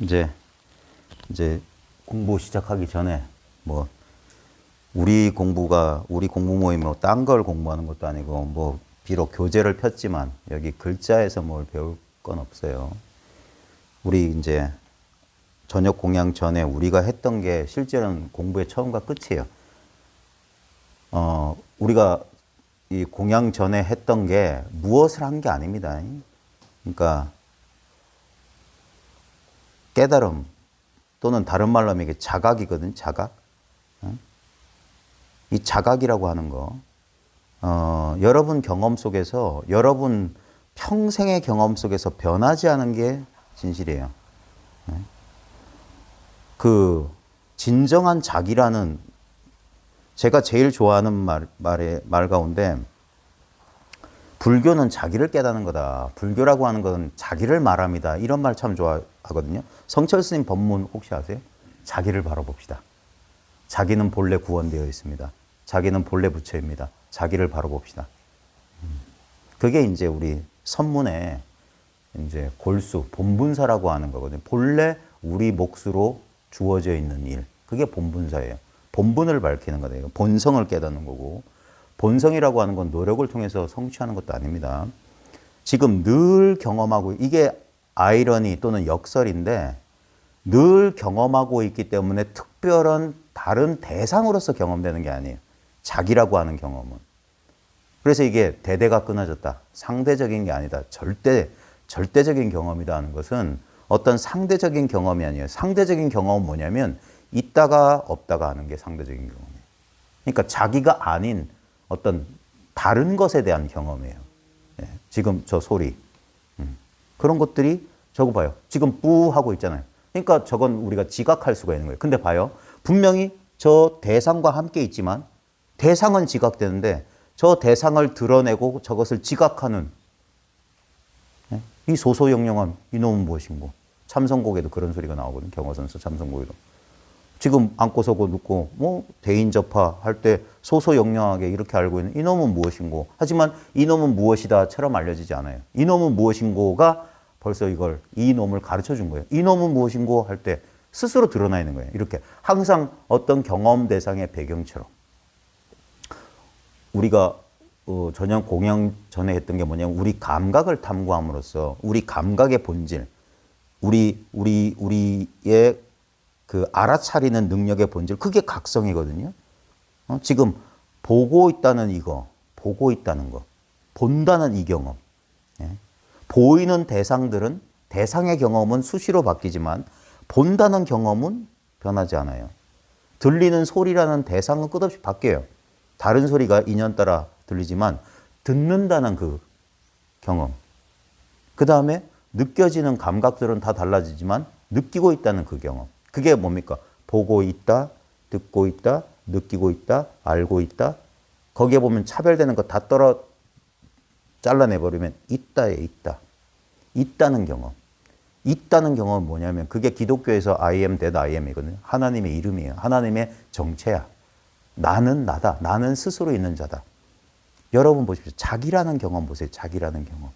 이제 이제 공부 시작하기 전에 뭐 우리 공부 모임이 뭐 딴 걸 공부하는 것도 아니고 뭐 비록 교재를 폈지만 여기 글자에서 뭘 배울 건 없어요. 우리 이제 저녁 공양 전에 우리가 했던 게 실제로는 공부의 처음과 끝이에요. 우리가 이 공양 전에 했던 게 무엇을 한 게 아닙니다. 그러니까 깨달음 또는 다른 말로 하면 이게 자각이거든, 자각. 이 자각이라고 하는 거, 여러분 경험 속에서, 여러분 평생의 경험 속에서 변하지 않은 게 진실이에요. 그 진정한 자기라는, 제가 제일 좋아하는 말 가운데, 불교는 자기를 깨닫는 거다. 불교라고 하는 것은 자기를 말합니다. 이런 말 참 좋아하거든요. 성철 스님 법문 혹시 아세요? 자기를 바라봅시다. 자기는 본래 구원되어 있습니다. 자기는 본래 부처입니다. 자기를 바라봅시다. 그게 이제 우리 선문에 이제 골수, 본분사라고 하는 거거든요. 본래 우리 몫으로 주어져 있는 일. 그게 본분사예요. 본분을 밝히는 거예요. 본성을 깨닫는 거고. 본성이라고 하는 건 노력을 통해서 성취하는 것도 아닙니다. 지금 늘 경험하고, 이게 아이러니 또는 역설인데, 늘 경험하고 있기 때문에 특별한 다른 대상으로서 경험되는 게 아니에요. 자기라고 하는 경험은. 그래서 이게 대대가 끊어졌다. 상대적인 게 아니다. 절대적인 경험이다 하는 것은 어떤 상대적인 경험이 아니에요. 상대적인 경험은 뭐냐면 있다가 없다가 하는 게 상대적인 경험이에요. 그러니까 자기가 아닌 어떤 다른 것에 대한 경험이에요. 예, 지금 저 소리. 그런 것들이 저거 봐요. 지금 뿌 하고 있잖아요. 그러니까 저건 우리가 지각할 수가 있는 거예요. 근데 봐요. 분명히 저 대상과 함께 있지만 대상은 지각되는데 저 대상을 드러내고 저것을 지각하는 이 소소영령함, 이놈은 무엇인고. 참선곡에도 그런 소리가 나오거든요. 경화선서 참선곡에도. 지금 앉고 서고 눕고 뭐 대인접하 할 때 소소영령하게 이렇게 알고 있는 이놈은 무엇인고. 하지만 이놈은 무엇이다처럼 알려지지 않아요. 이놈은 무엇인고가 벌써 이놈을 가르쳐 준 거예요. 이놈은 무엇인고 할 때 스스로 드러나 있는 거예요. 이렇게 항상 어떤 경험 대상의 배경처럼. 우리가 전혀 공양 전에 했던 게 뭐냐면 우리 감각을 탐구함으로써 우리 감각의 본질, 우리의 그 알아차리는 능력의 본질, 그게 각성이거든요. 지금 보고 있다는 거, 본다는 이 경험. 예. 보이는 대상들은 대상의 경험은 수시로 바뀌지만 본다는 경험은 변하지 않아요. 들리는 소리라는 대상은 끝없이 바뀌어요. 다른 소리가 인연 따라 들리지만 듣는다는 그 경험. 그 다음에 느껴지는 감각들은 다 달라지지만 느끼고 있다는 그 경험. 그게 뭡니까? 보고 있다, 듣고 있다, 느끼고 있다, 알고 있다. 거기에 보면 차별되는 거 다 잘라내버리면 있다에 있다. 있다는 경험. 있다는 경험은 뭐냐면 그게 기독교에서 I am that I am이거든요. 하나님의 이름이에요. 하나님의 정체야. 나는 나다. 나는 스스로 있는 자다. 여러분 보십시오. 자기라는 경험 보세요. 자기라는 경험.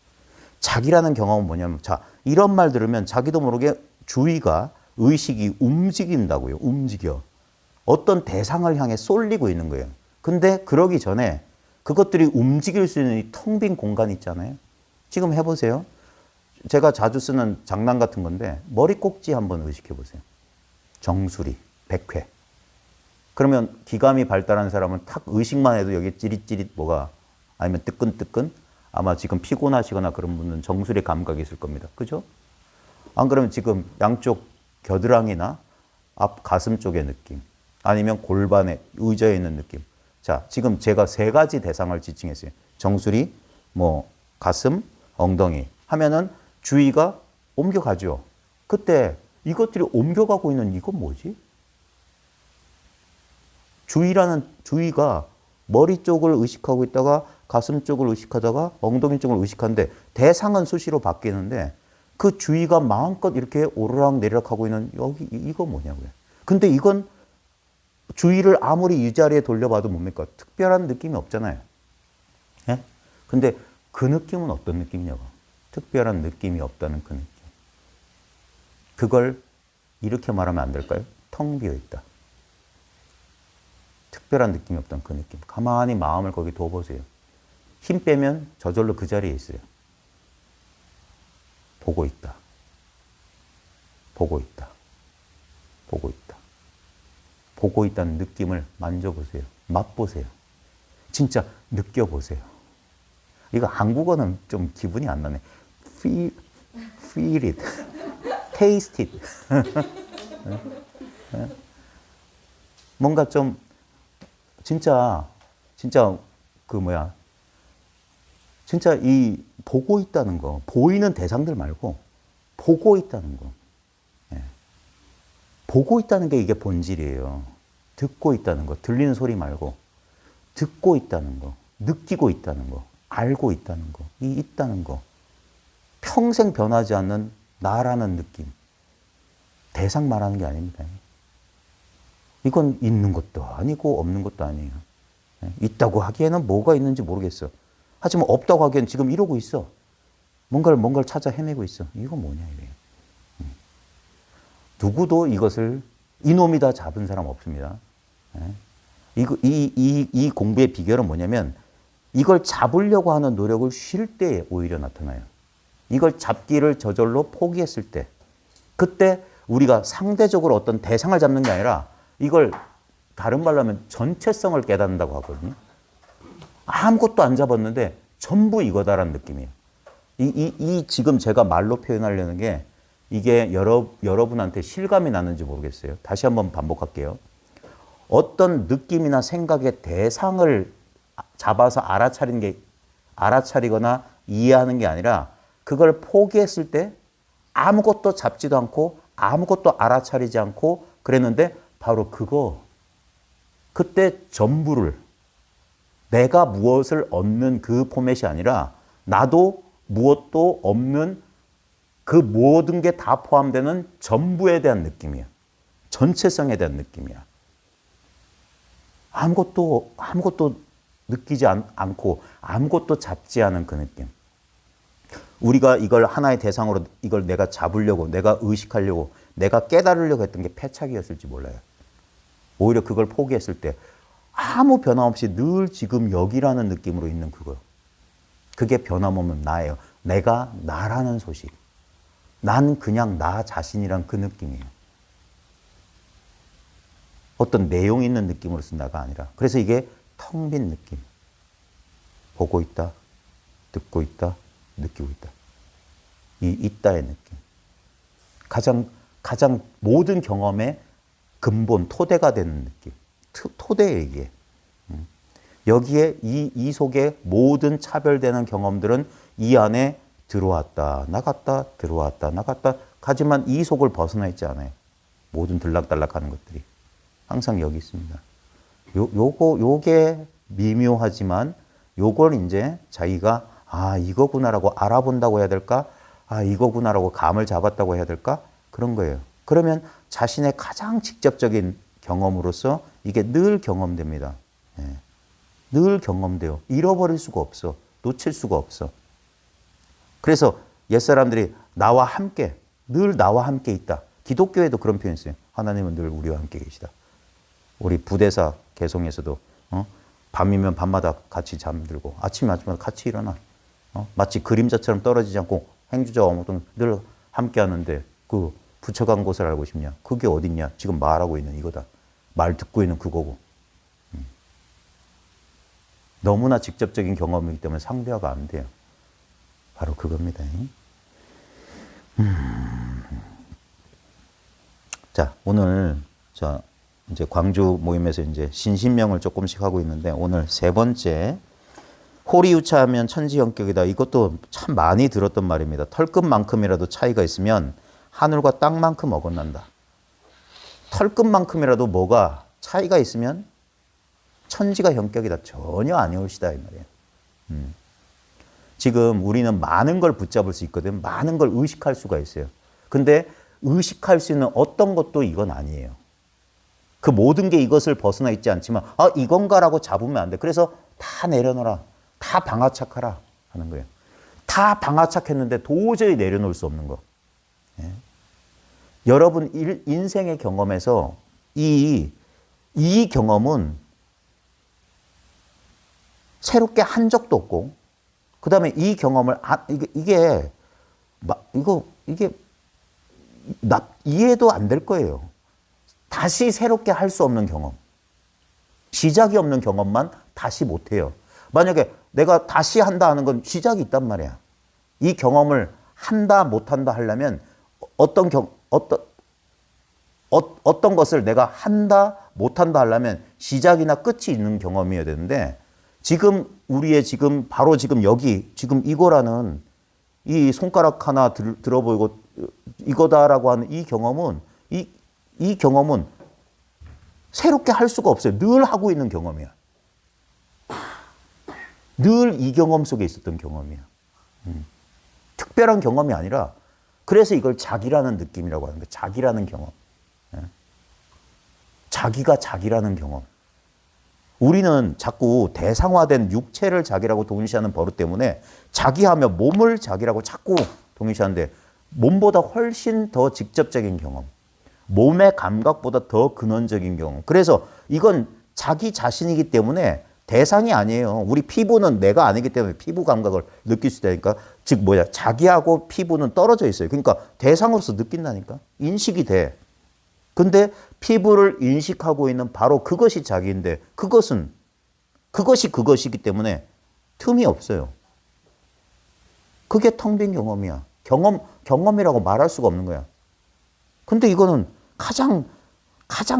자기라는 경험은 뭐냐면, 자, 이런 말 들으면 자기도 모르게 주의가, 의식이 움직인다고요. 움직여. 어떤 대상을 향해 쏠리고 있는 거예요. 근데 그러기 전에 그것들이 움직일 수 있는 이 텅 빈 공간 있잖아요. 지금 해보세요. 제가 자주 쓰는 장난 같은 건데 머리 꼭지 한번 의식해 보세요. 정수리, 백회. 그러면 기감이 발달한 사람은 탁 의식만 해도 여기 찌릿찌릿 뭐가 아니면 뜨끈뜨끈 아마 지금 피곤하시거나 그런 분은 정수리 감각이 있을 겁니다. 그죠? 안 그러면 지금 양쪽 겨드랑이나 앞 가슴 쪽의 느낌 아니면 골반에 의자에 있는 느낌. 자, 지금 제가 세 가지 대상을 지칭했어요. 정수리, 뭐 가슴, 엉덩이 하면은 주의가 옮겨가죠. 그때 이것들이 옮겨가고 있는 이건 뭐지? 주의가 머리 쪽을 의식하고 있다가 가슴 쪽을 의식하다가 엉덩이 쪽을 의식하는데 대상은 수시로 바뀌는데 그 주의가 마음껏 이렇게 오르락 내리락 하고 있는 이거 뭐냐고요. 근데 이건 주의를 아무리 이 자리에 돌려봐도 뭡니까? 특별한 느낌이 없잖아요. 예? 근데 그 느낌은 어떤 느낌이냐고. 특별한 느낌이 없다는 그 느낌. 그걸 이렇게 말하면 안 될까요? 텅 비어 있다. 특별한 느낌이 없던 그 느낌. 가만히 마음을 거기 둬보세요. 힘 빼면 저절로 그 자리에 있어요. 보고 있다. 보고 있다. 보고 있다. 보고 있다는 느낌을 만져보세요. 맛보세요. 진짜 느껴보세요. 이거 한국어는 좀 기분이 안 나네. feel it. taste it. 뭔가 좀 진짜 진짜 이 보고 있다는 거, 보이는 대상들 말고 보고 있다는 거. 예. 보고 있다는 게 이게 본질이에요. 듣고 있다는 거, 들리는 소리 말고 듣고 있다는 거, 느끼고 있다는 거, 알고 있다는 거, 이 있다는 거. 평생 변하지 않는 나라는 느낌. 대상 말하는 게 아닙니다. 이건 있는 것도 아니고 없는 것도 아니에요. 있다고 하기에는 뭐가 있는지 모르겠어. 하지만 없다고 하기엔 지금 이러고 있어. 뭔가를 찾아 헤매고 있어. 이거 뭐냐 이래요. 누구도 이것을 이놈이다 잡은 사람 없습니다. 이 공부의 비결은 뭐냐면 이걸 잡으려고 하는 노력을 쉴 때 오히려 나타나요. 이걸 잡기를 저절로 포기했을 때, 그때 우리가 상대적으로 어떤 대상을 잡는 게 아니라 이걸 다른 말로 하면 전체성을 깨닫는다고 하거든요. 아무것도 안 잡았는데 전부 이거다라는 느낌이에요. 이 지금 제가 말로 표현하려는 게 이게 여러분한테 실감이 나는지 모르겠어요. 다시 한번 반복할게요. 어떤 느낌이나 생각의 대상을 잡아서 알아차리거나 이해하는 게 아니라 그걸 포기했을 때 아무것도 잡지도 않고 아무것도 알아차리지 않고 그랬는데 바로 그때 전부를 내가 무엇을 얻는 그 포맷이 아니라 나도 무엇도 없는 그 모든 게 다 포함되는 전부에 대한 느낌이야. 전체성에 대한 느낌이야. 아무것도 느끼지 않고 아무것도 잡지 않은 그 느낌. 우리가 이걸 하나의 대상으로 이걸 내가 잡으려고, 내가 의식하려고, 내가 깨달으려고 했던 게 패착이었을지 몰라요. 오히려 그걸 포기했을 때 아무 변화 없이 늘 지금 여기라는 느낌으로 있는 그거. 그게 변함없는 나예요. 내가 나라는 소식. 난 그냥 나 자신이란 그 느낌이에요. 어떤 내용 있는 느낌으로 쓴다가 아니라. 그래서 이게 텅 빈 느낌. 보고 있다, 듣고 있다, 느끼고 있다. 이 있다의 느낌. 가장 모든 경험의 근본, 토대가 되는 느낌. 토대예요, 이게. 여기에 이 속에 모든 차별되는 경험들은 이 안에 들어왔다, 나갔다, 들어왔다, 나갔다. 하지만 이 속을 벗어나 있지 않아요. 모든 들락달락 하는 것들이. 항상 여기 있습니다. 요게 미묘하지만 요걸 이제 자기가 이거구나라고 알아본다고 해야 될까? 이거구나라고 감을 잡았다고 해야 될까? 그런 거예요. 그러면 자신의 가장 직접적인 경험으로서 이게 늘 경험됩니다. 늘 경험돼요. 잃어버릴 수가 없어. 놓칠 수가 없어. 그래서 옛사람들이 나와 함께, 늘 나와 함께 있다. 기독교에도 그런 표현이 있어요. 하나님은 늘 우리와 함께 계시다. 우리 부대사 개송에서도 밤이면 밤마다 같이 잠들고 아침에 같이 일어나. 마치 그림자처럼 떨어지지 않고 행주자와 어묵도 늘 함께 하는데 그 부처간 곳을 알고 싶냐? 그게 어딨냐? 지금 말하고 있는 이거다. 말 듣고 있는 그거고. 너무나 직접적인 경험이기 때문에 상대화가 안 돼요. 바로 그겁니다. 자, 오늘 이제 광주 모임에서 이제 신신명을 조금씩 하고 있는데 오늘 세 번째 호리우차하면 천지연격이다. 이것도 참 많이 들었던 말입니다. 털끝만큼이라도 차이가 있으면 하늘과 땅만큼 어긋난다. 털끝만큼이라도 뭐가 차이가 있으면 천지가 현격이다. 전혀 아니올시다 이 말이에요. 지금 우리는 많은 걸 붙잡을 수 있거든. 많은 걸 의식할 수가 있어요. 근데 의식할 수 있는 어떤 것도 이건 아니에요. 그 모든 게 이것을 벗어나 있지 않지만 이건가라고 잡으면 안 돼. 그래서 다 내려놓아라. 다 방아착하라 하는 거예요. 다 방아착했는데 도저히 내려놓을 수 없는 거. 여러분 인생의 경험에서 이 경험은 새롭게 한 적도 없고, 그 다음에 이 경험을, 이게 이해도 안 될 거예요. 다시 새롭게 할 수 없는 경험. 시작이 없는 경험만 다시 못 해요. 만약에 내가 다시 한다 하는 건 시작이 있단 말이야. 이 경험을 한다, 못 한다 하려면 어떤 것을 내가 한다, 못 한다 하려면 시작이나 끝이 있는 경험이어야 되는데, 지금 우리의 바로 지금 여기, 지금 이거라는 이 손가락 하나 들어 보이고 이거다라고 하는 이 경험은, 이 경험은 새롭게 할 수가 없어요. 늘 하고 있는 경험이야. 늘 이 경험 속에 있었던 경험이야. 특별한 경험이 아니라, 그래서 이걸 자기라는 느낌이라고 하는 거예요. 자기라는 경험. 자기가 자기라는 경험. 우리는 자꾸 대상화된 육체를 자기라고 동일시하는 버릇 때문에 자기하며 몸을 자기라고 자꾸 동일시하는데, 몸보다 훨씬 더 직접적인 경험, 몸의 감각보다 더 근원적인 경험. 그래서 이건 자기 자신이기 때문에 대상이 아니에요. 우리 피부는 내가 아니기 때문에 피부 감각을 느낄 수 있다니까. 즉 자기하고 피부는 떨어져 있어요. 그러니까 대상으로서 느낀다니까. 인식이 돼. 근데 피부를 인식하고 있는 바로 그것이 자기인데, 그것이 그것이기 때문에 틈이 없어요. 그게 텅 빈 경험이야. 경험이라고 말할 수가 없는 거야. 근데 이거는 가장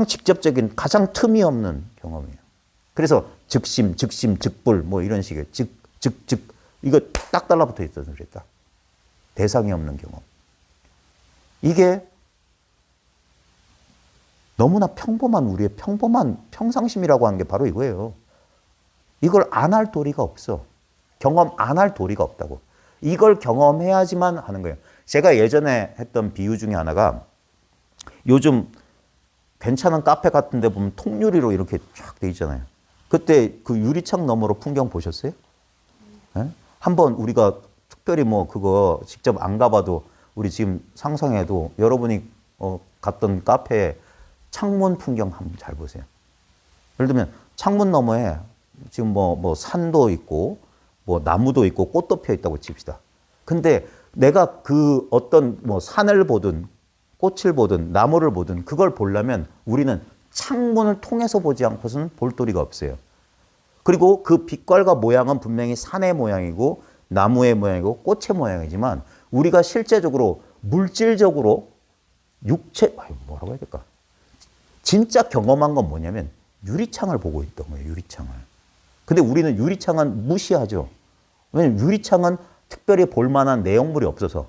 직접적인, 가장 틈이 없는 경험이에요. 그래서 즉심, 즉불, 뭐 이런 식의 이거 딱 달라붙어 있어서 그랬다. 대상이 없는 경험. 이게 너무나 평범한 우리의 평상심이라고 하는 게 바로 이거예요. 이걸 안 할 도리가 없어. 경험 안 할 도리가 없다고. 이걸 경험해야지만 하는 거예요. 제가 예전에 했던 비유 중에 하나가, 요즘 괜찮은 카페 같은 데 보면 통유리로 이렇게 쫙 돼 있잖아요. 그때 그 유리창 너머로 풍경 보셨어요? 네? 한번 우리가 특별히 그거 직접 안 가봐도 우리 지금 상상해도 여러분이 갔던 카페에 창문 풍경 한번 잘 보세요. 예를 들면 창문 너머에 지금 산도 있고 나무도 있고 꽃도 피어 있다고 칩시다. 근데 내가 그 어떤 산을 보든 꽃을 보든 나무를 보든 그걸 보려면 우리는 창문을 통해서 보지 않고서는 볼 도리가 없어요. 그리고 그 빛깔과 모양은 분명히 산의 모양이고 나무의 모양이고 꽃의 모양이지만, 우리가 실제적으로 물질적으로 뭐라고 해야 될까? 진짜 경험한 건 뭐냐면 유리창을 보고 있던 거예요. 유리창을. 근데 우리는 유리창은 무시하죠. 왜냐면 유리창은 특별히 볼 만한 내용물이 없어서,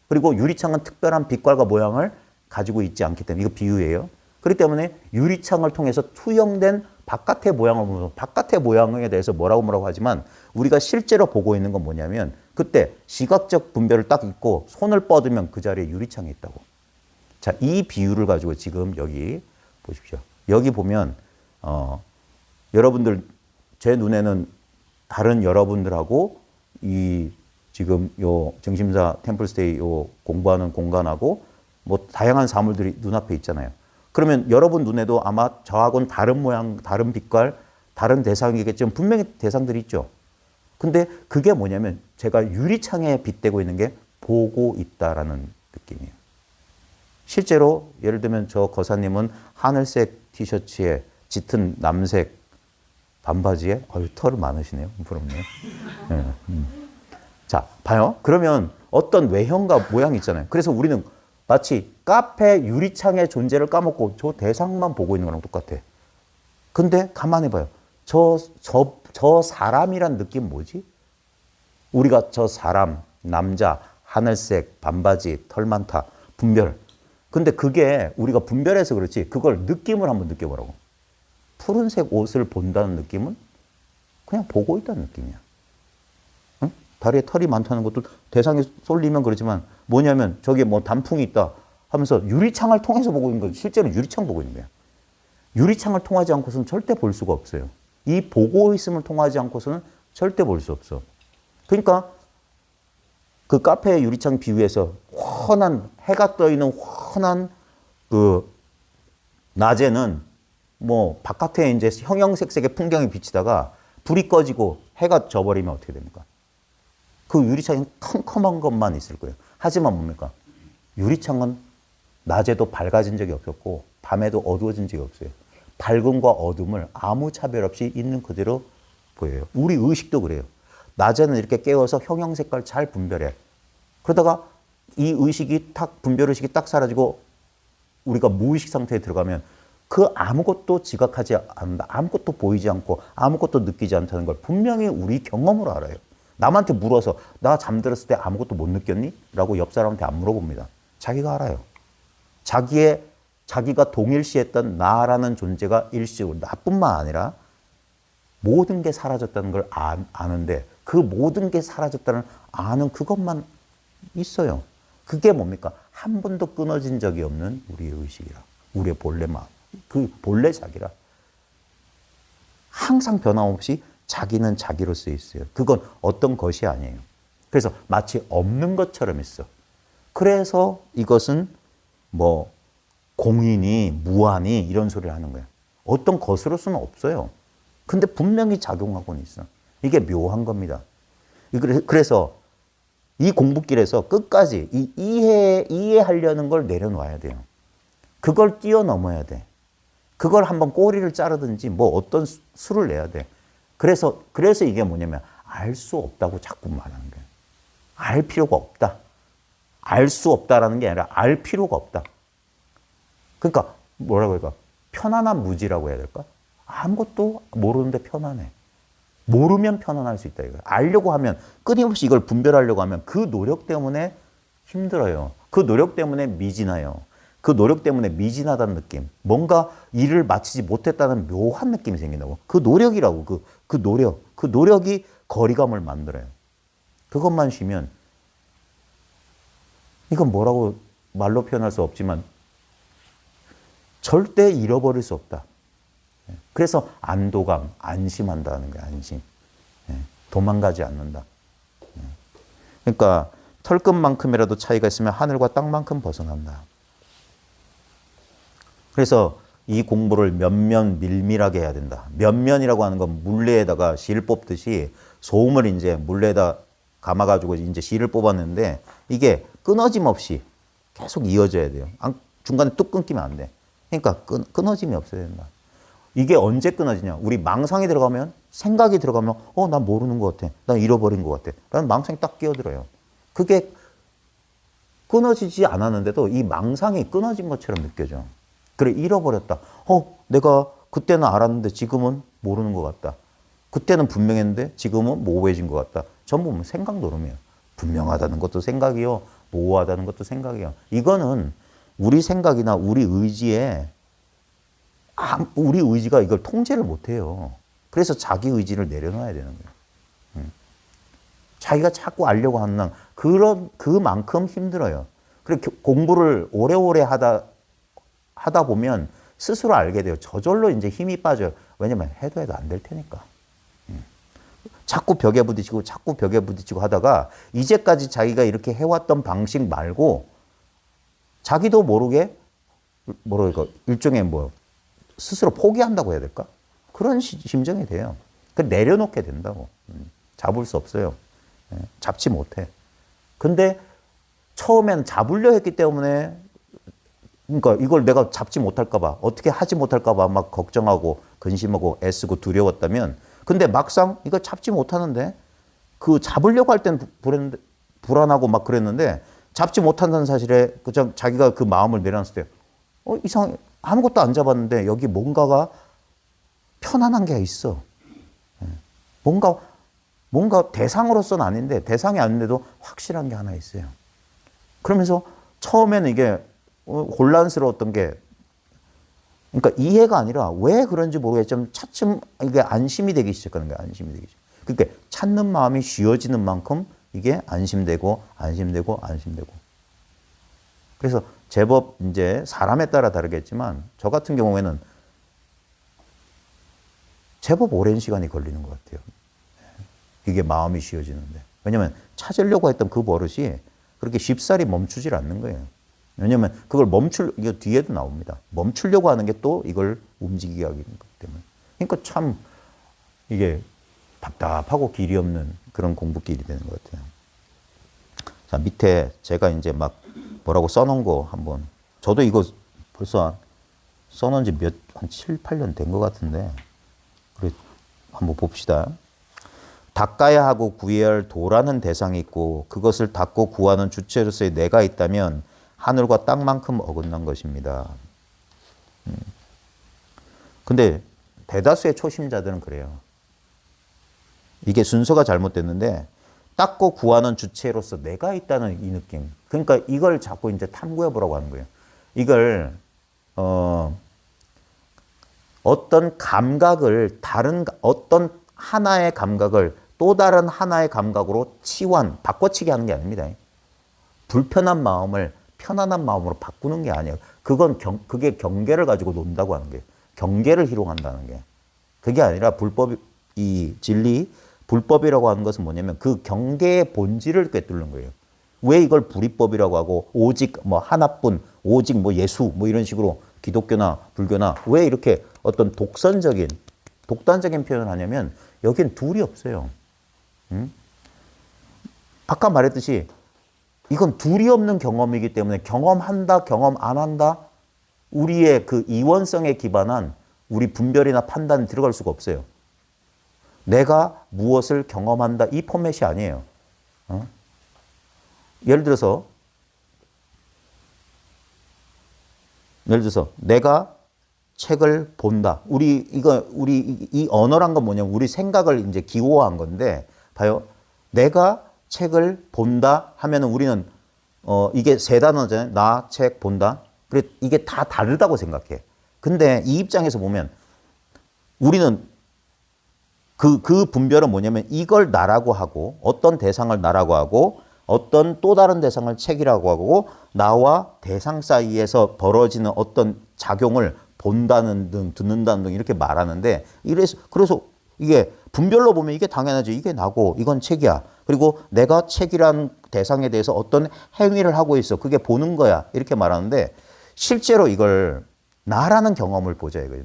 그리고 유리창은 특별한 빛깔과 모양을 가지고 있지 않기 때문에, 이거 비유예요. 그렇기 때문에 유리창을 통해서 투영된 바깥의 모양을 보면서 바깥의 모양에 대해서 뭐라고 하지만, 우리가 실제로 보고 있는 건 뭐냐면, 그때 시각적 분별을 딱 있고 손을 뻗으면 그 자리에 유리창이 있다고. 자, 이 비유를 가지고 지금 여기 보십시오. 여기 보면 여러분들, 제 눈에는 다른 여러분들하고 이 지금 요 정심사 템플스테이 요 공부하는 공간하고 다양한 사물들이 눈앞에 있잖아요. 그러면 여러분 눈에도 아마 저하고는 다른 모양, 다른 빛깔, 다른 대상이겠지만 분명히 대상들이 있죠. 근데 그게 뭐냐면 제가 유리창에 빗대고 있는 게 보고 있다라는 느낌이에요. 실제로 예를 들면 저 거사님은 하늘색 티셔츠에 짙은 남색 반바지에, 털 많으시네요. 부럽네요. 네. 자, 봐요. 그러면 어떤 외형과 모양이 있잖아요. 그래서 우리는 마치 카페 유리창의 존재를 까먹고 저 대상만 보고 있는 거랑 똑같아. 근데 가만히 봐요. 저 사람이란 느낌 뭐지? 우리가 저 사람, 남자, 하늘색, 반바지, 털 많다, 분별. 근데 그게 우리가 분별해서 그렇지, 그걸 느낌을 한번 느껴보라고. 푸른색 옷을 본다는 느낌은 그냥 보고 있다는 느낌이야. 응? 다리에 털이 많다는 것도 대상에 쏠리면 그러지만, 뭐냐면 저기 단풍이 있다 하면서 유리창을 통해서 보고 있는 건 실제로 유리창 보고 있는 거야. 유리창을 통하지 않고서는 절대 볼 수가 없어요. 이 보고 있음을 통하지 않고서는 절대 볼 수 없어. 그러니까 그 카페의 유리창 비유에서 해가 떠 있는 환한 그 낮에는 뭐 바깥에 이제 형형색색의 풍경이 비치다가 불이 꺼지고 해가 져버리면 어떻게 됩니까? 그 유리창이 컴컴한 것만 있을 거예요. 하지만 뭡니까? 유리창은 낮에도 밝아진 적이 없었고 밤에도 어두워진 적이 없어요. 밝음과 어둠을 아무 차별 없이 있는 그대로 보여요. 우리 의식도 그래요. 낮에는 이렇게 깨워서 형형색깔 잘 분별해. 그러다가 이 의식이 딱 분별의식이 딱 사라지고 우리가 무의식 상태에 들어가면 그 아무것도 지각하지 않는다. 아무것도 보이지 않고 아무것도 느끼지 않다는 걸 분명히 우리 경험으로 알아요. 남한테 물어서 나 잠들었을 때 아무것도 못 느꼈니? 라고 옆 사람한테 안 물어봅니다. 자기가 알아요. 자기가 동일시했던 나라는 존재가 일시적으로 나뿐만 아니라 모든 게 사라졌다는 걸 아는데 그 모든 게 사라졌다는 아는 그것만 있어요. 그게 뭡니까? 한 번도 끊어진 적이 없는 우리의 의식이라. 우리의 본래 마음. 그 본래 자기라. 항상 변함없이 자기는 자기로서 있어요. 그건 어떤 것이 아니에요. 그래서 마치 없는 것처럼 있어. 그래서 이것은 뭐 공인이 무한이 이런 소리를 하는 거예요. 어떤 것으로서는 없어요. 근데 분명히 작용하고는 있어. 이게 묘한 겁니다. 그래서 이 공부길에서 끝까지 이해하려는 걸 내려놔야 돼요. 그걸 뛰어넘어야 돼. 그걸 한번 꼬리를 자르든지 뭐 어떤 수를 내야 돼. 그래서 이게 뭐냐면 알 수 없다고 자꾸 말하는 거예요. 알 필요가 없다. 알 수 없다라는 게 아니라 알 필요가 없다. 그러니까 뭐라고 할까? 편안한 무지라고 해야 될까? 아무것도 모르는데 편안해. 모르면 편안할 수 있다 이거예요. 알려고 하면 끊임없이 이걸 분별하려고 하면 그 노력 때문에 힘들어요. 그 노력 때문에 미진해요. 그 노력 때문에 미진하다는 느낌. 뭔가 일을 마치지 못했다는 묘한 느낌이 생긴다고. 그 노력이라고. 그 노력이 거리감을 만들어요. 그것만 쉬면 이건 뭐라고 말로 표현할 수 없지만 절대 잃어버릴 수 없다. 그래서 안도감, 안심한다는 거예요. 안심. 도망가지 않는다. 그러니까 털끝만큼이라도 차이가 있으면 하늘과 땅만큼 벗어난다. 그래서 이 공부를 면면 밀밀하게 해야 된다. 면면이라고 하는 건 물레에다가 실 뽑듯이 소음을 이제 물레에다 감아가지고 이제 실을 뽑았는데 이게 끊어짐 없이 계속 이어져야 돼요. 중간에 뚝 끊기면 안 돼. 그러니까 끊어짐이 없어야 된다. 이게 언제 끊어지냐? 우리 망상이 들어가면, 생각이 들어가면, 난 모르는 것 같아. 난 잃어버린 것 같아. 라는 망상이 딱 끼어들어요. 그게 끊어지지 않았는데도 이 망상이 끊어진 것처럼 느껴져. 그래, 잃어버렸다. 내가 그때는 알았는데 지금은 모르는 것 같다. 그때는 분명했는데 지금은 모호해진 것 같다. 전부 보면 생각 노름이에요. 분명하다는 것도 생각이요. 모호하다는 것도 생각이요. 이거는 우리 생각이나 우리 의지가 이걸 통제를 못해요. 그래서 자기 의지를 내려놔야 되는 거예요. 자기가 자꾸 알려고 하는 한 그만큼 힘들어요. 그리고 공부를 오래오래 하다 보면 스스로 알게 돼요. 저절로 이제 힘이 빠져요. 왜냐면 해도 안 될 테니까. 자꾸 벽에 부딪히고 하다가 이제까지 자기가 이렇게 해왔던 방식 말고 자기도 모르게 일종의 스스로 포기한다고 해야 될까? 그런 심정이 돼요. 내려놓게 된다고. 잡을 수 없어요. 잡지 못해. 근데 처음엔 잡으려 했기 때문에 그러니까 이걸 내가 잡지 못할까봐 어떻게 하지 못할까봐 막 걱정하고 근심하고 애쓰고 두려웠다면 근데 막상 이거 잡지 못하는데 그 잡으려고 할 땐 불안하고 막 그랬는데 잡지 못한다는 사실에 그냥 자기가 그 마음을 내려놨을 때 이상해. 아무것도 안 잡았는데 여기 뭔가가 편안한 게 있어. 뭔가 대상으로서는 아닌데 대상이 아닌데도 확실한 게 하나 있어요. 그러면서 처음에는 이게 혼란스러웠던 게 그러니까 이해가 아니라 왜 그런지 모르겠지만 차츰 이게 안심이 되기 시작하는 거예요. 안심이 되기 시작. 그러니까 찾는 마음이 쉬워지는 만큼 이게 안심되고. 그래서 제법 이제 사람에 따라 다르겠지만 저 같은 경우에는 제법 오랜 시간이 걸리는 것 같아요. 이게 마음이 쉬워지는데. 왜냐하면 찾으려고 했던 그 버릇이 그렇게 쉽사리 멈추질 않는 거예요. 왜냐면 그걸 이거 뒤에도 나옵니다. 멈추려고 하는 게 또 이걸 움직이게 하기 때문에. 그러니까 참 이게 답답하고 길이 없는 그런 공부길이 되는 것 같아요. 자, 밑에 제가 이제 막 뭐라고 써놓은 거 한번, 저도 이거 벌써 써놓은 지 한 7, 8년 된 것 같은데, 그래, 한번 봅시다. 닦아야 하고 구해야 할 도라는 대상이 있고 그것을 닦고 구하는 주체로서의 내가 있다면 하늘과 땅만큼 어긋난 것입니다. 근데 대다수의 초심자들은 그래요. 이게 순서가 잘못됐는데 닦고 구하는 주체로서 내가 있다는 이 느낌. 그러니까 이걸 자꾸 이제 탐구해 보라고 하는 거예요. 이걸 어떤 감각을 어떤 하나의 감각을 또 다른 하나의 감각으로 바꿔치기 하는 게 아닙니다. 불편한 마음을 편안한 마음으로 바꾸는 게 아니에요. 그게 경계를 가지고 논다고 하는 거예요. 경계를 희롱한다는 게. 그게 아니라 불법이라고 하는 것은 뭐냐면 그 경계의 본질을 꿰뚫는 거예요. 왜 이걸 불이법이라고 하고 오직 뭐 하나뿐, 오직 뭐 예수 뭐 이런 식으로 기독교나 불교나 왜 이렇게 어떤 독단적인 표현을 하냐면 여긴 둘이 없어요. 아까 말했듯이 이건 둘이 없는 경험이기 때문에 경험한다, 경험 안 한다, 우리의 그 이원성에 기반한 우리 분별이나 판단이 들어갈 수가 없어요. 내가 무엇을 경험한다, 이 포맷이 아니에요. 예를 들어서 내가 책을 본다. 우리 이 언어란 건 뭐냐면 우리 생각을 이제 기호화한 건데, 봐요. 내가 책을 본다 하면은 우리는 이게 세 단어잖아요. 나, 책, 본다. 그래 이게 다 다르다고 생각해. 근데 이 입장에서 보면 우리는 그 분별은 뭐냐면 이걸 나라고 하고 어떤 대상을 나라고 하고 어떤 또 다른 대상을 책이라고 하고 나와 대상 사이에서 벌어지는 어떤 작용을 본다는 등 듣는다는 등 이렇게 말하는데, 그래서 이게 분별로 보면 이게 당연하죠. 이게 나고 이건 책이야. 그리고 내가 책이란 대상에 대해서 어떤 행위를 하고 있어. 그게 보는 거야. 이렇게 말하는데 실제로 이걸 나라는 경험을 보자 이거예요.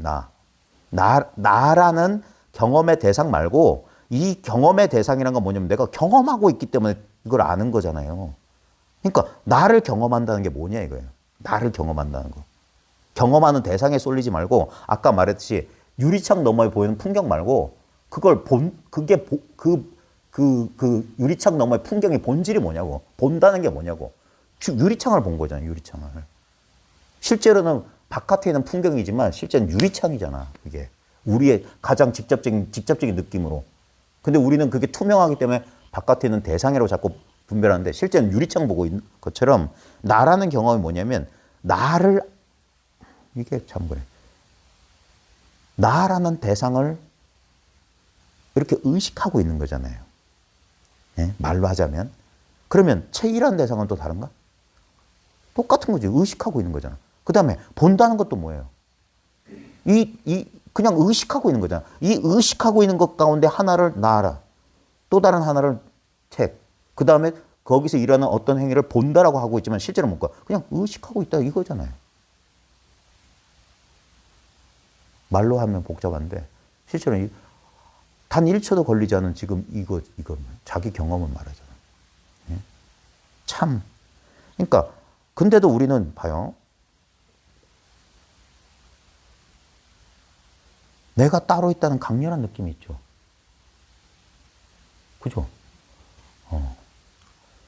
나라는 경험의 대상 말고 이 경험의 대상이란 건 뭐냐면 내가 경험하고 있기 때문에 이걸 아는 거잖아요. 그러니까 나를 경험한다는 게 뭐냐 이거예요. 나를 경험한다는 거. 경험하는 대상에 쏠리지 말고 아까 말했듯이 유리창 너머에 보이는 풍경 말고 그 유리창 너머의 풍경의 본질이 뭐냐고. 본다는 게 뭐냐고. 유리창을 본 거잖아요. 유리창을. 실제로는 바깥에 있는 풍경이지만 실제는 유리창이잖아. 이게 우리의 가장 직접적인 느낌으로. 근데 우리는 그게 투명하기 때문에 바깥에 있는 대상이라고 자꾸 분별하는데 실제는 유리창 보고 있는 것처럼 나라는 경험이 뭐냐면 이게 참 그래. 나라는 대상을 이렇게 의식하고 있는 거잖아요. 예? 말로 하자면. 그러면 책이라는 대상은 또 다른가? 똑같은 거지. 의식하고 있는 거잖아. 그 다음에 본다는 것도 뭐예요? 그냥 의식하고 있는 거잖아. 이 의식하고 있는 것 가운데 하나를 나라, 또 다른 하나를 책, 그 다음에 거기서 일하는 어떤 행위를 본다라고 하고 있지만 실제로 뭔가 그냥 의식하고 있다 이거잖아요. 말로 하면 복잡한데 실제로 단 1초도 걸리지 않은 지금 이거 자기 경험을 말하잖아요. 예? 참. 그러니까 근데도 우리는 봐요. 내가 따로 있다는 강렬한 느낌이 있죠. 그죠?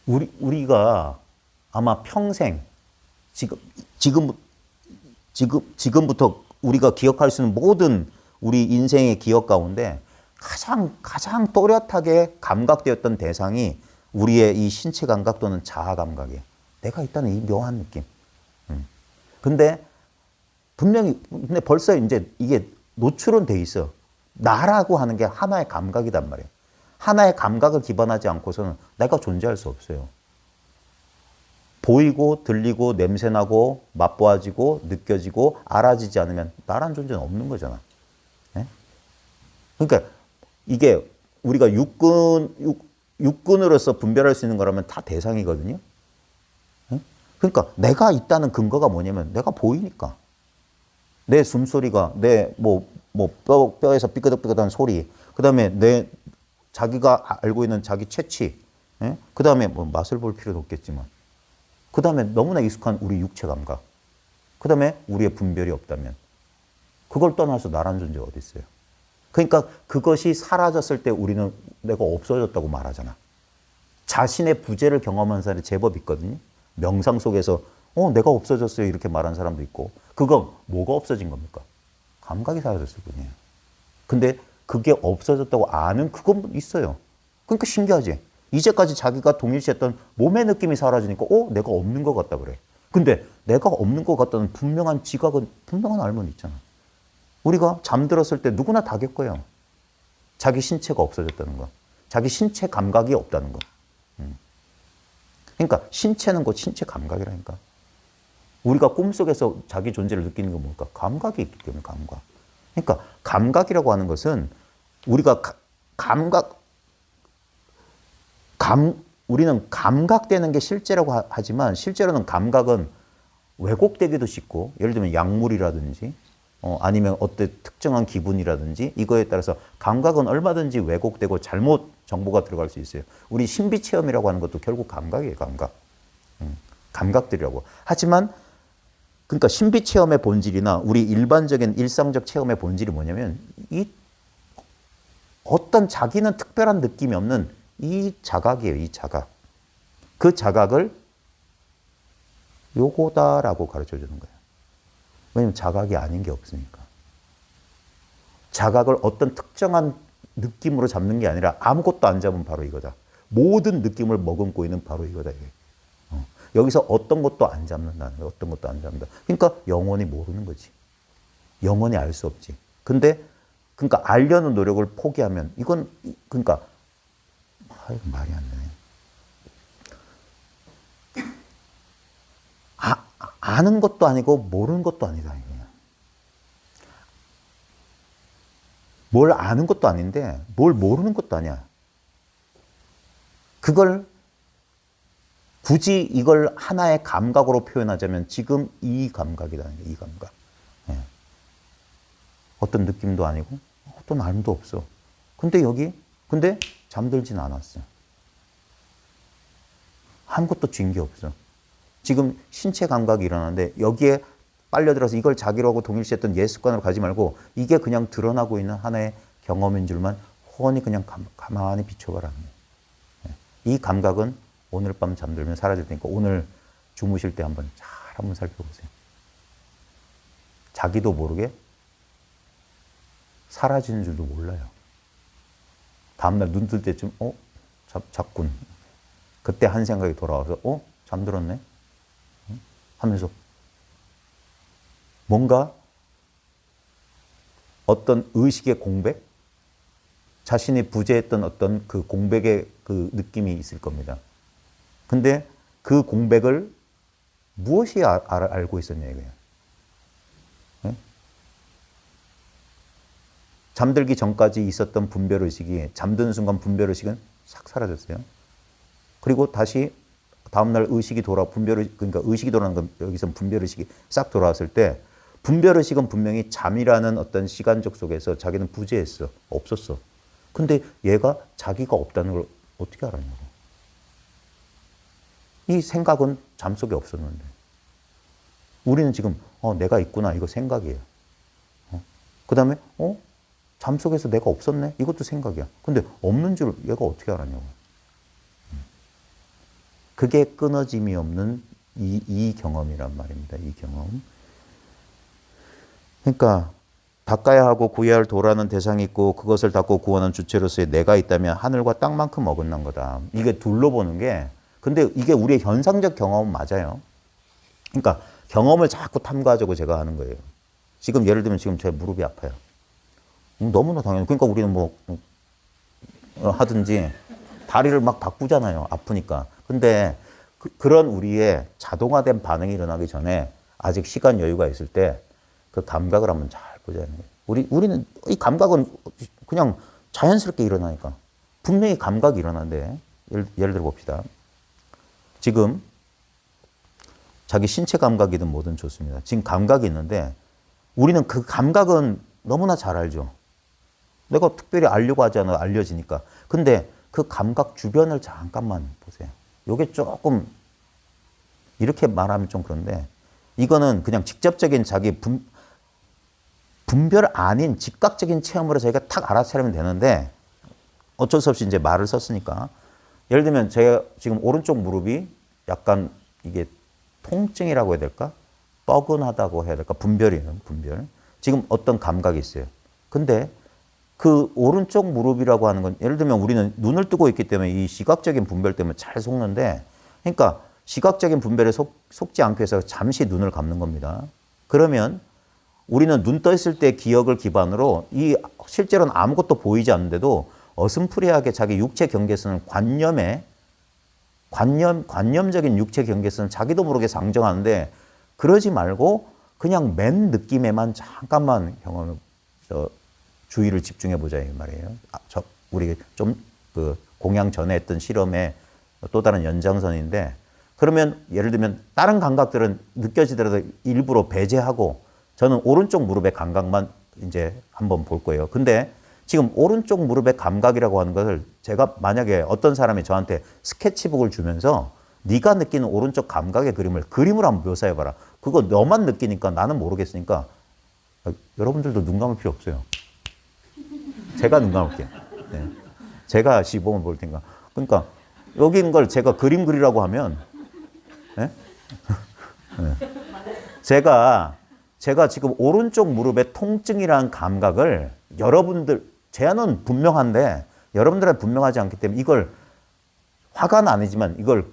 우리가 아마 평생 지금부터 우리가 기억할 수 있는 모든 우리 인생의 기억 가운데 가장 또렷하게 감각되었던 대상이 우리의 이 신체 감각 또는 자아 감각이에요. 내가 있다는 이 묘한 느낌. 근데 근데 벌써 이제 이게 노출은 돼 있어. 나라고 하는 게 하나의 감각이단 말이에요. 하나의 감각을 기반하지 않고서는 내가 존재할 수 없어요. 보이고 들리고 냄새나고 맛보아지고 느껴지고 알아지지 않으면 나란 존재는 없는 거잖아. 네? 그러니까 이게 우리가 육군으로서 분별할 수 있는 거라면 다 대상이거든요. 네? 그러니까 내가 있다는 근거가 뭐냐면 내가 보이니까. 내 숨소리가, 뼈에서 삐끗삐끗한 소리, 그 다음에 자기가 알고 있는 자기 채취, 예? 그 다음에 뭐 맛을 볼 필요도 없겠지만, 그 다음에 너무나 익숙한 우리 육체 감각, 그 다음에 우리의 분별이 없다면, 그걸 떠나서 나란 존재가 어디 있어요? 그러니까 그것이 사라졌을 때 우리는 내가 없어졌다고 말하잖아. 자신의 부재를 경험한 사람이 제법 있거든요. 명상 속에서 내가 없어졌어요 이렇게 말하는 사람도 있고. 그거 뭐가 없어진 겁니까? 감각이 사라졌을 뿐이에요. 근데 그게 없어졌다고 아는 그건 있어요. 그러니까 신기하지. 이제까지 자기가 동일시했던 몸의 느낌이 사라지니까 내가 없는 것 같다 그래. 근데 내가 없는 것 같다는 분명한 지각은, 분명한 알면 있잖아. 우리가 잠들었을 때 누구나 다 겪어요. 자기 신체가 없어졌다는 거. 자기 신체 감각이 없다는 거. 그러니까 신체는 곧 신체 감각이라니까. 우리가 꿈속에서 자기 존재를 느끼는 건 뭘까? 감각이 있기 때문에 감각. 그러니까 감각이라고 하는 것은 우리가 우리는 감각되는 게 실제라고 하지만 실제로는 감각은 왜곡되기도 쉽고, 예를 들면 약물이라든지 아니면 어떤 특정한 기분이라든지 이거에 따라서 감각은 얼마든지 왜곡되고 잘못 정보가 들어갈 수 있어요. 우리 신비 체험이라고 하는 것도 결국 감각이에요. 감각. 감각들이라고. 하지만 그러니까 신비 체험의 본질이나 우리 일반적인 일상적 체험의 본질이 뭐냐면 이 어떤 자기는 특별한 느낌이 없는 이 자각이에요. 이 자각. 그 자각을 요거다라고 가르쳐 주는 거예요. 왜냐면 자각이 아닌 게 없으니까. 자각을 어떤 특정한 느낌으로 잡는 게 아니라 아무것도 안 잡으면 바로 이거다. 모든 느낌을 머금고 있는 바로 이거다. 이게. 여기서 어떤 것도 안 잡는다는 거야. 어떤 것도 안 잡는다. 그러니까 영원히 모르는 거지. 영원히 알 수 없지. 그러니까 알려는 노력을 포기하면 이건 그러니까 이거 말이 안 되네. 아는 것도 아니고 모르는 것도 아니다. 이거야. 뭘 아는 것도 아닌데 뭘 모르는 것도 아니야. 그걸 굳이 이걸 하나의 감각으로 표현하자면 지금 이 감각이라는 게 이 감각. 예. 어떤 느낌도 아니고 어떤 알도 없어. 근데 잠들진 않았어. 아무것도 쥔 게 없어. 지금 신체 감각이 일어나는데 여기에 빨려들어서 이걸 자기로 하고 동일시했던 옛 습관으로 가지 말고 이게 그냥 드러나고 있는 하나의 경험인 줄만 훤히 그냥 가만히 비춰봐라. 이 감각은 오늘 밤 잠들면 사라질 테니까 오늘 주무실 때 한번 살펴보세요. 자기도 모르게 사라지는 줄도 몰라요. 다음날 눈 뜰 때쯤 잤군. 그때 한 생각이 돌아와서 잠들었네? 하면서 뭔가 어떤 의식의 공백? 자신이 부재했던 어떤 그 공백의 그 느낌이 있을 겁니다. 근데 그 공백을 무엇이 알고 있었냐 이거예요. 네? 잠들기 전까지 있었던 분별의식이 잠드는 순간 분별의식은 싹 사라졌어요. 그리고 다시 다음날 의식이 그러니까 의식이 돌아오는 건 여기서 분별의식이 싹 돌아왔을 때 분별의식은 분명히 잠이라는 어떤 시간적 속에서 자기는 부재했어. 없었어. 근데 얘가 자기가 없다는 걸 어떻게 알았냐고. 이 생각은 잠 속에 없었는데. 우리는 지금 내가 있구나. 이거 생각이에요. 그 다음에 잠 속에서 내가 없었네. 이것도 생각이야. 근데 없는 줄 얘가 어떻게 알았냐고. 그게 끊어짐이 없는 이 경험이란 말입니다. 이 경험. 그러니까 닦아야 하고 구해야 할 도라는 대상이 있고 그것을 닦고 구하는 주체로서의 내가 있다면 하늘과 땅만큼 어긋난 거다. 이게 둘로 보는 게 근데 이게 우리의 현상적 경험은 맞아요. 그러니까 경험을 자꾸 탐구하자고 제가 하는 거예요. 지금 예를 들면 지금 제 무릎이 아파요. 너무나 당연히. 그러니까 우리는 뭐 하든지 다리를 막 바꾸잖아요. 아프니까. 근데 그런 우리의 자동화된 반응이 일어나기 전에 아직 시간 여유가 있을 때 그 감각을 한번 잘 보자는 거예요. 우리는 이 감각은 그냥 자연스럽게 일어나니까. 분명히 감각이 일어나는데 예를 들어 봅시다. 지금 자기 신체 감각이든 뭐든 좋습니다. 지금 감각이 있는데 우리는 그 감각은 너무나 잘 알죠. 내가 특별히 알려고 하지 않아 알려지니까. 근데 그 감각 주변을 잠깐만 보세요. 요게 조금 이렇게 말하면 좀 그런데 이거는 그냥 직접적인 자기 분별 아닌 즉각적인 체험으로 저희가 탁 알아차리면 되는데 어쩔 수 없이 이제 말을 썼으니까 예를 들면 제가 지금 오른쪽 무릎이 약간 이게 통증이라고 해야 될까? 뻐근하다고 해야 될까? 분별이에요, 분별. 지금 어떤 감각이 있어요. 근데 그 오른쪽 무릎이라고 하는 건 예를 들면 우리는 눈을 뜨고 있기 때문에 이 시각적인 분별 때문에 잘 속는데 그러니까 시각적인 분별에 속지 않기 위해서 잠시 눈을 감는 겁니다. 그러면 우리는 눈 떠 있을 때 기억을 기반으로 이 실제로는 아무것도 보이지 않는데도 어슴푸레하게 자기 육체 경계선을 관념적인 육체 경계선을 자기도 모르게 상정하는데 그러지 말고 그냥 맨 느낌에만 잠깐만 주의를 집중해 보자 이 말이에요. 우리 좀 그 공양 전에 했던 실험의 또 다른 연장선인데 그러면 예를 들면 다른 감각들은 느껴지더라도 일부러 배제하고 저는 오른쪽 무릎의 감각만 이제 한번 볼 거예요. 근데 지금 오른쪽 무릎의 감각이라고 하는 것을 제가 만약에 어떤 사람이 저한테 스케치북을 주면서 네가 느끼는 오른쪽 감각의 그림을 그림으로 한번 묘사해 봐라. 그거 너만 느끼니까 나는 모르겠으니까 여러분들도 눈 감을 필요 없어요. 제가 눈 감을게요. 네. 제가 시범을 볼 테니까. 그러니까 여기 있는 걸 제가 그림 그리라고 하면 네? 네. 제가 지금 오른쪽 무릎의 통증이라는 감각을 여러분들 제안은 분명한데 여러분들은 분명하지 않기 때문에 이걸 화가는 아니지만 이걸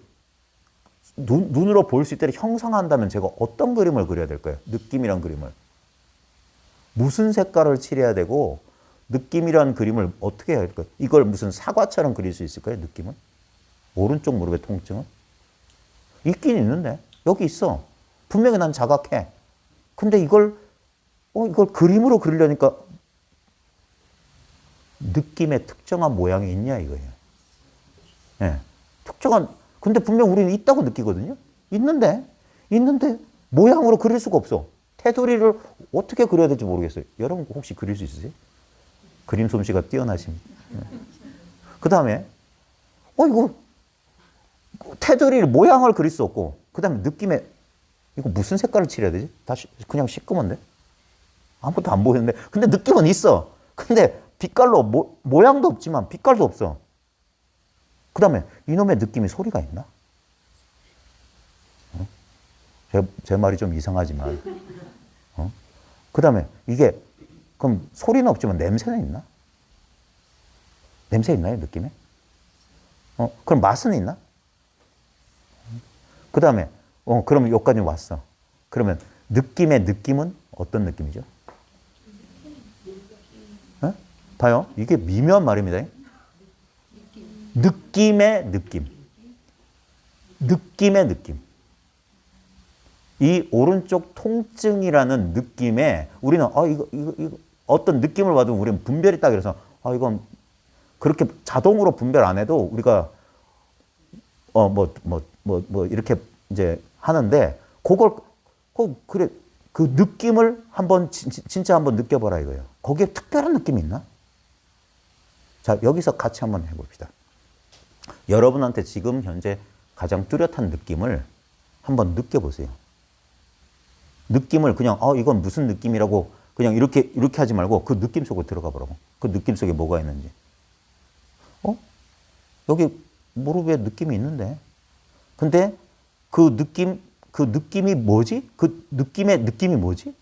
눈으로 볼 수 있도록 형성한다면 제가 어떤 그림을 그려야 될까요? 느낌이란 그림을. 무슨 색깔을 칠해야 되고 느낌이란 그림을 어떻게 해야 될까요? 이걸 무슨 사과처럼 그릴 수 있을까요? 느낌은? 오른쪽 무릎의 통증은? 있긴 있는데 여기 있어. 분명히 난 자각해. 근데 이걸 그림으로 그리려니까 느낌의 특정한 모양이 있냐 이거예요. 네. 근데 분명 우리는 있다고 느끼거든요. 있는데 모양으로 그릴 수가 없어. 테두리를 어떻게 그려야 될지 모르겠어요. 여러분 혹시 그릴 수 있으세요? 그림 솜씨가 뛰어나십니다. 네. 그 다음에 이거 테두리 모양을 그릴 수 없고 그 다음에 느낌에 이거 무슨 색깔을 칠해야 되지? 다시 그냥 시꺼먼데? 아무것도 안 보이는데 근데 느낌은 있어. 근데 빛깔로 모양도 없지만 빛깔도 없어. 그 다음에 이놈의 느낌이 소리가 있나? 제 말이 좀 이상하지만 그 다음에 이게 그럼 소리는 없지만 냄새는 있나? 냄새 있나요? 느낌에? 그럼 맛은 있나? 그 다음에 그러면 여기까지 왔어. 그러면 느낌의 느낌은 어떤 느낌이죠? 봐요. 이게 미묘한 말입니다. 느낌의 느낌. 느낌의 느낌. 이 오른쪽 통증이라는 느낌에 우리는 이거 어떤 느낌을 받으면 우리는 분별이 딱 그래서 이건 그렇게 자동으로 분별 안 해도 우리가 이렇게 이제 하는데 그래 그 느낌을 한번 진짜 한번 느껴보라 이거예요. 거기에 특별한 느낌이 있나? 자, 여기서 같이 한번 해봅시다. 여러분한테 지금 현재 가장 뚜렷한 느낌을 한번 느껴보세요. 느낌을 그냥 이건 무슨 느낌이라고 그냥 이렇게 하지 말고 그 느낌 속으로 들어가 보라고. 그 느낌 속에 뭐가 있는지. 여기 무릎에 느낌이 있는데. 근데 그 느낌이 뭐지? 그 느낌의 느낌이 뭐지?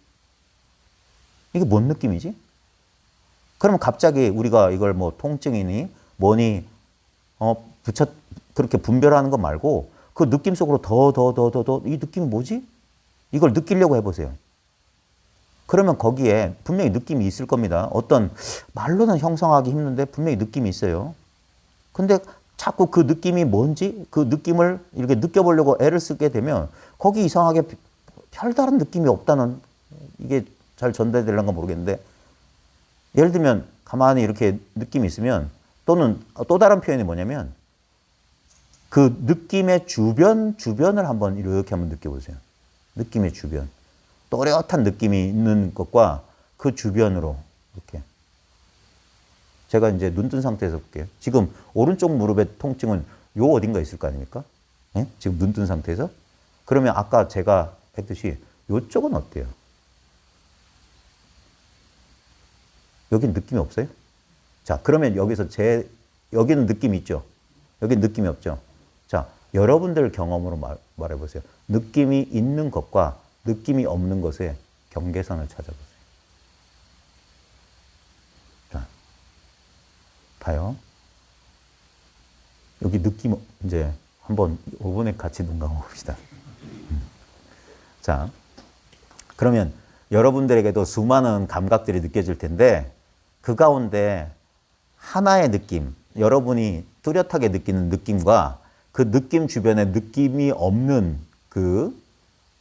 이게 뭔 느낌이지? 그러면 갑자기 우리가 이걸 뭐 통증이니 뭐니 그렇게 분별하는 거 말고 그 느낌 속으로 더 이 느낌이 뭐지? 이걸 느끼려고 해보세요. 그러면 거기에 분명히 느낌이 있을 겁니다. 어떤 말로는 형성하기 힘든데 분명히 느낌이 있어요. 근데 자꾸 그 느낌이 뭔지 그 느낌을 이렇게 느껴보려고 애를 쓰게 되면 거기 이상하게 별다른 느낌이 없다는 이게 잘 전달되려는가 모르겠는데 예를 들면 가만히 이렇게 느낌이 있으면 또는 또 다른 표현이 뭐냐면 그 느낌의 주변을 한번 이렇게 한번 느껴보세요. 느낌의 주변. 또렷한 느낌이 있는 것과 그 주변으로 이렇게. 제가 이제 눈 뜬 상태에서 볼게요. 지금 오른쪽 무릎의 통증은 요 어딘가 있을 거 아닙니까? 예? 지금 눈 뜬 상태에서. 그러면 아까 제가 했듯이 요쪽은 어때요? 여긴 느낌이 없어요? 자, 그러면 여기서 여기는 느낌이 있죠? 여긴 느낌이 없죠? 자, 여러분들 경험으로 말해보세요. 느낌이 있는 것과 느낌이 없는 것의 경계선을 찾아보세요. 자, 봐요. 여기 느낌, 이제 한번 이번에 같이 눈 감아봅시다. 자, 그러면 여러분들에게도 수많은 감각들이 느껴질 텐데 그 가운데 하나의 느낌, 여러분이 뚜렷하게 느끼는 느낌과 그 느낌 주변에 느낌이 없는 그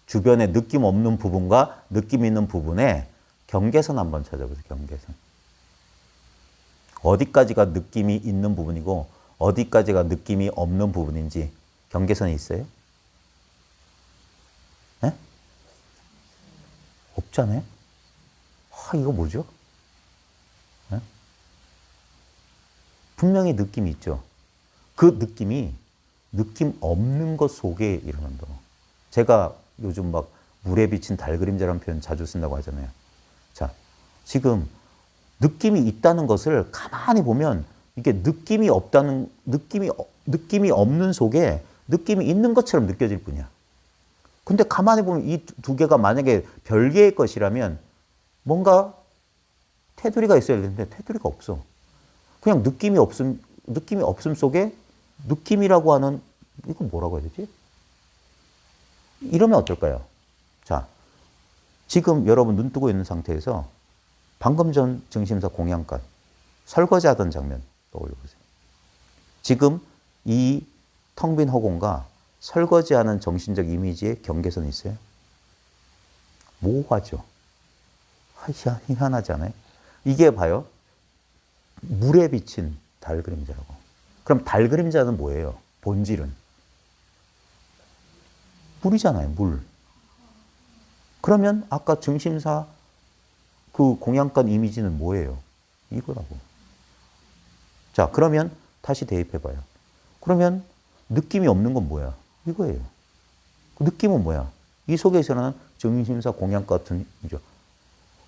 주변에 느낌 없는 부분과 느낌 있는 부분에 경계선 한번 찾아보세요. 경계선. 어디까지가 느낌이 있는 부분이고 어디까지가 느낌이 없는 부분인지 경계선이 있어요? 네? 없잖아요? 이거 뭐죠? 네? 분명히 느낌이 있죠. 그 느낌이 느낌 없는 것 속에 일어난다. 제가 요즘 막 물에 비친 달 그림자라는 표현 자주 쓴다고 하잖아요. 자, 지금 느낌이 있다는 것을 가만히 보면 이게 느낌이 없다는, 느낌이 없는 속에 느낌이 있는 것처럼 느껴질 뿐이야. 근데 가만히 보면 이 두 개가 만약에 별개의 것이라면 뭔가 테두리가 있어야 되는데 테두리가 없어. 그냥 느낌이 없음 속에 느낌이라고 하는, 이거 뭐라고 해야 되지? 이러면 어떨까요? 자, 지금 여러분 눈 뜨고 있는 상태에서 방금 전 정신사 공양관 설거지하던 장면 떠올려 보세요. 지금 이 텅 빈 허공과 설거지하는 정신적 이미지의 경계선이 있어요? 모호하죠. 희한하지 않아요? 이게 봐요. 물에 비친 달 그림자라고. 그럼 달 그림자는 뭐예요? 본질은? 물이잖아요, 물. 그러면 아까 증심사 그 공양관 이미지는 뭐예요? 이거라고. 자, 그러면 다시 대입해봐요. 그러면 느낌이 없는 건 뭐야? 이거예요. 그 느낌은 뭐야? 이 속에 있어는 증심사 공양관 같은 이미지죠.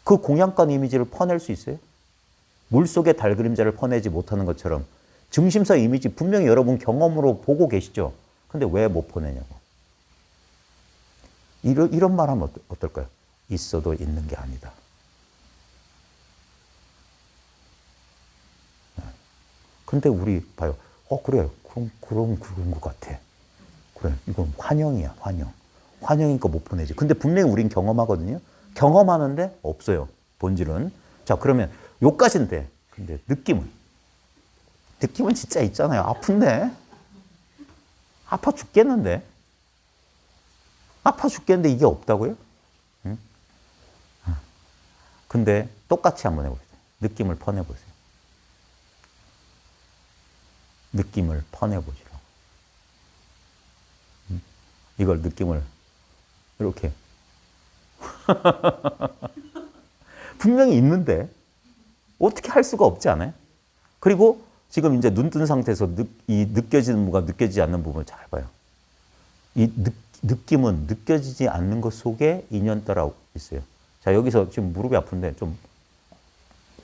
그 공양관 이미지를 퍼낼 수 있어요? 물 속에 달 그림자를 퍼내지 못하는 것처럼 증심사 이미지 분명히 여러분 경험으로 보고 계시죠? 근데 왜 못 퍼내냐고. 이런 말 하면 어떨까요? 있어도 있는 게 아니다. 근데 우리 봐요. 그래. 그럼 그런 것 같아. 그래. 이건 환영이야, 환영. 환영이니까 못 보내지. 근데 분명히 우린 경험하거든요. 경험하는데 없어요. 본질은. 자, 그러면 요까지인데. 근데 느낌은 진짜 있잖아요. 아픈데. 아파 죽겠는데. 아파 죽겠는데 이게 없다고요? 응? 근데 똑같이 한번 해보세요. 느낌을 퍼내보세요. 느낌을 퍼내보시라고. 이걸 느낌을 이렇게. 분명히 있는데 어떻게 할 수가 없지 않아요? 그리고 지금 이제 눈 뜬 상태에서 이 느껴지는 부분과 느껴지지 않는 부분을 잘 봐요. 이 느낌은 느껴지지 않는 것 속에 인연 따라 있어요. 자, 여기서 지금 무릎이 아픈데 좀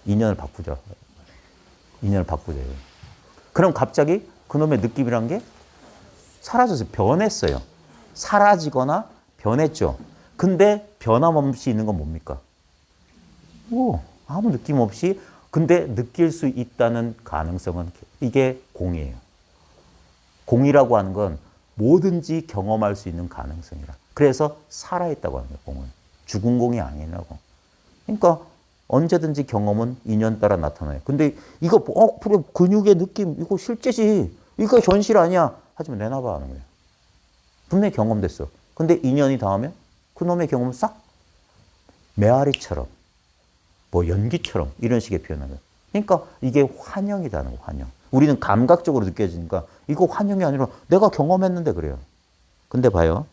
인연을 바꾸자. 인연을 바꾸자. 그럼 갑자기 그놈의 느낌이란 게 사라졌어요. 변했어요. 사라지거나 변했죠. 근데 변함없이 있는 건 뭡니까? 아무 느낌 없이 근데 느낄 수 있다는 가능성은 이게 공이에요. 공이라고 하는 건 뭐든지 경험할 수 있는 가능성이라. 그래서 살아있다고 하는 거예요, 공은. 죽은 공이 아니라고. 그러니까 언제든지 경험은 인연 따라 나타나요. 근데 이거 그래 근육의 느낌 이거 실제지. 이거 현실 아니야. 하지만 내놔봐 하는 거예요. 분명히 경험됐어. 근데 인연이 닿으면 그놈의 경험은 싹 메아리처럼 뭐 연기처럼 이런 식의 표현을 해요. 그러니까 이게 환영이라는 거예요. 환영. 우리는 감각적으로 느껴지니까 이거 환영이 아니라 내가 경험했는데 그래요. 근데 봐요.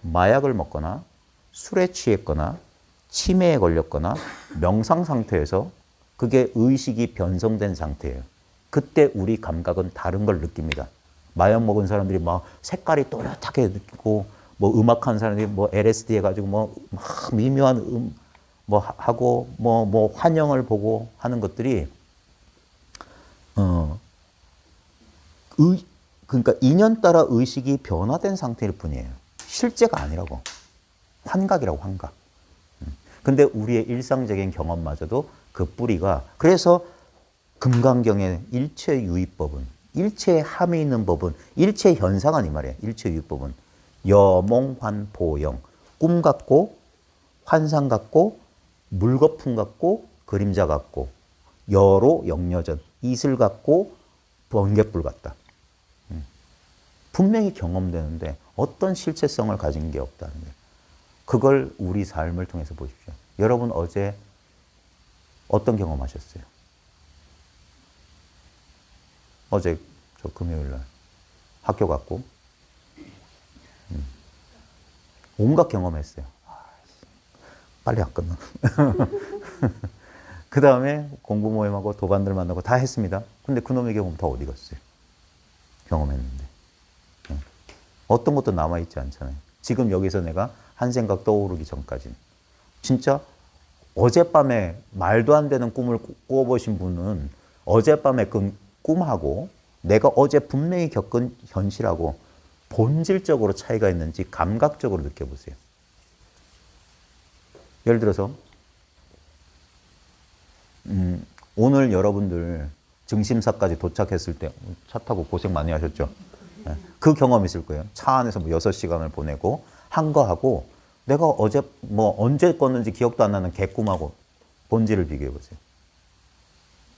마약을 먹거나 술에 취했거나 치매에 걸렸거나 명상 상태에서 그게 의식이 변성된 상태예요. 그때 우리 감각은 다른 걸 느낍니다. 마약 먹은 사람들이 막 색깔이 또렷하게 느끼고, 뭐 음악하는 사람들이 뭐 LSD 해가지고 뭐 막 미묘한 뭐 하고 뭐 환영을 보고 하는 것들이 그러니까 인연 따라 의식이 변화된 상태일 뿐이에요. 실제가 아니라고. 환각이라고, 환각. 근데 우리의 일상적인 경험마저도 그 뿌리가, 그래서 금강경의 일체유의법은, 일체에 함이 있는 법은, 일체 현상은 이 말이에요. 일체유의법은 여몽환보영, 꿈 같고 환상 같고 물거품 같고 그림자 같고 여로 영여전, 이슬 같고 번갯불 같다. 분명히 경험되는데 어떤 실체성을 가진 게 없다는 거예요. 그걸 우리 삶을 통해서 보십시오. 여러분 어제 어떤 경험하셨어요? 어제 저 금요일 날 학교 갔고 온갖 경험했어요. 빨리 안 끝나. 그 다음에 공부 모임하고 도반들 만나고 다 했습니다. 근데 그놈의 경험 다 어디 갔어요? 경험했는데. 어떤 것도 남아있지 않잖아요. 지금 여기서 내가 한 생각 떠오르기 전까지는. 진짜 어젯밤에 말도 안 되는 꿈을 꾸어보신 분은 어젯밤에 그 꿈하고 내가 어제 분명히 겪은 현실하고 본질적으로 차이가 있는지 감각적으로 느껴보세요. 예를 들어서 오늘 여러분들 증심사까지 도착했을 때 차 타고 고생 많이 하셨죠? 그 경험 있을 거예요. 차 안에서 뭐 6시간을 보내고 한 거하고 내가 어제 뭐 언제 껐는지 기억도 안 나는 개꿈하고 본질을 비교해 보세요.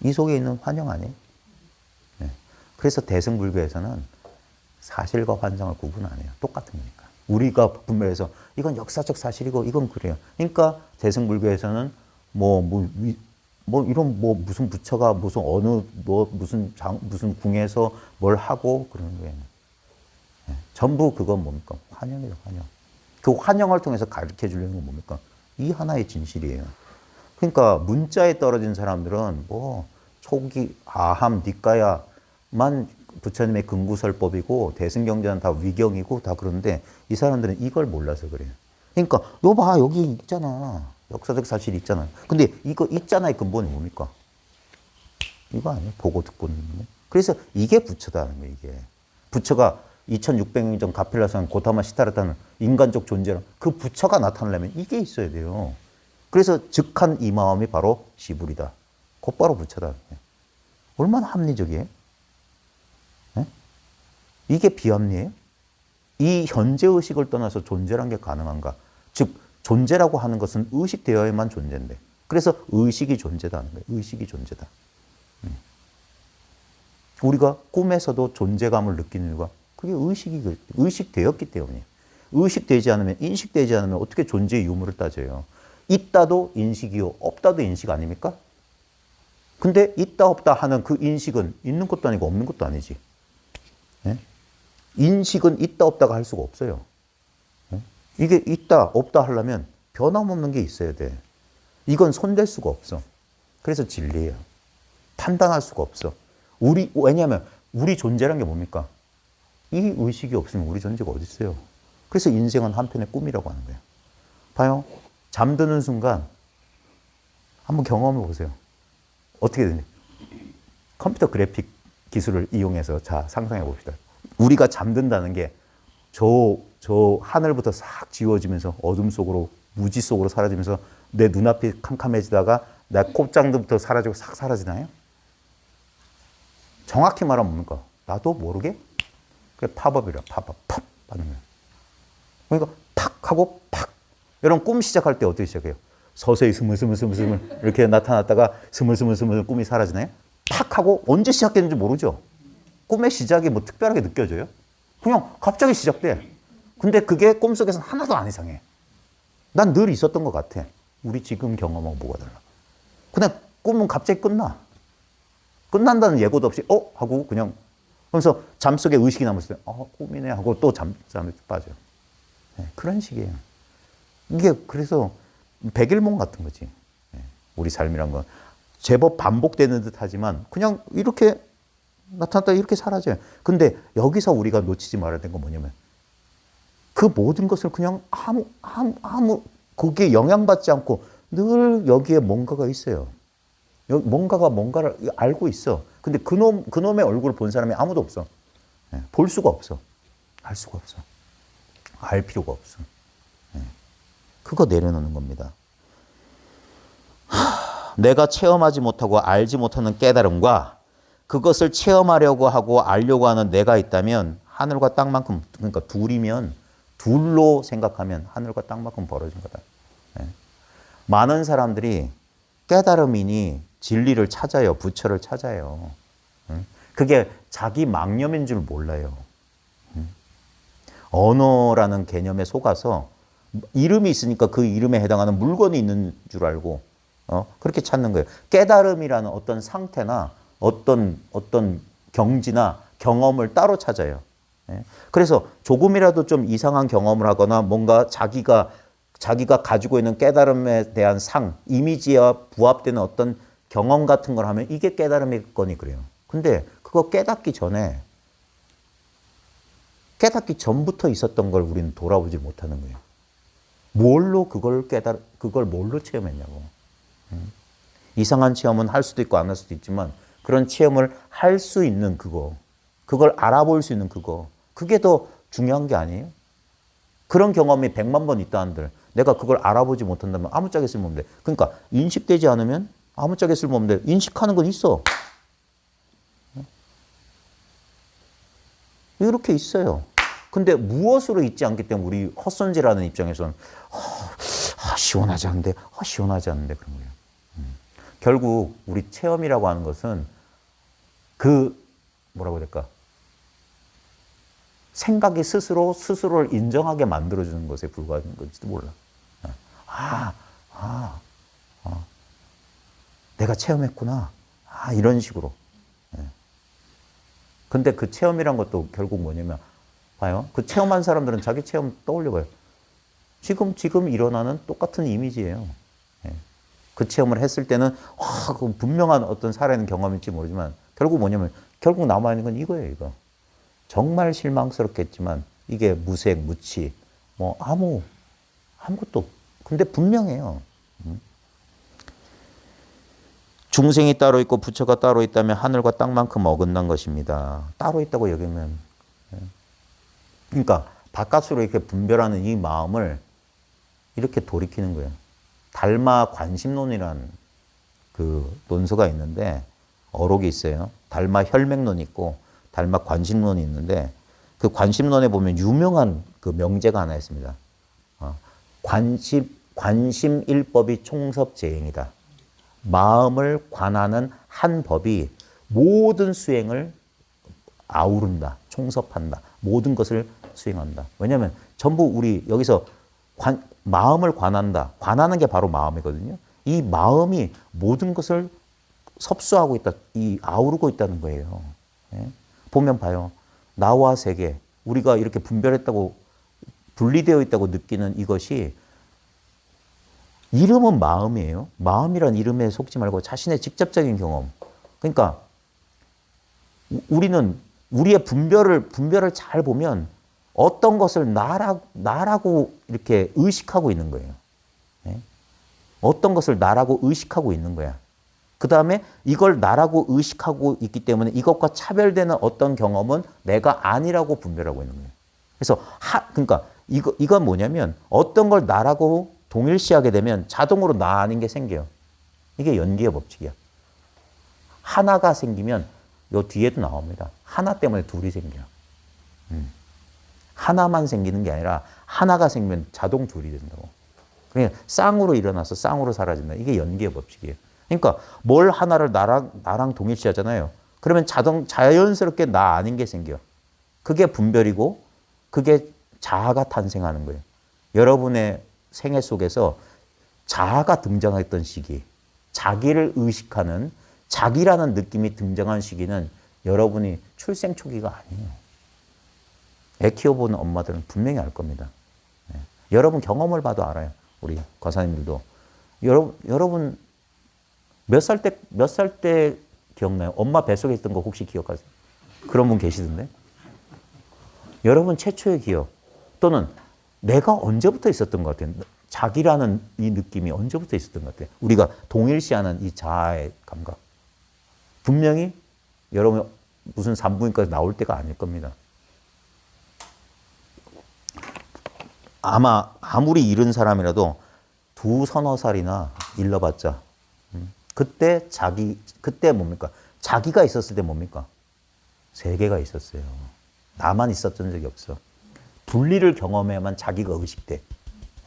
이 속에 있는 환영 아니에요? 그래서 대승불교에서는 사실과 환상을 구분 안 해요. 똑같은 거니까. 우리가 분별해서 이건 역사적 사실이고 이건 그래요. 그러니까 대승불교에서는 이런 무슨 부처가 무슨 어느 무슨 궁에서 뭘 하고 그러는 거예요. 전부 그건 뭡니까? 환영이죠, 환영. 그 환영을 통해서 가르쳐 주려는 건 뭡니까? 이 하나의 진실이에요. 그러니까 문자에 떨어진 사람들은 뭐 초기 아함 니까야만 부처님의 근구설법이고 대승경전은 다 위경이고 다 그런데 이 사람들은 이걸 몰라서 그래요. 그러니까 요 봐 여기 있잖아. 역사적 사실이 있잖아. 근데 이거 있잖아의 근본이 뭡니까? 이거 아니에요? 보고 듣고 있는 거. 그래서 이게 부처다는 거예요. 이게 부처가 2600년 전 가필라산 고타마 시타르타는 인간적 존재라 그 부처가 나타나려면 이게 있어야 돼요. 그래서 즉한 이 마음이 바로 시불이다. 곧바로 부처다. 얼마나 합리적이에요? 네? 이게 비합리예요? 이 현재 의식을 떠나서 존재란 게 가능한가? 즉 존재라고 하는 것은 의식되어야만 존재인데 그래서 의식이 존재다는 거예요. 의식이 존재다. 우리가 꿈에서도 존재감을 느끼는 이유가 그게 의식되었기 때문이에요. 의식되지 않으면 인식되지 않으면 어떻게 존재의 유무를 따져요. 있다도 인식이요 없다도 인식 아닙니까? 근데 있다 없다 하는 그 인식은 있는 것도 아니고 없는 것도 아니지. 네? 인식은 있다 없다가 할 수가 없어요. 네? 이게 있다 없다 하려면 변함없는 게 있어야 돼. 이건 손댈 수가 없어. 그래서 진리예요. 판단할 수가 없어. 왜냐하면 우리 존재란 게 뭡니까? 이 의식이 없으면 우리 존재가 어디 있어요? 그래서 인생은 한편의 꿈이라고 하는 거예요. 봐요. 잠드는 순간 한번 경험해 보세요. 어떻게 되니? 컴퓨터 그래픽 기술을 이용해서 자 상상해 봅시다. 우리가 잠든다는 게 저 하늘부터 싹 지워지면서 어둠 속으로 무지 속으로 사라지면서 내 눈앞이 캄캄해지다가 내 콧장부터 사라지고 싹 사라지나요? 정확히 말하면 뭡니까? 나도 모르게 그게 팝업이라 팝업 팝 하는 거예요. 그러니까 팍 하고 팍. 여러분 꿈 시작할 때 어떻게 시작해요? 서서히 스물스물 이렇게 나타났다가 스물스물 꿈이 사라지나요? 팍 하고 언제 시작되는지 모르죠. 꿈의 시작이 뭐 특별하게 느껴져요? 그냥 갑자기 시작돼. 근데 그게 꿈속에서는 하나도 안 이상해. 난 늘 있었던 것 같아. 우리 지금 경험하고 뭐가 달라. 그냥 꿈은 갑자기 끝나. 끝난다는 예고도 없이 하고 그냥 그러면서 잠속에 의식이 남았을 때 꿈이네 하고 또 잠에 빠져요. 네, 그런 식이에요. 이게 그래서 백일몽 같은 거지. 우리 삶이란 건 제법 반복되는 듯 하지만 그냥 이렇게 나타났다 이렇게 사라져요. 근데 여기서 우리가 놓치지 말아야 되는 건 뭐냐면 그 모든 것을 그냥 아무 거기에 영향받지 않고 늘 여기에 뭔가가 있어요. 뭔가를 알고 있어. 근데 그놈의 얼굴을 본 사람이 아무도 없어. 볼 수가 없어. 알 수가 없어. 알 필요가 없어. 그거 내려놓는 겁니다. 내가 체험하지 못하고 알지 못하는 깨달음과 그것을 체험하려고 하고 알려고 하는 내가 있다면 하늘과 땅만큼, 그러니까 둘이면 둘로 생각하면 하늘과 땅만큼 벌어진 거다. 많은 사람들이 깨달음이니 진리를 찾아요. 부처를 찾아요. 그게 자기 망념인 줄 몰라요. 언어라는 개념에 속아서 이름이 있으니까 그 이름에 해당하는 물건이 있는 줄 알고 그렇게 찾는 거예요. 깨달음이라는 어떤 상태나 어떤 경지나 경험을 따로 찾아요. 그래서 조금이라도 좀 이상한 경험을 하거나 뭔가 자기가 가지고 있는 깨달음에 대한 이미지와 부합되는 어떤 경험 같은 걸 하면 이게 깨달음이겠거니 그래요. 근데 그거 깨닫기 전부터 있었던 걸 우리는 돌아보지 못하는 거예요. 그걸 뭘로 체험했냐고. 이상한 체험은 할 수도 있고 안 할 수도 있지만 그런 체험을 할 수 있는 그걸 알아볼 수 있는 그게 더 중요한 게 아니에요? 그런 경험이 100만 번 있다 한들 내가 그걸 알아보지 못한다면 아무짝에 쓸모없는데 그러니까 인식되지 않으면 아무짝에 쓸모없는데 인식하는 건 있어. 이렇게 있어요. 근데 무엇으로 있지 않기 때문에 우리 헛손질하는 입장에서는 시원하지 않은데 그런 거예요. 결국 우리 체험이라고 하는 것은 뭐라고 해야 될까? 생각이 스스로를 인정하게 만들어주는 것에 불과한 건지도 몰라. 내가 체험했구나. 이런 식으로. 근데 그 체험이란 것도 결국 뭐냐면, 봐요. 그 체험한 사람들은 자기 체험 떠올려봐요. 지금 일어나는 똑같은 이미지예요. 그 체험을 했을 때는, 그 분명한 어떤 살아있는 경험일지 모르지만, 결국 뭐냐면, 결국 남아있는 건 이거예요, 이거. 정말 실망스럽겠지만, 이게 무색, 무치, 아무것도, 근데 분명해요. 중생이 따로 있고 부처가 따로 있다면 하늘과 땅만큼 어긋난 것입니다. 따로 있다고 여기면. 그러니까 바깥으로 이렇게 분별하는 이 마음을 이렇게 돌이키는 거예요. 달마 관심론이라는 그 논서가 있는데 어록이 있어요. 달마 혈맥론이 있고 달마 관심론이 있는데 그 관심론에 보면 유명한 그 명제가 하나 있습니다. 관심일법이 총섭재행이다. 마음을 관하는 한 법이 모든 수행을 아우른다, 총섭한다, 모든 것을 수행한다. 왜냐하면 전부 우리 여기서 마음을 관한다. 관하는 게 바로 마음이거든요. 이 마음이 모든 것을 섭수하고 있다, 아우르고 있다는 거예요. 보면 봐요. 나와 세계, 우리가 이렇게 분리되어 있다고 느끼는 이것이 이름은 마음이에요. 마음이란 이름에 속지 말고 자신의 직접적인 경험. 그러니까 우리는 우리의 분별을 잘 보면 어떤 것을 나라고 이렇게 의식하고 있는 거예요. 어떤 것을 나라고 의식하고 있는 거야. 그 다음에 이걸 나라고 의식하고 있기 때문에 이것과 차별되는 어떤 경험은 내가 아니라고 분별하고 있는 거예요. 그래서 그러니까 이건 뭐냐면 어떤 걸 나라고 동일시하게 되면 자동으로 나 아닌 게 생겨요. 이게 연기의 법칙이야. 하나가 생기면 요 뒤에도 나옵니다. 하나 때문에 둘이 생겨요. 하나만 생기는 게 아니라 하나가 생기면 자동 둘이 된다고. 그러니까 쌍으로 일어나서 쌍으로 사라진다. 이게 연기의 법칙이에요. 그러니까 뭘 하나를 나랑 동일시하잖아요. 그러면 자연스럽게 나 아닌 게 생겨. 그게 분별이고 그게 자아가 탄생하는 거예요. 여러분의 생애 속에서 자아가 등장했던 시기, 자기를 의식하는 자기라는 느낌이 등장한 시기는 여러분이 출생 초기가 아니에요. 애 키워보는 엄마들은 분명히 알 겁니다. 여러분 경험을 봐도 알아요. 우리 과사님들도. 여러분 몇 살 때 기억나요? 엄마 뱃속에 있던 거 혹시 기억하세요? 그런 분 계시던데? 여러분 최초의 기억 또는 내가 언제부터 있었던 것 같아요? 자기라는 이 느낌이 언제부터 있었던 것 같아요? 우리가 동일시하는 이 자아의 감각. 분명히 여러분 무슨 산부인과에서 나올 때가 아닐 겁니다. 아마 아무리 이른 사람이라도 두 서너 살이나 일러봤자 그때 뭡니까? 자기가 있었을 때 뭡니까? 세계가 있었어요. 나만 있었던 적이 없어. 분리를 경험해야만 자기가 의식돼.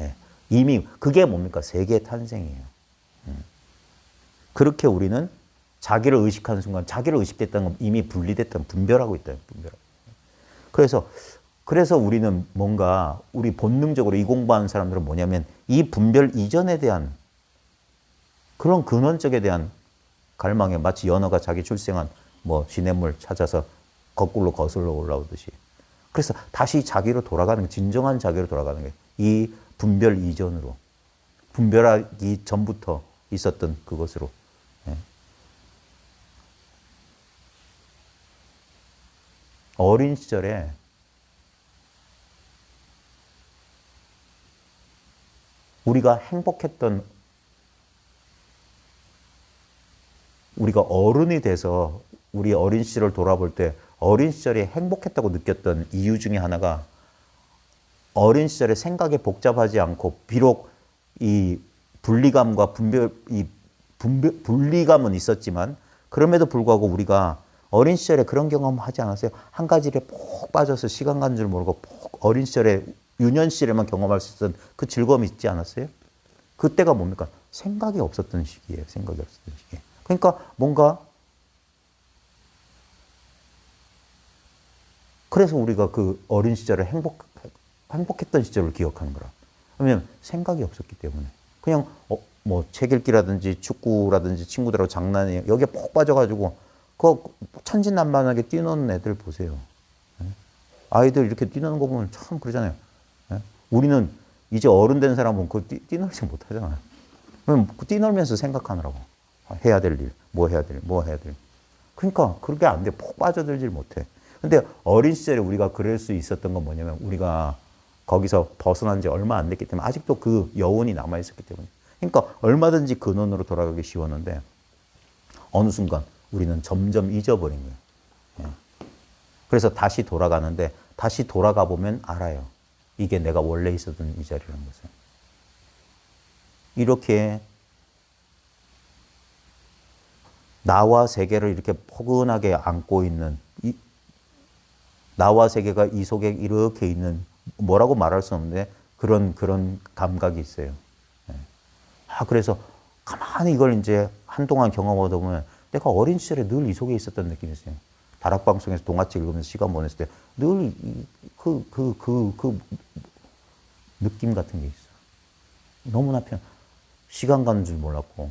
예. 이미 그게 뭡니까? 세계의 탄생이에요. 그렇게 우리는 자기를 의식하는 순간 자기를 의식됐다는 건 이미 분리됐다는 분별하고 있다는 분별하고. 그래서 우리는 뭔가 우리 본능적으로 이 공부하는 사람들은 뭐냐면 이 분별 이전에 대한 그런 근원적에 대한 갈망에 마치 연어가 자기 출생한 뭐 시냇물 찾아서 거꾸로 거슬러 올라오듯이. 그래서 다시 자기로 돌아가는 게 진정한 자기로 돌아가는 게 이 분별 이전으로 분별하기 전부터 있었던 그것으로. 예. 어린 시절에 우리가 행복했던 우리가 어른이 돼서 우리 어린 시절을 돌아볼 때 어린 시절에 행복했다고 느꼈던 이유 중에 하나가 어린 시절에 생각이 복잡하지 않고 비록 이 분리감과 분리감은 있었지만 그럼에도 불구하고 우리가 어린 시절에 그런 경험 하지 않았어요? 한 가지 일에 푹 빠져서 시간 가는 줄 모르고 푹 어린 시절에 유년 시절에만 경험할 수 있었던 그 즐거움이 있지 않았어요? 그때가 뭡니까? 생각이 없었던 시기예요. 생각이 없었던 시기. 그러니까 뭔가 그래서 우리가 그 어린 시절에 행복했던 시절을 기억하는 거라. 왜냐면 생각이 없었기 때문에. 그냥 뭐 책 읽기라든지 축구라든지 친구들하고 장난이 여기에 푹 빠져가지고 그 천진난만하게 뛰노는 애들 보세요. 아이들 이렇게 뛰노는 거 보면 참 그러잖아요. 우리는 이제 어른 된 사람은 그거 뛰놀지 못하잖아요. 그럼 뛰놀면서 생각하느라고. 해야 될 일, 뭐 해야 될 일. 그러니까 그렇게 안 돼. 푹 빠져들질 못해. 근데 어린 시절에 우리가 그럴 수 있었던 건 뭐냐면 우리가 거기서 벗어난 지 얼마 안 됐기 때문에 아직도 그 여운이 남아있었기 때문에. 그러니까 얼마든지 근원으로 돌아가기 쉬웠는데 어느 순간 우리는 점점 잊어버린 거예요. 예. 그래서 다시 돌아가는데 다시 돌아가 보면 알아요. 이게 내가 원래 있었던 이 자리라는 것을. 이렇게 나와 세계를 이렇게 포근하게 안고 있는 나와 세계가 이 속에 이렇게 있는 뭐라고 말할 수 없는데 그런 감각이 있어요. 그래서 가만히 이걸 이제 한동안 경험하다 보면 내가 어린 시절에 늘 이 속에 있었던 느낌이 있어요. 다락방송에서 동화책 읽으면서 시간 보냈을 때 늘 그 느낌 같은 게 있어. 너무나 시간 가는 줄 몰랐고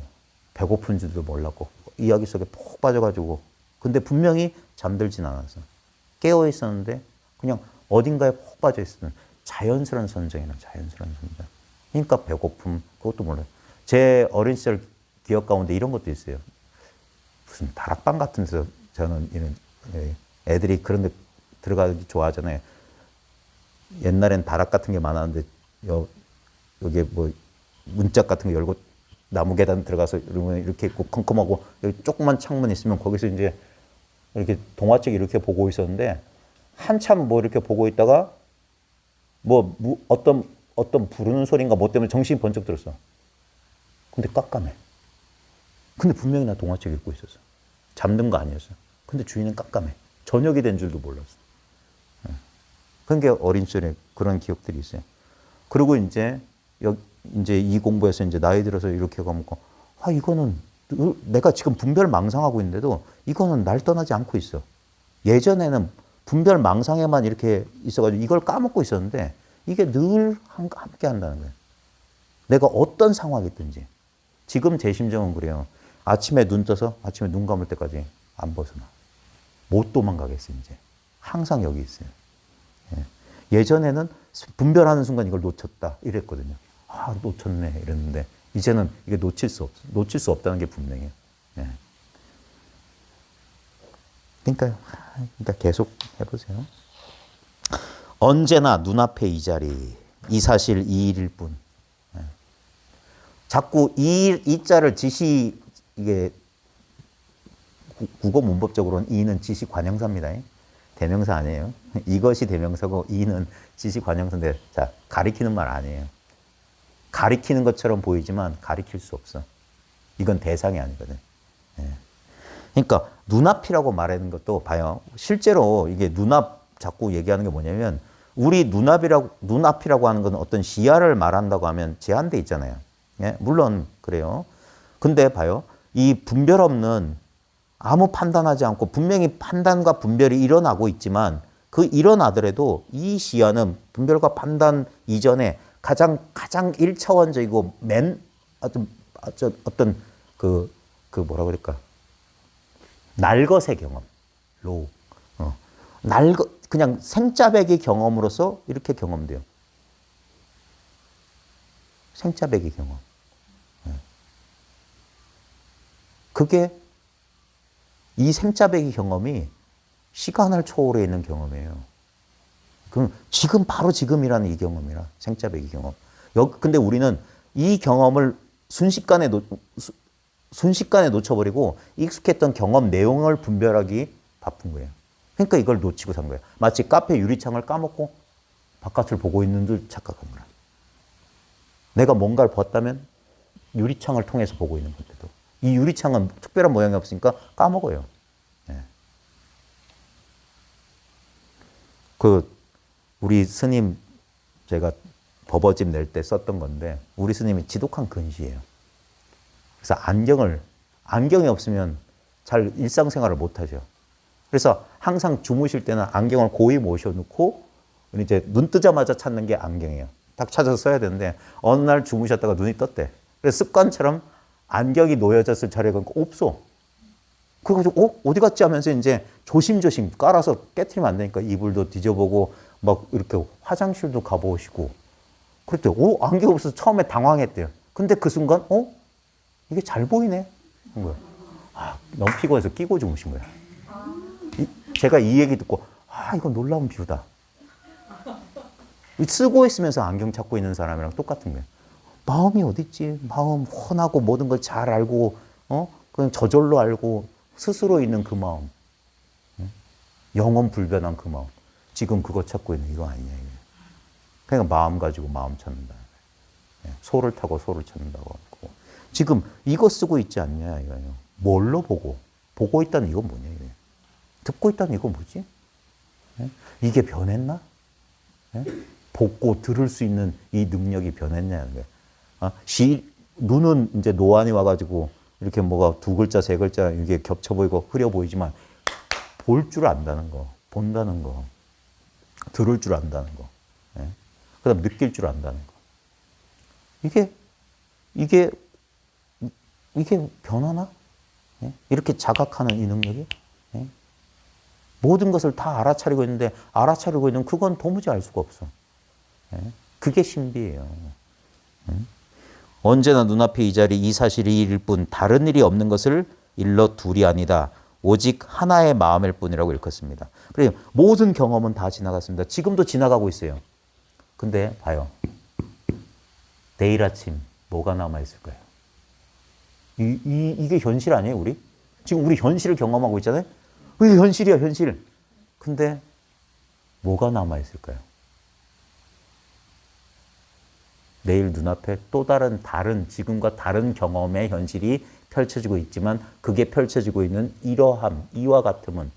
배고픈 줄도 몰랐고 이야기 속에 푹 빠져가지고 근데 분명히 잠들진 않았어. 깨어 있었는데 그냥 어딘가에 푹 빠져 있었던 자연스러운 선정이나 자연스러운 선정. 그러니까 배고픔 그것도 몰라요. 제 어린 시절 기억 가운데 이런 것도 있어요. 무슨 다락방 같은 데서 저는 이런 애들이 그런 데 들어가기 좋아하잖아요. 옛날엔 다락 같은 게 많았는데 여기 뭐 문짝 같은 거 열고 나무 계단 들어가서 이렇게 있고 컴컴하고 여기 조그만 창문 있으면 거기서 이제 이렇게 동화책 이렇게 보고 있었는데 한참 뭐 이렇게 보고 있다가 뭐 어떤 부르는 소리인가 뭐 때문에 정신이 번쩍 들었어. 근데 깜깜해. 근데 분명히 나 동화책 읽고 있었어. 잠든 거 아니었어. 근데 주인은 깜깜해. 저녁이 된 줄도 몰랐어. 그러니까 어린 시절에 그런 기억들이 있어요. 그리고 이제 이 공부에서 이제 나이 들어서 이렇게 가면 이거는 내가 지금 분별 망상하고 있는데도 이거는 날 떠나지 않고 있어. 예전에는 분별 망상에만 이렇게 있어가지고 이걸 까먹고 있었는데 이게 늘 함께 한다는 거예요. 내가 어떤 상황이 있든지. 지금 제 심정은 그래요. 아침에 눈 떠서 아침에 눈 감을 때까지 안 벗어나. 못 도망가겠어요, 이제. 항상 여기 있어요. 예. 예전에는 분별하는 순간 이걸 놓쳤다 이랬거든요. 아, 놓쳤네 이랬는데 이제는 이게 놓칠 수 없다는 게 분명해요. 예. 그러니까 계속 해보세요. 언제나 눈앞에 이 자리, 이 사실 이 일일 뿐. 예. 자꾸 이 자를 지시, 이게 국어 문법적으로는 이는 지시 관형사입니다. 대명사 아니에요. 이것이 대명사고 이는 지시 관형사인데, 자, 가리키는 말 아니에요. 가리키는 것처럼 보이지만 가리킬 수 없어. 이건 대상이 아니거든. 예. 그러니까 눈앞이라고 말하는 것도 봐요. 실제로 이게 눈앞 자꾸 얘기하는 게 뭐냐면 우리 눈앞이라고 하는 건 어떤 시야를 말한다고 하면 제한돼 있잖아요. 예? 물론 그래요. 근데 봐요. 이 분별 없는 아무 판단하지 않고 분명히 판단과 분별이 일어나고 있지만 그 일어나더라도 이 시야는 분별과 판단 이전에 가장 1차원적이고 어떤 그 뭐라 그럴까? 날것의 경험, 그냥 생짜배기 경험으로서 이렇게 경험돼요. 생짜배기 경험. 그게 이 생짜배기 경험이 시간을 초월해 있는 경험이에요. 그럼 지금 바로 지금이라는 이 경험이라 생짜배기 경험. 근데 우리는 이 경험을 순식간에 놓쳐버리고 익숙했던 경험 내용을 분별하기 바쁜 거예요. 그러니까 이걸 놓치고 산 거예요. 마치 카페 유리창을 까먹고 바깥을 보고 있는 줄 착각한 거야. 내가 뭔가를 봤다면 유리창을 통해서 보고 있는 건데도 이 유리창은 특별한 모양이 없으니까 까먹어요. 네. 우리 스님 제가 버버집 낼 때 썼던 건데 우리 스님이 지독한 근시예요. 그래서 안경이 없으면 잘 일상생활을 못 하죠. 그래서 항상 주무실 때는 안경을 고이 모셔놓고 이제 눈 뜨자마자 찾는 게 안경이에요. 딱 찾아서 써야 되는데 어느 날 주무셨다가 눈이 떴대. 그래서 습관처럼 안경이 놓여졌을 자리가 없어. 그래가지고 어디 갔지 하면서 이제 조심조심 깔아서 깨트리면 안 되니까 이불도 뒤져보고 막 이렇게 화장실도 가보시고 그랬더니 안경 없어서 처음에 당황했대요. 근데 그 순간 이게 잘 보이네. 한 거야. 너무 피곤해서 끼고 주무신 거야. 제가 이 얘기 듣고 이건 놀라운 비유다. 쓰고 있으면서 안경 찾고 있는 사람이랑 똑같은 거예요. 마음이 어디 있지? 마음 훤하고 모든 걸 잘 알고 그냥 저절로 알고 스스로 있는 그 마음. 영원 불변한 그 마음. 지금 그거 찾고 있는 이거 아니냐. 이게. 그러니까 마음 가지고 마음 찾는다. 소를 타고 소를 찾는다고 하고. 지금 이거 쓰고 있지 않냐 이거예요. 뭘로 보고 있다는 이건 뭐냐 이거예요. 듣고 있다는 이건 뭐지? 이게 변했나? 보고 들을 수 있는 이 능력이 변했냐는 거예요. 눈은 이제 노안이 와가지고 이렇게 뭐가 두 글자, 세 글자 이게 겹쳐 보이고 흐려 보이지만 볼 줄 안다는 거, 본다는 거, 들을 줄 안다는 거, 그다음 느낄 줄 안다는 거. 이게 변하나? 이렇게 자각하는 이 능력이? 모든 것을 다 알아차리고 있는데 알아차리고 있는 그건 도무지 알 수가 없어. 그게 신비예요. 언제나 눈앞에 이 자리 이 사실이 일일 뿐 다른 일이 없는 것을 일러 둘이 아니다. 오직 하나의 마음일 뿐이라고 읽었습니다. 그래서 모든 경험은 다 지나갔습니다. 지금도 지나가고 있어요. 근데 봐요. 내일 아침 뭐가 남아있을까요? 이게 현실 아니에요, 우리? 지금 우리 현실을 경험하고 있잖아요? 이게 현실이야, 현실. 근데 뭐가 남아있을까요? 내일 눈앞에 또 다른 지금과 다른 경험의 현실이 펼쳐지고 있지만 그게 펼쳐지고 있는 이러함, 이와 같음은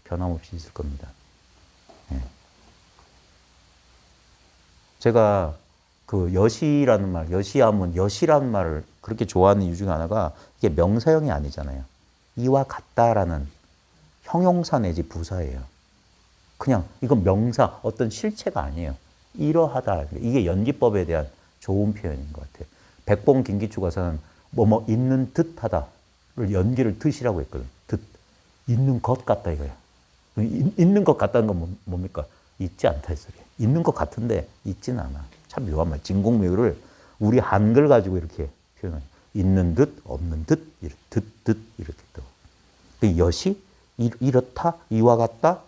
변함없이 있을 겁니다. 제가 그 여시라는 말을 그렇게 좋아하는 이유 중에 하나가 이게 명사형이 아니잖아요. 이와 같다라는 형용사 내지 부사예요. 그냥 이건 명사, 어떤 실체가 아니에요. 이러하다. 이게 연기법에 대한 좋은 표현인 것 같아요. 백봉 김기추 가사는 뭐뭐 있는 듯 하다를 연기를 듯이라고 했거든. 듯. 있는 것 같다 이거야. 있는 것 같다는 건 뭡니까? 있지 않다 이 소리야. 있는 것 같은데 있지는 않아. 참 묘한 말. 진공묘를 우리 한글 가지고 이렇게 표현해. 있는 듯 없는 듯 이렇게 또. 그 여시 이렇다 이와 같다.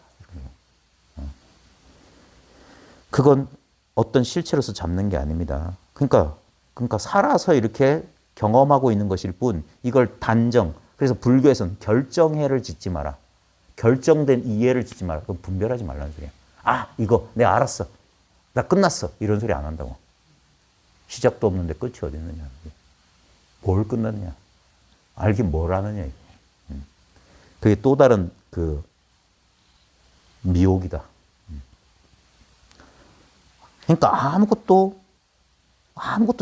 그건 어떤 실체로서 잡는 게 아닙니다. 그러니까 살아서 이렇게 경험하고 있는 것일 뿐 이걸 단정. 그래서 불교에서는 결정해를 짓지 마라. 결정된 이해를 짓지 마라. 그건 분별하지 말라는 소리야. 아, 이거 내가 알았어. 나 끝났어. 이런 소리 안 한다고. 시작도 없는데 끝이 어디 있느냐. 뭘 끝났냐. 알긴 뭘 아느냐. 그게 또 다른 그 미혹이다. 그러니까 아무것도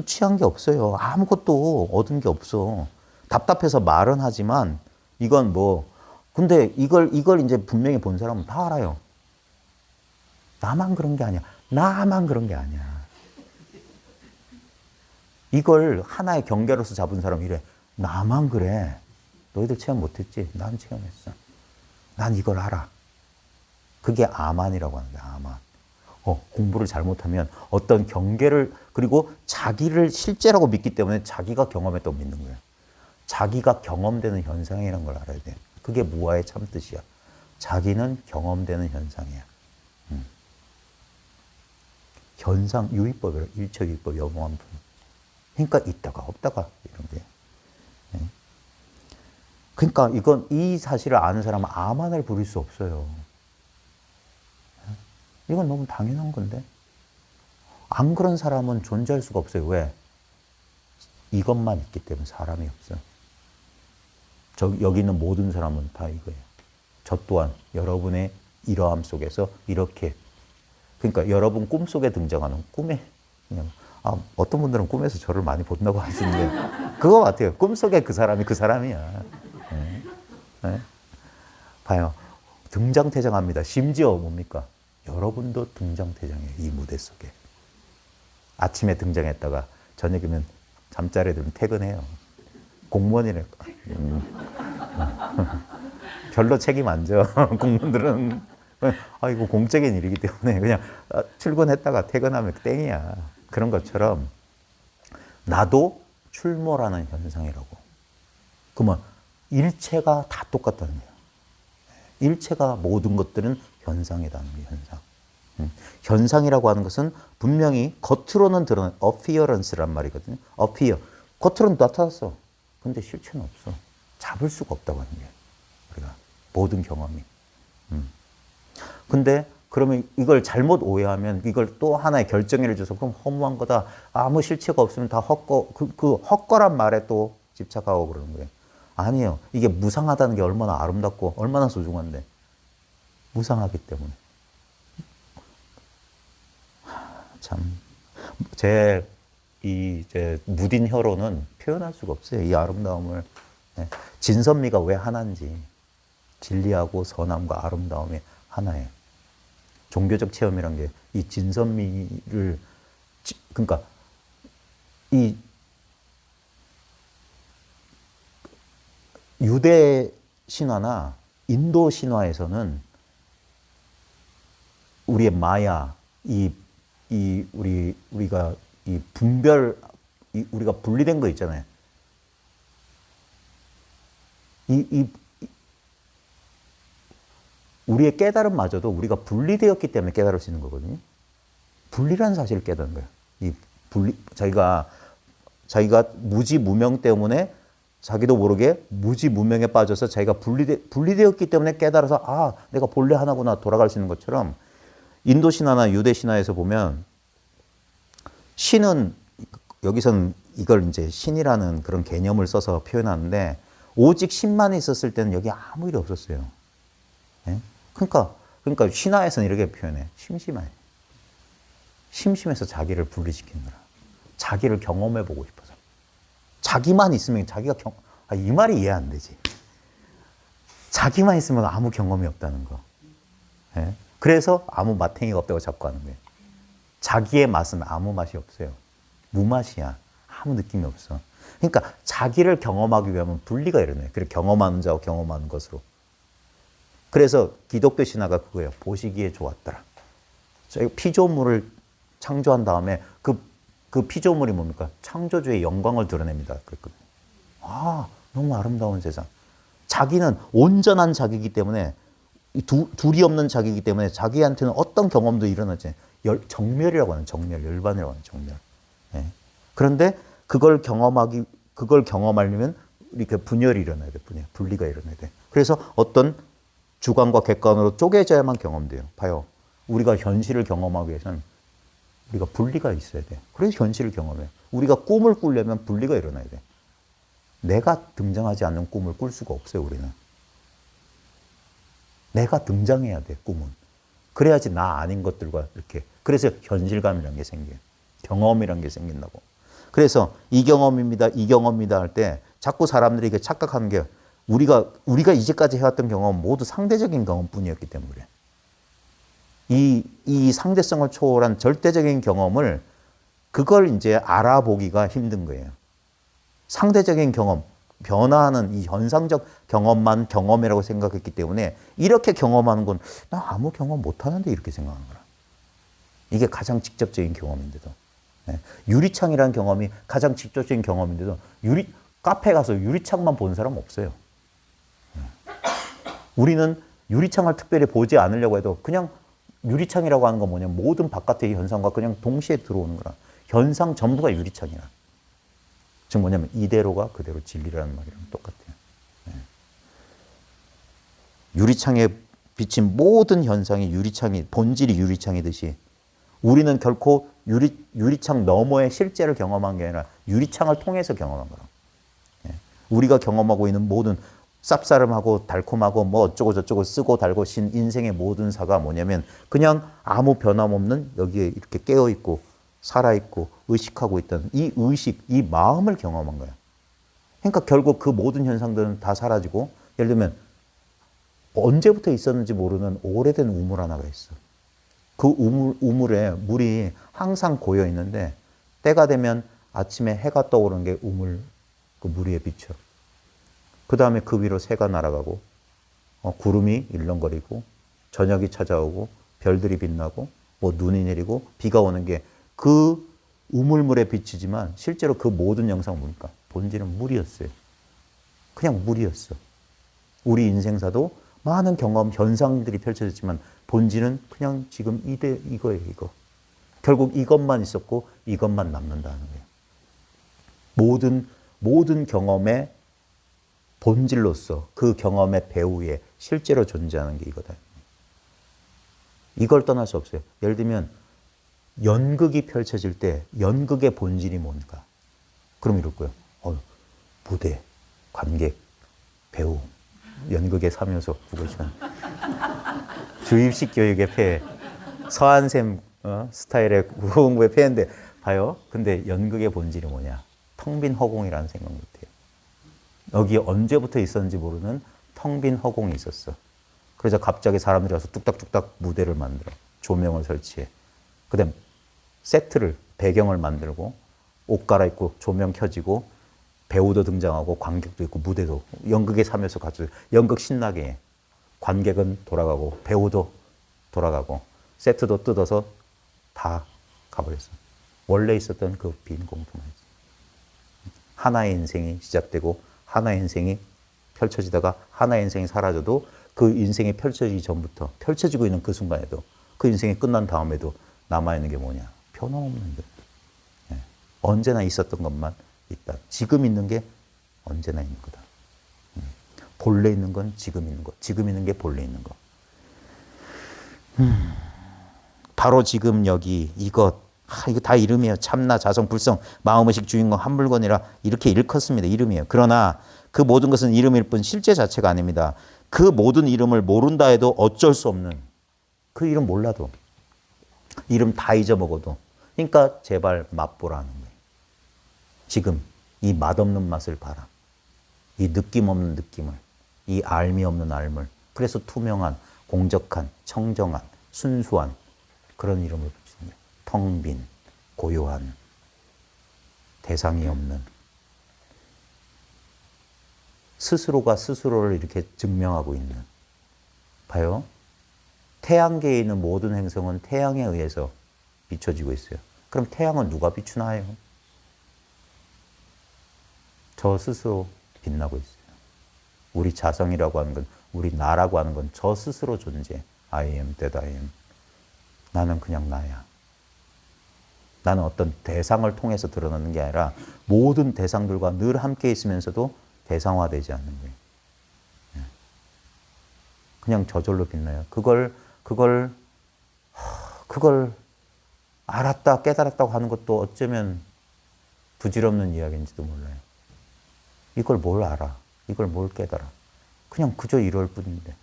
취한 게 없어요. 아무것도 얻은 게 없어. 답답해서 말은 하지만 이건 뭐 근데 이걸 이제 분명히 본 사람은 다 알아요. 나만 그런 게 아니야. 나만 그런 게 아니야. 이걸 하나의 경계로서 잡은 사람이 이래. 나만 그래. 너희들 체험 못했지? 난 체험했어. 난 이걸 알아. 그게 아만이라고 하는 거야. 아만. 공부를 잘못하면 어떤 경계를 그리고 자기를 실제라고 믿기 때문에 자기가 경험했다고 믿는 거예요. 자기가 경험되는 현상이라는 걸 알아야 돼. 그게 무아의 참뜻이야. 자기는 경험되는 현상이야. 현상, 유의법이라 일처유의법, 영원분. 그러니까 있다가 없다가 이런 게. 그러니까 이 사실을 아는 사람은 아만을 부릴 수 없어요. 이건 너무 당연한 건데. 안 그런 사람은 존재할 수가 없어요. 왜? 이것만 있기 때문에 사람이 없어요. 여기 있는 모든 사람은 다 이거예요. 저 또한 여러분의 이러함 속에서 이렇게 그러니까 여러분 꿈속에 등장하는 꿈에 그냥 어떤 분들은 꿈에서 저를 많이 본다고 하시는데 그거 같아요. 꿈속에 그 사람이 그 사람이야. 네. 네. 봐요. 등장퇴장합니다. 심지어 뭡니까? 여러분도 등장퇴장해요. 이 무대 속에. 아침에 등장했다가 저녁이면 잠자리에 들면 퇴근해요. 공무원이래. 별로 책임 안 져. 공무원들은 이거 공적인 일이기 때문에 그냥 출근했다가 퇴근하면 땡이야. 그런 것처럼 나도 출몰하는 현상이라고. 그러면 일체가 다 똑같다는 거예요. 일체가 모든 것들은 현상이라는 거예요. 현상. 현상이라고 하는 것은 분명히 겉으로는 드러나는 appearance란 말이거든요. appear. 겉으로는 나타났어. 근데 실체는 없어. 잡을 수가 없다고 하는 거예요. 우리가 모든 경험이. 근데 그러면 이걸 잘못 오해하면 이걸 또 하나의 결정해를 줘서 그럼 허무한 거다. 아무 실체가 없으면 다 헛거. 그 헛거란 말에 또 집착하고 그러는 거예요. 아니에요. 이게 무상하다는 게 얼마나 아름답고 얼마나 소중한데. 무상하기 때문에. 참. 제 무딘 혀로는 표현할 수가 없어요. 이 아름다움을. 진선미가 왜 하나인지. 진리하고 선함과 아름다움이 하나예요. 종교적 체험이란 게 이 진선미를 그러니까 이 유대 신화나 인도 신화에서는 우리의 마야 우리가 이 분별 우리가 분리된 거 있잖아요. 우리의 깨달음마저도 우리가 분리되었기 때문에 깨달을 수 있는 거거든요. 분리라는 사실을 깨닫는 거예요. 자기가 무지무명 때문에 자기도 모르게 무지무명에 빠져서 자기가 분리되었기 때문에 깨달아서 내가 본래 하나구나 돌아갈 수 있는 것처럼 인도 신화나 유대 신화에서 보면 신은 여기서는 이걸 이제 신이라는 그런 개념을 써서 표현하는데 오직 신만 있었을 때는 여기 아무 일이 없었어요. 네? 그러니까 신화에서는 이렇게 표현해. 심심해. 심심해서 자기를 분리시키느라. 자기를 경험해보고 싶어서. 자기만 있으면 자기가 이 말이 이해 안 되지. 자기만 있으면 아무 경험이 없다는 거. 네? 그래서 아무 마탱이가 없다고 자꾸 하는 거예요. 자기의 맛은 아무 맛이 없어요. 무맛이야. 아무 느낌이 없어. 그러니까 자기를 경험하기 위하면 분리가 일어나요. 그래 경험하는 자와 경험하는 것으로. 그래서 기독교 신화가 그거예요. 보시기에 좋았더라. 피조물을 창조한 다음에 그 피조물이 뭡니까? 창조주의 영광을 드러냅니다. 그랬거든요. 아, 너무 아름다운 세상. 자기는 온전한 자기이기 때문에 둘이 없는 자기이기 때문에 자기한테는 어떤 경험도 일어나지. 정멸이라고 하는 정멸, 열반이라고 하는 정멸. 예. 그런데 그걸 경험하려면 이렇게 분열이 일어나야 돼. 분리가 일어나야 돼. 그래서 어떤 주관과 객관으로 쪼개져야만 경험돼요. 봐요. 우리가 현실을 경험하기 위해서는 우리가 분리가 있어야 돼. 그래서 현실을 경험해요. 우리가 꿈을 꾸려면 분리가 일어나야 돼. 내가 등장하지 않는 꿈을 꿀 수가 없어요, 우리는. 내가 등장해야 돼, 꿈은. 그래야지 나 아닌 것들과 이렇게. 그래서 현실감이라는 게 생겨요. 경험이라는 게 생긴다고. 그래서 이 경험입니다, 이 경험입니다 할 때 자꾸 사람들이 이게 착각하는 게 우리가 이제까지 해왔던 경험은 모두 상대적인 경험뿐이었기 때문에 그래. 이 상대성을 초월한 절대적인 경험을 그걸 이제 알아보기가 힘든 거예요. 상대적인 경험, 변화하는 이 현상적 경험만 경험이라고 생각했기 때문에 이렇게 경험하는 건 나 아무 경험 못하는데 이렇게 생각하는 거야. 이게 가장 직접적인 경험인데도. 유리창이라는 경험이 가장 직접적인 경험인데도 카페 가서 유리창만 본 사람 없어요. 우리는 유리창을 특별히 보지 않으려고 해도 그냥 유리창이라고 하는 건 뭐냐면 모든 바깥의 현상과 그냥 동시에 들어오는 거라. 현상 전부가 유리창이야. 즉 뭐냐면 이대로가 그대로 진리라는 말이랑 똑같아요. 유리창에 비친 모든 현상이 본질이 유리창이듯이 우리는 결코 유리창 너머의 실제를 경험한 게 아니라 유리창을 통해서 경험한 거라. 우리가 경험하고 있는 모든 쌉싸름하고 달콤하고 뭐 어쩌고 저쩌고 쓰고 달고 신 인생의 모든 사가 뭐냐면 그냥 아무 변함없는 여기에 이렇게 깨어있고 살아있고 의식하고 있던 이 의식, 이 마음을 경험한 거야. 그러니까 결국 그 모든 현상들은 다 사라지고 예를 들면 언제부터 있었는지 모르는 오래된 우물 하나가 있어. 그 우물에 물이 항상 고여 있는데 때가 되면 아침에 해가 떠오르는 게 그 물 위에 비쳐. 그 다음에 그 위로 새가 날아가고 구름이 일렁거리고 저녁이 찾아오고 별들이 빛나고 뭐 눈이 내리고 비가 오는 게 그 우물물에 비치지만 실제로 그 모든 영상은 뭡니까? 본질은 물이었어요. 그냥 물이었어. 우리 인생사도 많은 경험, 현상들이 펼쳐졌지만 본질은 그냥 지금 이거예요, 이거. 결국 이것만 있었고 이것만 남는다는 거예요. 모든 경험의 본질로서 그 경험의 배후에 실제로 존재하는 게 이거다. 이걸 떠날 수 없어요. 예를 들면 연극이 펼쳐질 때 연극의 본질이 뭔가? 그럼 이럴 거예요. 무대, 관객, 배우, 연극의 3요소 그것이면 주입식 교육의 폐해, 서한샘 스타일의 국어공부의 폐해인데 봐요. 근데 연극의 본질이 뭐냐? 텅 빈 허공이라는 생각 못해요. 여기 언제부터 있었는지 모르는 텅 빈 허공이 있었어. 그래서 갑자기 사람들이 와서 뚝딱뚝딱 무대를 만들어. 조명을 설치해. 그 다음 세트를, 배경을 만들고 옷 갈아입고 조명 켜지고 배우도 등장하고 관객도 있고 무대도 연극의 3요소 갖춰 연극 신나게 해. 관객은 돌아가고 배우도 돌아가고 세트도 뜯어서 다 가버렸어. 원래 있었던 그 빈 공간이지. 하나의 인생이 시작되고 하나의 인생이 펼쳐지다가 하나의 인생이 사라져도 그 인생이 펼쳐지기 전부터 펼쳐지고 있는 그 순간에도 그 인생이 끝난 다음에도 남아있는 게 뭐냐? 변함없는 것. 언제나 있었던 것만 있다. 지금 있는 게 언제나 있는 거다. 본래 있는 건 지금 있는 것. 지금 있는 게 본래 있는 것. 바로 지금 여기 이것. 이거 다 이름이에요. 참나, 자성, 불성, 마음의식, 주인공, 한 물건이라 이렇게 일컫습니다. 이름이에요. 그러나 그 모든 것은 이름일 뿐 실제 자체가 아닙니다. 그 모든 이름을 모른다 해도 어쩔 수 없는 그 이름 몰라도 이름 다 잊어먹어도 그러니까 제발 맛보라는 거예요. 지금 이 맛없는 맛을 봐라. 이 느낌 없는 느낌을, 이 알미 없는 알물. 그래서 투명한, 공적한, 청정한, 순수한 그런 이름을 붙이는 거예요. 텅 빈, 고요한, 대상이 없는. 스스로가 스스로를 이렇게 증명하고 있는. 봐요. 태양계에 있는 모든 행성은 태양에 의해서 비춰지고 있어요. 그럼 태양은 누가 비추나요? 저 스스로 빛나고 있어요. 우리 자성이라고 하는 건, 우리 나라고 하는 건 저 스스로 존재. I am that I am. 나는 그냥 나야. 나는 어떤 대상을 통해서 드러나는 게 아니라 모든 대상들과 늘 함께 있으면서도 대상화되지 않는 거예요. 그냥 저절로 빛나요. 그걸 알았다, 깨달았다고 하는 것도 어쩌면 부질없는 이야기인지도 몰라요. 이걸 뭘 알아? 이걸 뭘 깨달아? 그냥 그저 이럴 뿐인데.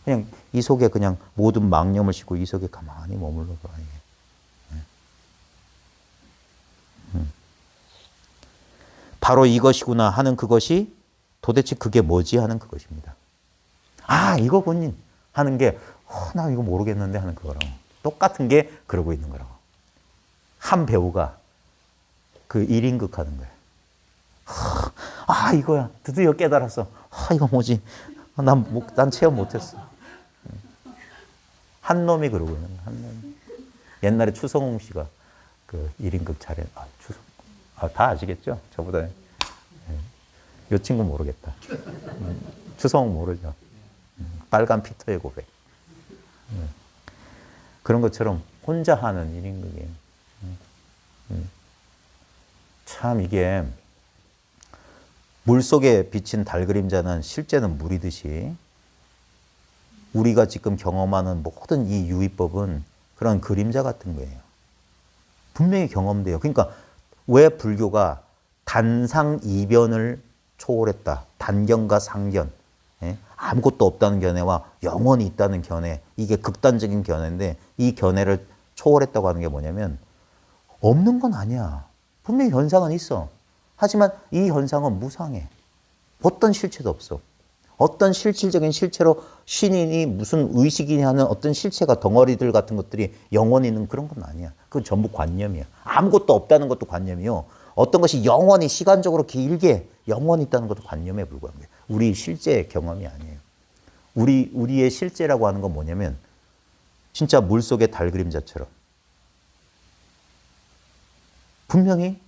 그냥 이 속에 그냥 모든 망념을 싣고 이 속에 가만히 머물러 봐. 바로 이것이구나 하는 그것이 도대체 그게 뭐지 하는 그것입니다. 아, 이거군요 하는 게 나 이거 모르겠는데 하는 그거라고. 똑같은 게 그러고 있는 거라고. 한 배우가 그 1인극 하는 거예요. 아, 이거야. 드디어 깨달았어. 아, 이거 뭐지? 난 체험 못했어. 한 놈이 그러고 있는 거야. 한 놈. 옛날에 추성웅 씨가 그 1인극 잘해. 다 아시겠죠? 저보다. 이 친구 모르겠다. 추성웅 모르죠. 빨간 피터의 고백. 그런 것처럼 혼자 하는 1인극이에요. 참 이게 물속에 비친 달 그림자는 실제는 물이듯이 우리가 지금 경험하는 모든 이 유의법은 그런 그림자 같은 거예요. 분명히 경험돼요. 그러니까 왜 불교가 단상이변을 초월했다. 단견과 상견. 아무것도 없다는 견해와 영원히 있다는 견해. 이게 극단적인 견해인데 이 견해를 초월했다고 하는 게 뭐냐면 없는 건 아니야. 분명히 현상은 있어. 하지만 이 현상은 무상해. 어떤 실체도 없어. 어떤 실질적인 실체로 신인이 무슨 의식이니 하는 어떤 실체가 덩어리들 같은 것들이 영원히 있는 그런 건 아니야. 그건 전부 관념이야. 아무것도 없다는 것도 관념이요. 어떤 것이 영원히 시간적으로 길게 영원히 있다는 것도 관념에 불과한 거예요. 우리 실제 경험이 아니에요. 우리의 실제라고 하는 건 뭐냐면 진짜 물속의 달 그림자처럼 분명히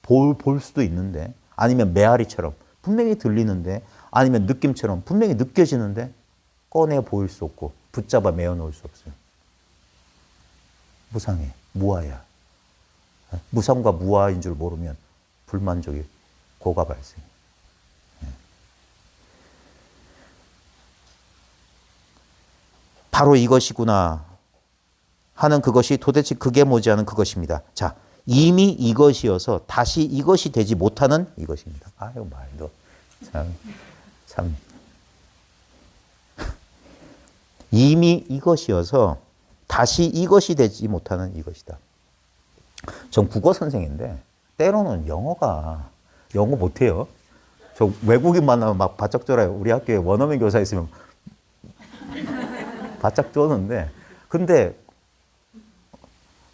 볼 수도 있는데 아니면 메아리처럼 분명히 들리는데 아니면 느낌처럼 분명히 느껴지는데 꺼내 보일 수 없고 붙잡아 메어 놓을 수 없어요. 무상해. 무아야. 무상과 무아인 줄 모르면 불만족이 고가 발생. 바로 이것이구나 하는 그것이 도대체 그게 뭐지 하는 그것입니다. 자, 이미 이것이어서 다시 이것이 되지 못하는 이것입니다. 아유, 말도 참. 이미 이것이어서 다시 이것이 되지 못하는 이것이다. 전 국어 선생인데 때로는 영어 못해요. 저 외국인 만나면 막 바짝 쫄아요. 우리 학교에 원어민 교사 있으면 바짝 쪼는데 근데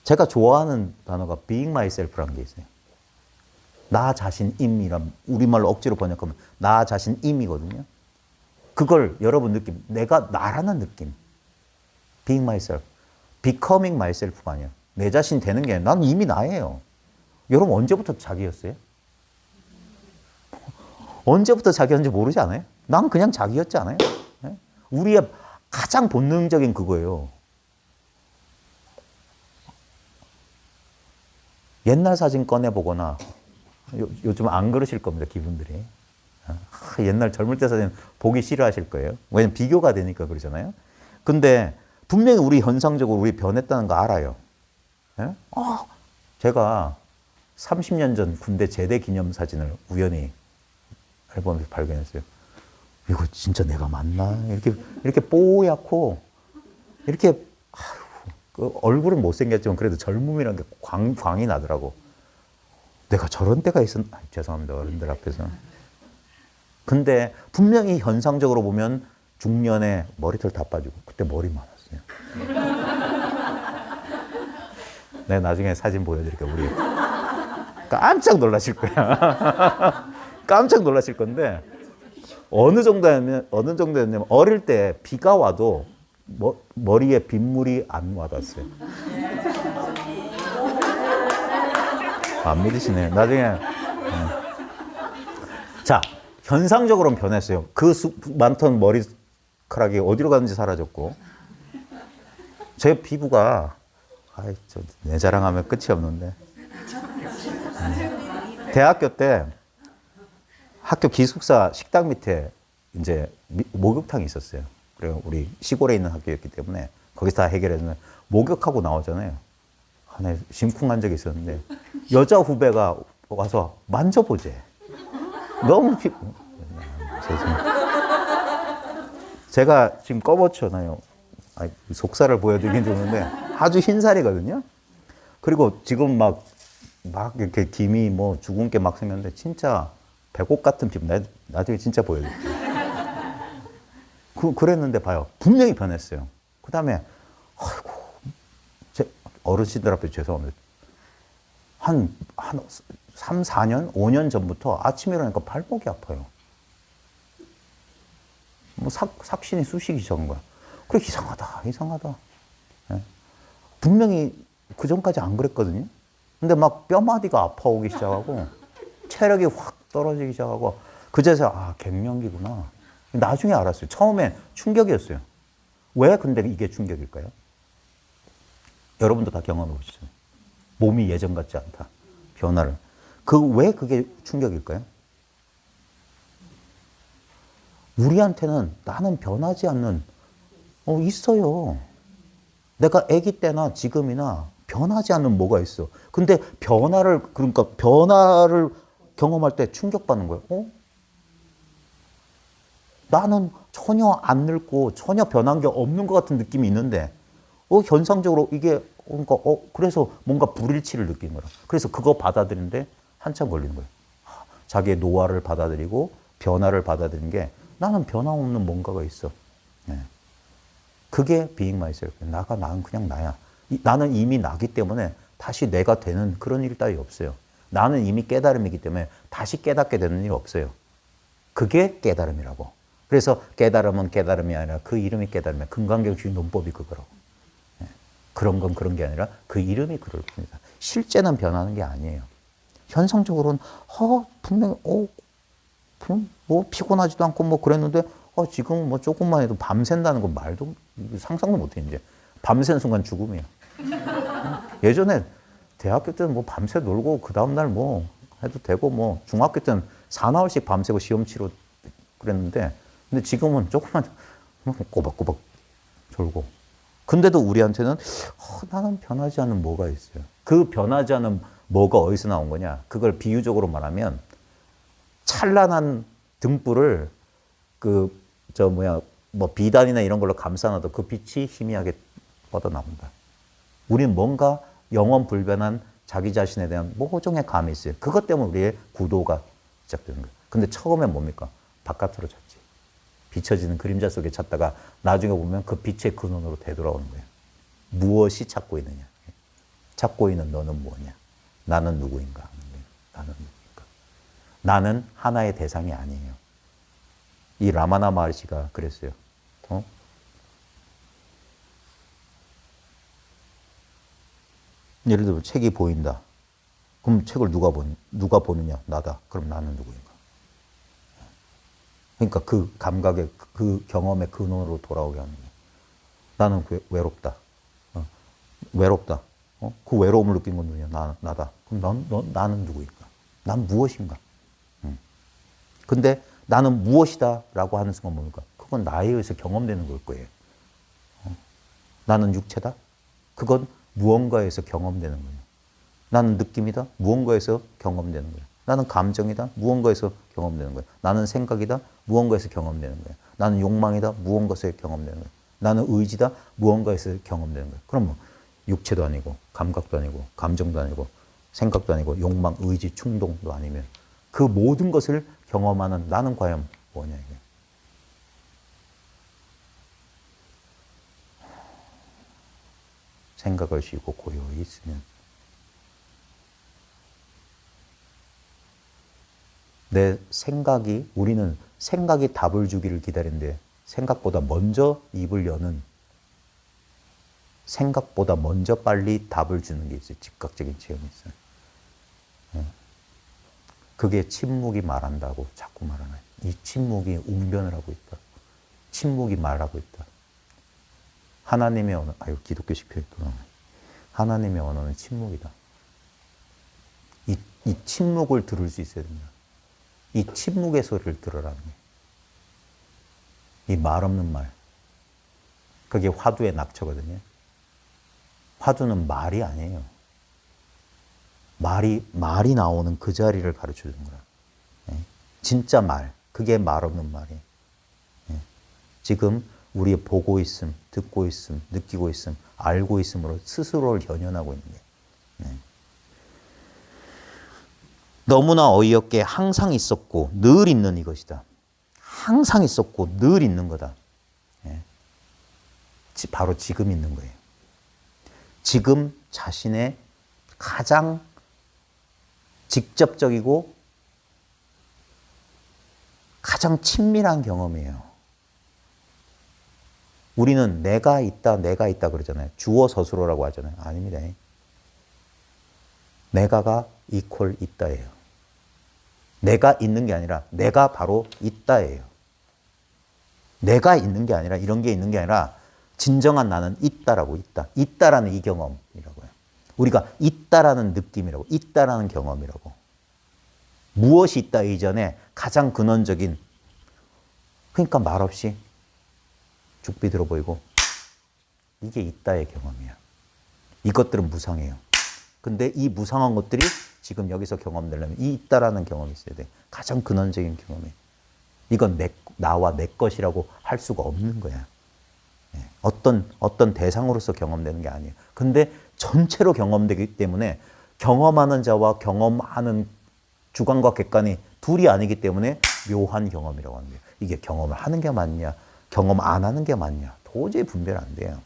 제가 좋아하는 단어가 being myself라는 게 있어요. 나 자신임이란 우리말로 억지로 번역하면 나 자신임이거든요. 그걸 여러분 느낌, 내가 나라는 느낌. being myself, becoming myself가 아니야. 내 자신 되는 게 난 이미 나예요. 여러분 언제부터 자기였어요? 언제부터 자기였는지 모르지 않아요? 난 그냥 자기였지 않아요? 우리의 가장 본능적인 그거예요. 옛날 사진 꺼내보거나 요즘 안 그러실 겁니다. 기분들이. 옛날 젊을 때 사진 보기 싫어하실 거예요. 왜냐면 비교가 되니까 그러잖아요. 근데 분명히 우리 현상적으로 우리 변했다는 거 알아요. 제가 30년 전 군대 제대 기념 사진을 우연히 앨범에서 발견했어요. 이거 진짜 내가 맞나? 이렇게 뽀얗고, 이렇게, 그 얼굴은 못생겼지만 그래도 젊음이라는 게 광이 나더라고. 내가 저런 때가 죄송합니다. 어른들 앞에서. 근데 분명히 현상적으로 보면 중년에 머리털 다 빠지고, 그때 머리 많았어요. 내가 나중에 사진 보여드릴게요. 우리 깜짝 놀라실 거야. 깜짝 놀라실 건데, 어느 정도였냐면 어릴 때 비가 와도 머리에 빗물이 안 와닿았어요. 안 믿으시네요. 나중에. 자, 현상적으로는 변했어요. 그 많던 머리카락이 어디로 갔는지 사라졌고. 제 피부가, 내 자랑하면 끝이 없는데. 대학교 때 학교 기숙사 식당 밑에 이제 목욕탕이 있었어요. 그리고 우리 시골에 있는 학교였기 때문에 거기서 다 해결해주면 목욕하고 나오잖아요. 하나 심쿵한 적이 있었는데 여자 후배가 와서 만져보재. 너무 제가 지금 꺼버쳤나요? 속살을 보여드리긴 좋은데 아주 흰살이거든요. 그리고 지금 막 이렇게 김이 뭐 주근깨 막 생겼는데 진짜 배꼽 같은 피부. 나중에 진짜 보여드릴게요. 그랬는데 봐요. 분명히 변했어요. 그 다음에 아이고 제 어르신들 앞에 죄송합니다. 한 3, 4년, 5년 전부터 아침에 일어나니까 발목이 아파요. 뭐 삭신이 쑤시기 시작한 거야. 그래 이상하다. 네? 분명히 그 전까지 안 그랬거든요. 근데 막 뼈마디가 아파오기 시작하고 체력이 확 떨어지기 시작하고 그제서 갱년기구나. 나중에 알았어요. 처음에 충격이었어요. 왜 근데 이게 충격일까요? 여러분도 다 경험해 보시죠. 몸이 예전 같지 않다. 변화를. 왜 그게 충격일까요? 우리한테는 나는 변하지 않는, 있어요. 내가 아기 때나 지금이나 변하지 않는 뭐가 있어. 근데 그러니까 변화를 경험할 때 충격받는 거예요. 나는 전혀 안 늙고 전혀 변한 게 없는 것 같은 느낌이 있는데, 현상적으로 이게, 그러니까, 그래서 뭔가 불일치를 느끼는 거라. 그래서 그거 받아들이는데 한참 걸리는 거예요. 자기의 노화를 받아들이고 변화를 받아들이는 게 나는 변함없는 뭔가가 있어. 네. 그게 being myself. 나는 그냥 나야. 나는 이미 나기 때문에 다시 내가 되는 그런 일 따위 없어요. 나는 이미 깨달음이기 때문에 다시 깨닫게 되는 일이 없어요. 그게 깨달음이라고. 그래서 깨달음은 깨달음이 아니라 그 이름이 깨달음이야. 금강경주의 논법이 그거라고. 네. 그런 건 그런 게 아니라 그 이름이 그럴 뿐이다. 실제는 변하는 게 아니에요. 현상적으로는 분명히 뭐 피곤하지도 않고 뭐 그랬는데 지금 뭐 조금만 해도 밤샌다는 건 말도 상상도 못해. 이제 밤샌 순간 죽음이야. 예전에 대학교 때는 뭐 밤새 놀고 그 다음날 뭐 해도 되고 뭐 중학교 때는 사나흘씩 밤새고 시험 치러 그랬는데 근데 지금은 조금만 꼬박꼬박 졸고 근데도 우리한테는 나는 변하지 않는 뭐가 있어요. 그 변하지 않는 뭐가 어디서 나온 거냐? 그걸 비유적으로 말하면 찬란한 등불을 뭐 비단이나 이런 걸로 감싸놔도 그 빛이 희미하게 뻗어나온다. 우리는 뭔가 영원 불변한 자기 자신에 대한 모종의 감이 있어요. 그것 때문에 우리의 구도가 시작되는 거예요. 근데 처음에 뭡니까? 바깥으로 찾지. 비춰지는 그림자 속에 찾다가 나중에 보면 그 빛의 근원으로 되돌아오는 거예요. 무엇이 찾고 있느냐? 찾고 있는 너는 뭐냐? 나는 누구인가? 나는 누구인가? 나는 하나의 대상이 아니에요. 이 라마나 마하리시가 그랬어요. 예를 들어 책이 보인다. 그럼 책을 누가 보느냐? 나다. 그럼 나는 누구인가? 그러니까 그 감각의 그 경험의 근원으로 돌아오게 하는 거예요. 나는 외롭다. 외롭다. 그 외로움을 느낀 건 누구냐? 나다. 그럼 나는 누구인가? 난 무엇인가? 근데 나는 무엇이다 라고 하는 순간 뭡니까? 그건 나에 의해서 경험되는 걸 거예요. 나는 육체다? 그건 무언가에서 경험되는 거예요. 나는 느낌이다? 무언가에서 경험되는 거예요. 나는 감정이다? 무언가에서 경험되는 거예요. 나는 생각이다? 무언가에서 경험되는 거예요. 나는 욕망이다? 무언가에서 경험되는 거예요. 나는 의지다? 무언가에서 경험되는 거예요. 그럼 뭐 육체도 아니고 감각도 아니고 감정도 아니고 생각도 아니고 욕망, 의지, 충동도 아니면 그 모든 것을 경험하는 나는 과연 뭐냐 이게. 생각을 쉬고 고요히 있으면 우리는 생각이 답을 주기를 기다리는데 생각보다 먼저 입을 여는 생각보다 먼저 빨리 답을 주는 게 있어요. 즉각적인 체험이 있어요. 그게 침묵이 말한다고 자꾸 말하나요? 이 침묵이 웅변을 하고 있다. 침묵이 말하고 있다. 하나님의 언어, 기독교식 표현 또 나오네. 하나님의 언어는 침묵이다. 이 침묵을 들을 수 있어야 됩니다. 이 침묵의 소리를 들으라는 거예요. 이 말 없는 말. 그게 화두의 낙처거든요. 화두는 말이 아니에요. 말이 나오는 그 자리를 가르쳐 주는 거야. 진짜 말. 그게 말 없는 말이에요. 지금 우리 보고 있음, 듣고 있음, 느끼고 있음, 알고 있음으로 스스로를 현현하고 있는 거예요. 너무나 어이없게 항상 있었고 늘 있는 이것이다. 항상 있었고 늘 있는 거다. 바로 지금 있는 거예요. 지금 자신의 가장 직접적이고 가장 친밀한 경험이에요. 우리는 내가 있다 그러잖아요. 주어 서술어라고 하잖아요. 아닙니다. 내가가 이퀄 있다예요. 내가 있는 게 아니라 내가 바로 있다예요. 내가 있는 게 아니라 이런 게 있는 게 아니라 진정한 나는 있다라고 있다. 있다라는 이 경험이라고요. 우리가 있다라는 느낌이라고, 있다라는 경험이라고. 무엇이 있다 이전에 가장 근원적인, 그러니까 말없이 죽비 들어 보이고 이게 있다의 경험이야. 이것들은 무상해요. 근데 이 무상한 것들이 지금 여기서 경험되려면 이 있다라는 경험이 있어야 돼. 가장 근원적인 경험이. 이건 나와 내 것이라고 할 수가 없는 거야. 어떤 대상으로서 경험되는 게 아니에요. 근데 전체로 경험되기 때문에 경험하는 자와 경험하는 주관과 객관이 둘이 아니기 때문에 묘한 경험이라고 하는 거예요. 이게 경험을 하는 게 맞냐, 경험 안 하는 게 맞냐. 도저히 분별 안 돼요.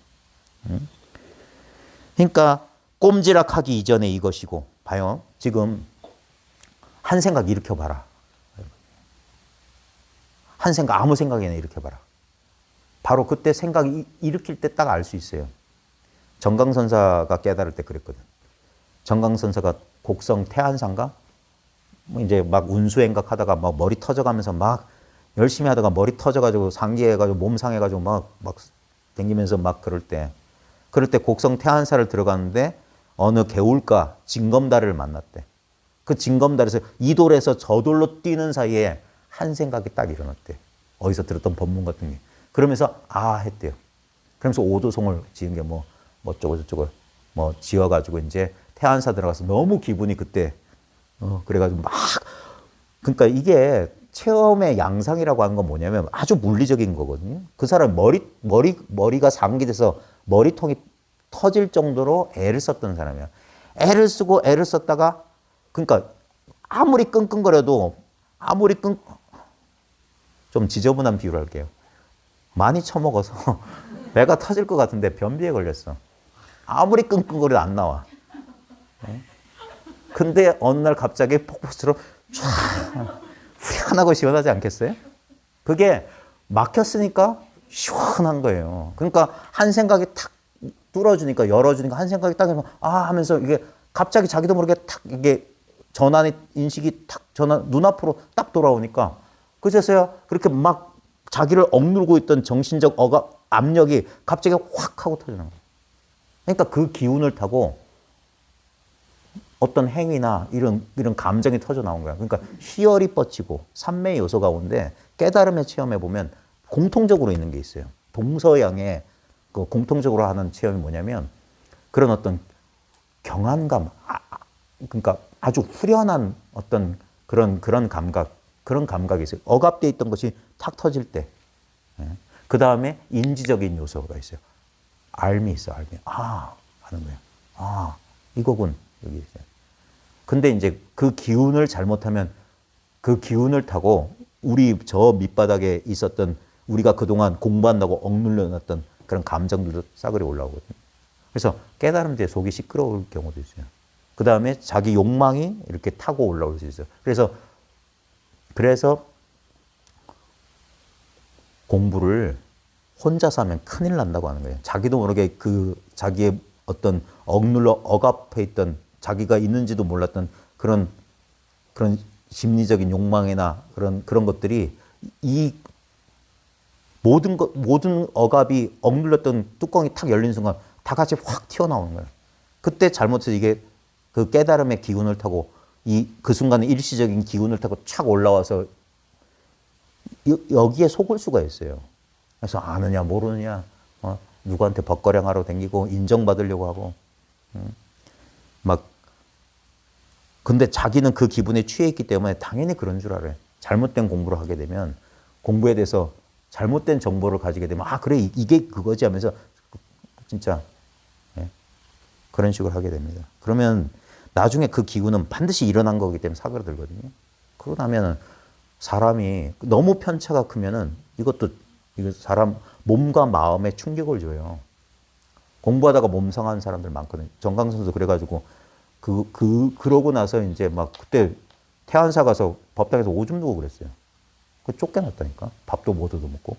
그러니까 꼼지락하기 이전에 이것이고, 봐요. 지금 한 생각 일으켜봐라. 한 생각, 아무 생각이나 일으켜봐라. 바로 그때 생각 일으킬 때 딱 알 수 있어요. 정강선사가 깨달을 때 그랬거든. 정강선사가 곡성 태안산가? 이제 막 운수행각 하다가 막 머리 터져가면서 막 열심히 하다가 머리 터져가지고 상기해가지고 몸 상해가지고 막 댕기면서 막 그럴 때 곡성 태안사를 들어갔는데 어느 개울가 징검다리를 만났대. 그 징검다리에서 이 돌에서 저 돌로 뛰는 사이에 한 생각이 딱 일어났대. 어디서 들었던 법문 같은 게. 그러면서 했대요. 그러면서 오도송을 지은 게 뭐 어쩌고 저쩌고 뭐 지어가지고 이제 태안사 들어가서 너무 기분이 그때 그래가지고 막 그러니까 이게 체험의 양상이라고 하는 건 뭐냐면 아주 물리적인 거거든요. 그 사람 머리가 상기돼서 머리통이 터질 정도로 애를 썼던 사람이야. 애를 쓰고 애를 썼다가 그러니까 아무리 끙끙거려도 좀 지저분한 비유를 할게요. 많이 처먹어서 배가 터질 것 같은데 변비에 걸렸어. 아무리 끙끙거려도 안 나와. 근데 어느 날 갑자기 폭포처럼 쫙 후련하고 시원하지 않겠어요? 그게 막혔으니까 시원한 거예요. 그러니까 한 생각이 탁 뚫어주니까 열어주니까 한 생각이 딱 해서 하면서 이게 갑자기 자기도 모르게 탁 이게 전환의 인식이 탁 눈앞으로 딱 돌아오니까 그제서야 그렇게 막 자기를 억누르고 있던 정신적 압력이 갑자기 확 하고 터지는 거예요. 그러니까 그 기운을 타고 어떤 행위나 이런 감정이 터져 나온 거야. 그러니까 희열이 뻗치고 삼매의 요소 가운데 깨달음의 체험해 보면 공통적으로 있는 게 있어요. 동서양의 그 공통적으로 하는 체험이 뭐냐면 그런 어떤 경안감, 그러니까 아주 후련한 어떤 그런 감각, 그런 감각이 있어요. 억압되어 있던 것이 탁 터질 때. 그 다음에 인지적인 요소가 있어요. 알미 있어, 알미. 하는 거예요. 이거군. 여기 있어요. 근데 이제 그 기운을 잘못하면 그 기운을 타고 우리 저 밑바닥에 있었던 우리가 그동안 공부한다고 억눌려 놨던 그런 감정들도 싸그리 올라오거든요. 그래서 깨달음 뒤에 속이 시끄러울 경우도 있어요. 그 다음에 자기 욕망이 이렇게 타고 올라올 수 있어요. 그래서 공부를 혼자서 하면 큰일 난다고 하는 거예요. 자기도 모르게 그 자기의 어떤 억눌러 억압해 있던 자기가 있는지도 몰랐던 그런 심리적인 욕망이나 그런 것들이 이 모든 억압이 억눌렸던 뚜껑이 탁 열리는 순간 다 같이 확 튀어나오는 거예요. 그때 잘못해서 이게 그 깨달음의 기운을 타고 그 순간에 일시적인 기운을 타고 착 올라와서 여기에 속을 수가 있어요. 그래서 아느냐 모르느냐 누구한테 벗거량하러 다니고 인정받으려고 하고 막 근데 자기는 그 기분에 취해 있기 때문에 당연히 그런 줄 알아요. 잘못된 공부를 하게 되면 공부에 대해서 잘못된 정보를 가지게 되면 그래 이게 그거지 하면서 진짜 그런 식으로 하게 됩니다. 그러면 나중에 그 기운은 반드시 일어난 거기 때문에 사그라들거든요. 그러고 나면은 사람이 너무 편차가 크면은 이거 사람 몸과 마음에 충격을 줘요. 공부하다가 몸 상한 사람들 많거든요. 정강선수 그래가지고 그러고 나서 이제 막 그때 태안사 가서 법당에서 오줌 누고 그랬어요. 그 쫓겨났다니까. 밥도 못 얻어먹고.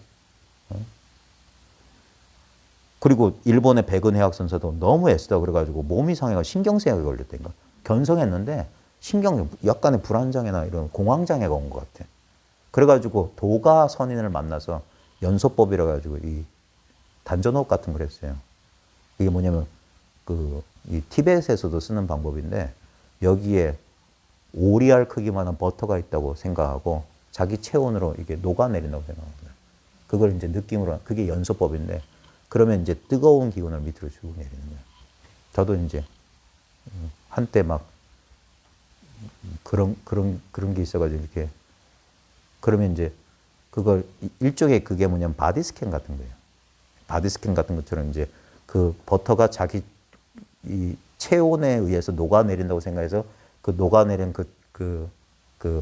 그리고 일본의 백은 해학 선수도 너무 애쓰다 그래가지고 몸이 상해가 신경쇠약이 걸렸다니까. 견성했는데 약간의 불안장애나 이런 공황장애가 온 것 같아. 그래가지고 도가 선인을 만나서 연소법이라 가지고 이 단전호흡 같은 걸 했어요. 이게 뭐냐면 이 티벳에서도 쓰는 방법인데 여기에 오리알 크기만한 버터가 있다고 생각하고 자기 체온으로 이게 녹아내린다고 생각합니다. 그걸 이제 느낌으로 그게 연소법인데 그러면 이제 뜨거운 기운을 밑으로 쭉 내리는 거예요. 저도 이제 한때 막 그런 게 있어가지고 이렇게 그러면 이제 그걸 일종의 그게 뭐냐면 바디 스캔 같은 거예요. 바디 스캔 같은 것처럼 이제 그 버터가 자기 이 체온에 의해서 녹아내린다고 생각해서 그 녹아내린 그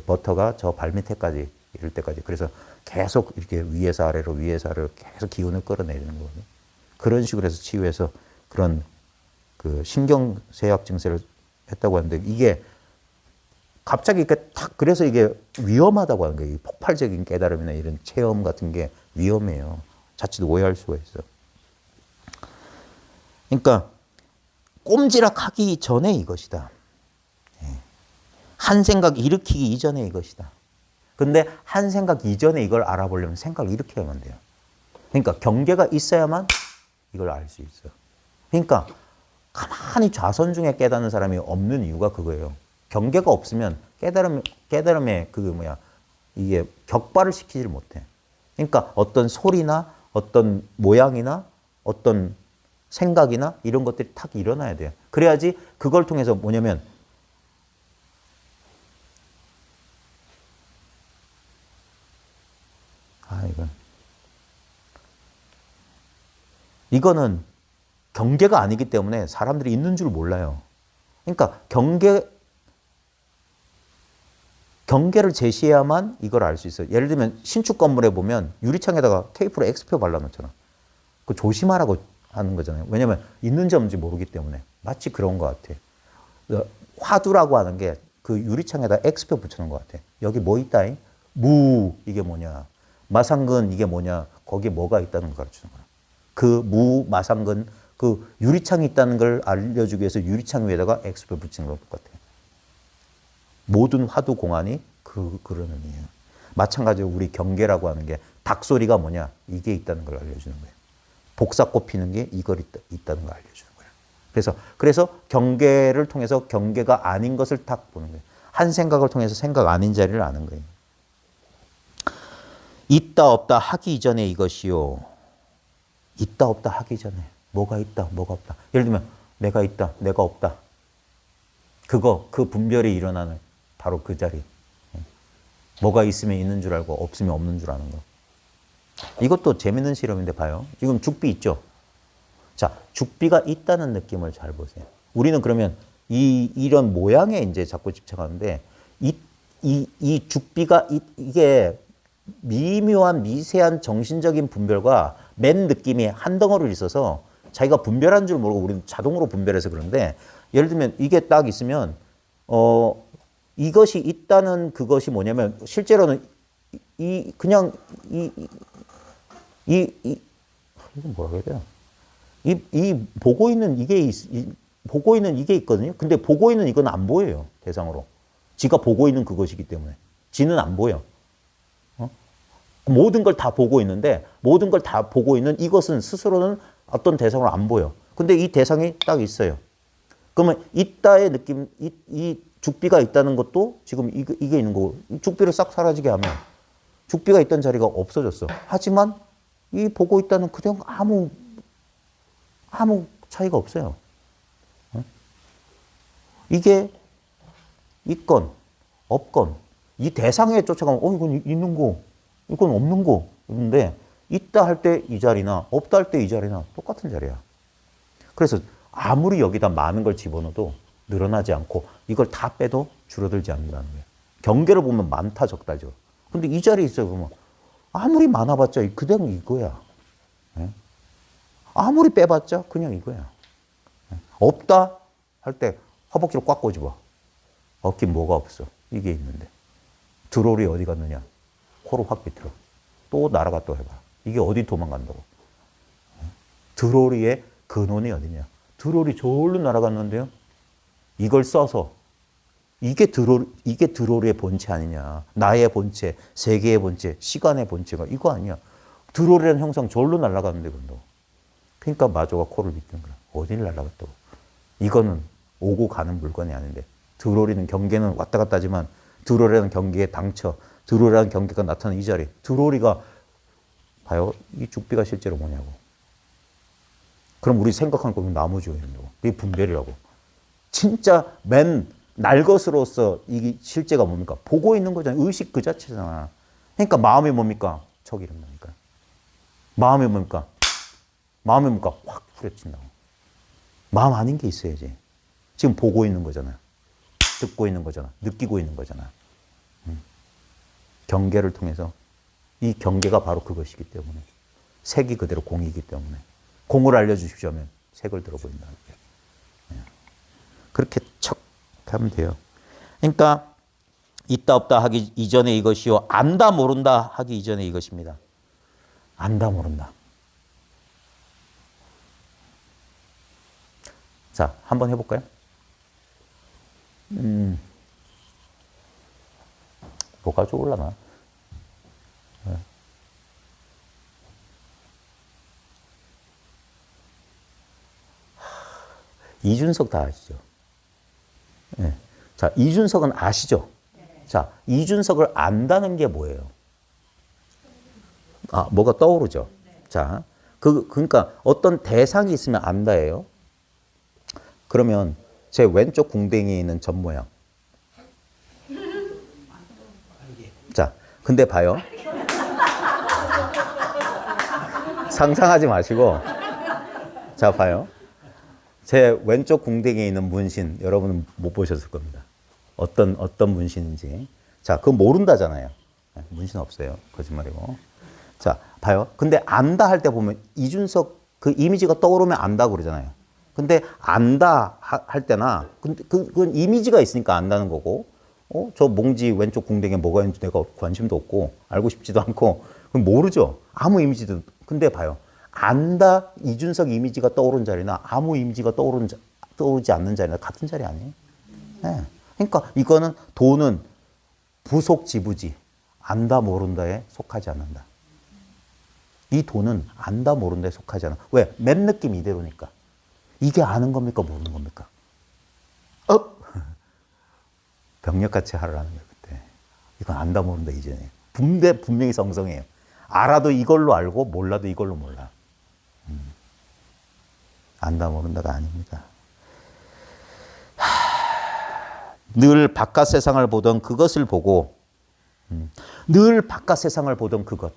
버터가 저 발밑에까지 이럴 때까지 그래서 계속 이렇게 위에서 아래로 계속 기운을 끌어내리는 거거든요. 그런 식으로 해서 치유해서 그런 그 신경쇠약 증세를 했다고 하는데 이게 갑자기 그래서 이게 위험하다고 하는 거예요. 폭발적인 깨달음이나 이런 체험 같은 게 위험해요. 자칫 오해할 수가 있어. 그러니까 꼼지락하기 전에 이것이다. 한 생각 일으키기 이전에 이것이다. 근데 한 생각 이전에 이걸 알아보려면 생각을 이렇게 하면 돼요. 그러니까 경계가 있어야만 이걸 알 수 있어요. 그러니까 가만히 좌선중에 깨닫는 사람이 없는 이유가 그거예요. 경계가 없으면 깨달음의 이게 격발을 시키지를 못해. 그러니까 어떤 소리나 어떤 모양이나 어떤 생각이나 이런 것들이 탁 일어나야 돼요. 그래야지 그걸 통해서 뭐냐면 이거는 경계가 아니기 때문에 사람들이 있는 줄 몰라요. 그러니까 경계를 제시해야만 이걸 알 수 있어요. 예를 들면 신축 건물에 보면 유리창에다가 테이프로 X표 발라놓잖아. 그 조심하라고 하는 거잖아요. 왜냐면 있는지 없는지 모르기 때문에. 마치 그런 것 같아. 화두라고 하는 게 그 유리창에다 X표 붙여놓은 것 같아. 여기 뭐 있다잉? 무 이게 뭐냐? 마상근 이게 뭐냐? 거기에 뭐가 있다는 걸 가르치는 거야. 그 무, 마상근 그 유리창이 있다는 걸 알려주기 위해서 유리창 위에다가 X표 붙이는 것 똑같아요. 모든 화두 공안이 그런 의미예요. 마찬가지로 우리 경계라고 하는 게 닭소리가 뭐냐? 이게 있다는 걸 알려주는 거예요. 복사꽃 피는 게 이걸 있다는 걸 알려주는 거예요. 그래서 경계를 통해서 경계가 아닌 것을 딱 보는 거예요. 한 생각을 통해서 생각 아닌 자리를 아는 거예요. 있다 없다 하기 이전에 이것이요. 있다 없다 하기 전에 뭐가 있다 뭐가 없다. 예를 들면 내가 있다 내가 없다. 그 분별이 일어나는 바로 그 자리. 뭐가 있으면 있는 줄 알고 없으면 없는 줄 아는 거. 이것도 재밌는 실험인데 봐요. 지금 죽비 있죠? 자, 죽비가 있다는 느낌을 잘 보세요. 우리는 그러면 이런 모양에 이제 자꾸 집착하는데 이 죽비가 이게 미묘한 미세한 정신적인 분별과 맨 느낌이 한 덩어리로 있어서 자기가 분별한 줄 모르고 우리는 자동으로 분별해서 그런데 예를 들면 이게 딱 있으면 이것이 있다는 그것이 뭐냐면 실제로는 이거 뭐라고 해야 돼요? 이 보고 있는 보고 있는 이게 있거든요. 근데 보고 있는 이건 안 보여요. 대상으로. 지가 보고 있는 그것이기 때문에. 지는 안 보여. 모든 걸 다 보고 있는데 모든 걸 다 보고 있는 이것은 스스로는 어떤 대상으로 안 보여. 근데 이 대상이 딱 있어요. 그러면 있다의 느낌, 이 죽비가 있다는 것도 지금 이게 있는 거고 죽비를 싹 사라지게 하면 죽비가 있던 자리가 없어졌어. 하지만 이 보고 있다는 그냥 아무 차이가 없어요. 이게 있건 없건 이 대상에 쫓아가면 이건 있는 거, 이건 없는 거. 근데 있다 할 때 이 자리나 없다 할 때 이 자리나 똑같은 자리야. 그래서 아무리 여기다 많은 걸 집어넣어도 늘어나지 않고 이걸 다 빼도 줄어들지 않는다는 거예요. 경계를 보면 많다 적다죠. 근데 이 자리에 있어요. 그러면 아무리 많아봤자 그대로 이거야. 아무리 빼봤자 그냥 이거야. 없다 할 때 허벅지로 꽉 꼬집어. 없긴 뭐가 없어. 이게 있는데. 드롤이 어디 갔느냐. 코로 확 비틀어. 또 날아가 또 해봐. 이게 어디 도망간다고. 드롤이의 근원이 어디냐. 드롤이 저울로 날아갔는데요. 이걸 써서 이게 드롤의 본체 아니냐. 나의 본체, 세계의 본체, 시간의 본체가 이거 아니야. 드롤이라는 형상 저울로 날아갔는데 그런다고. 그러니까 마조가 코를 비트는 거야. 어디를 날아갔다고. 이거는 오고 가는 물건이 아닌데 드롤이는 경계는 왔다 갔다 하지만 드롤이라는 경계의 당처, 드롤이라는 경계가 나타나는 이 자리. 드롤이가 봐요. 이 죽비가 실제로 뭐냐고. 그럼 우리 생각하는 거 나무죠. 이게 분별이라고. 진짜 날 것으로서 이게 실제가 뭡니까? 보고 있는 거잖아요. 의식 그 자체잖아. 그러니까 마음이 뭡니까? 척 이런다니까. 마음이 뭡니까? 마음이 뭡니까? 확 후려친다고. 마음 아닌 게 있어야지. 지금 보고 있는 거잖아. 듣고 있는 거잖아. 느끼고 있는 거잖아. 경계를 통해서 이 경계가 바로 그것이기 때문에 색이 그대로 공이기 때문에 공을 알려주십시오 하면 색을 들어보인다는 거예요. 그렇게 척 하면 돼요. 그러니까 있다 없다 하기 이전에 이것이요. 안다 모른다 하기 이전에 이것입니다. 안다 모른다. 자, 한번 해볼까요? 뭐가 좋을라나? 이준석 다 아시죠? 네. 자, 이준석은 아시죠? 자, 이준석을 안다는 게 뭐예요? 뭐가 떠오르죠? 자, 그러니까 어떤 대상이 있으면 안다예요. 그러면 제 왼쪽 궁뎅이에 있는 점 모양. 자, 근데 봐요. 상상하지 마시고. 자, 봐요. 제 왼쪽 궁뎅이에 있는 문신, 여러분은 못 보셨을 겁니다. 어떤 문신인지. 자, 그건 모른다잖아요. 문신 없어요. 거짓말이고. 자, 봐요. 근데 안다 할 때 보면 이준석 그 이미지가 떠오르면 안다 그러잖아요. 근데 안다 할 때나, 그건 이미지가 있으니까 안다는 거고, 저 몽지 왼쪽 궁뎅이에 뭐가 있는지 내가 관심도 없고, 알고 싶지도 않고, 그건 모르죠. 아무 이미지도. 근데 봐요. 안다, 이준석 이미지가 떠오른 자리나 아무 이미지가 떠오르지 않는 자리나 같은 자리 아니에요? 네. 그러니까 이거는 도는 부속 지부지, 안다 모른다에 속하지 않는다. 이 도는 안다 모른다에 속하지 않아. 왜? 맨 느낌 이대로니까. 이게 아는 겁니까? 모르는 겁니까? 병력같이 하라는 거예요, 그때. 이건 안다 모른다 이전에. 분명히 성성해요. 알아도 이걸로 알고 몰라도 이걸로 몰라. 안다 모른다가 아닙니다. 늘 바깥 세상을 보던 그것을 보고 늘 바깥 세상을 보던 그것.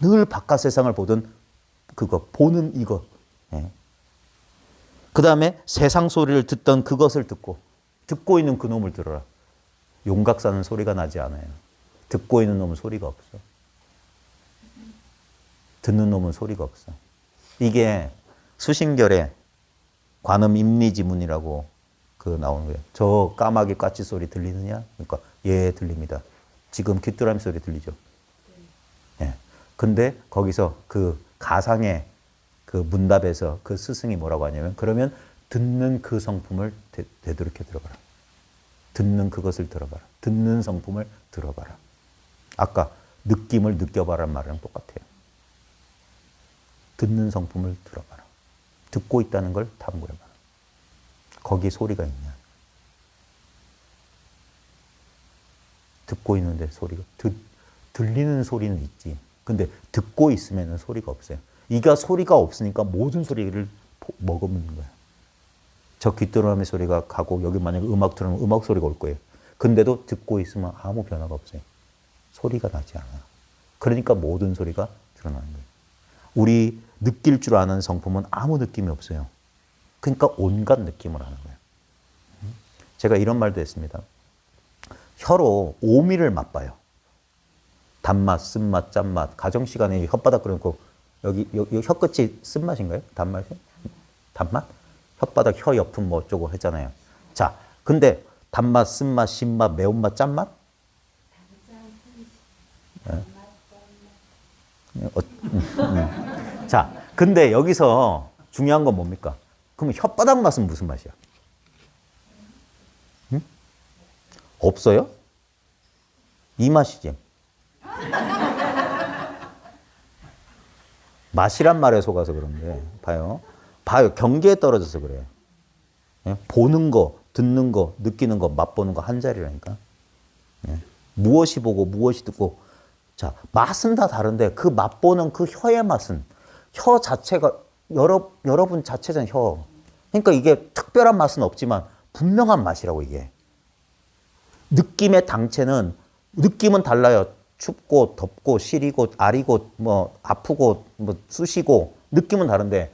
늘 바깥 세상을 보던 그것. 보는 이것. 그 다음에 세상 소리를 듣던 그것을 듣고 있는 그놈을 들어라. 용각사는 소리가 나지 않아요. 듣고 있는 놈은 소리가 없어. 듣는 놈은 소리가 없어. 이게 수신결에 관음 임리지문이라고 나오는 거예요. 저 까마귀 까치 소리 들리느냐? 그러니까 예, 들립니다. 지금 귀뚜라미 소리 들리죠? 예. 근데 거기서 그 가상의 그 문답에서 그 스승이 뭐라고 하냐면 그러면 듣는 그 성품을 되돌이켜 들어봐라. 듣는 그것을 들어봐라. 듣는 성품을 들어봐라. 아까 느낌을 느껴봐라는 말이랑 똑같아요. 듣는 성품을 들어봐라. 듣고 있다는 걸 탐구해봐라. 거기에 소리가 있냐. 듣고 있는데 소리가 들리는 소리는 있지. 근데 듣고 있으면 소리가 없어요. 이가 소리가 없으니까 모든 소리를 먹어먹는 거야. 저 귓도로남의 소리가 가고 여기 만약에 음악 들으면 음악 소리가 올 거예요. 근데도 듣고 있으면 아무 변화가 없어요. 소리가 나지 않아. 그러니까 모든 소리가 드러나는 거예요. 우리 느낄 줄 아는 성품은 아무 느낌이 없어요. 그러니까 온갖 느낌을 하는 거예요. 제가 이런 말도 했습니다. 혀로 오미를 맛봐요. 단맛, 쓴맛, 짠맛. 가정시간에 혓바닥 끓여놓고 여기 혀끝이 쓴맛인가요? 단맛이? 단맛? 혓바닥, 혀 옆은 뭐 어쩌고 했잖아요. 자, 근데 단맛, 쓴맛, 신맛, 매운맛, 짠맛? 네. 자, 근데 여기서 중요한 건 뭡니까? 그럼 혓바닥 맛은 무슨 맛이야? 응? 없어요? 이 맛이지. 맛이란 말에 속아서 그런데 봐요. 경계에 떨어져서 그래요. 예? 보는 거, 듣는 거, 느끼는 거, 맛보는 거 한 자리라니까. 예? 무엇이 보고 무엇이 듣고. 자, 맛은 다 다른데 그 맛보는 그 혀의 맛은 혀 자체가 여러분 자체잖아요. 혀. 그러니까 이게 특별한 맛은 없지만 분명한 맛이라고 이게. 느낌의 당체는 느낌은 달라요. 춥고 덥고 시리고 아리고 뭐 아프고 뭐 쑤시고 느낌은 다른데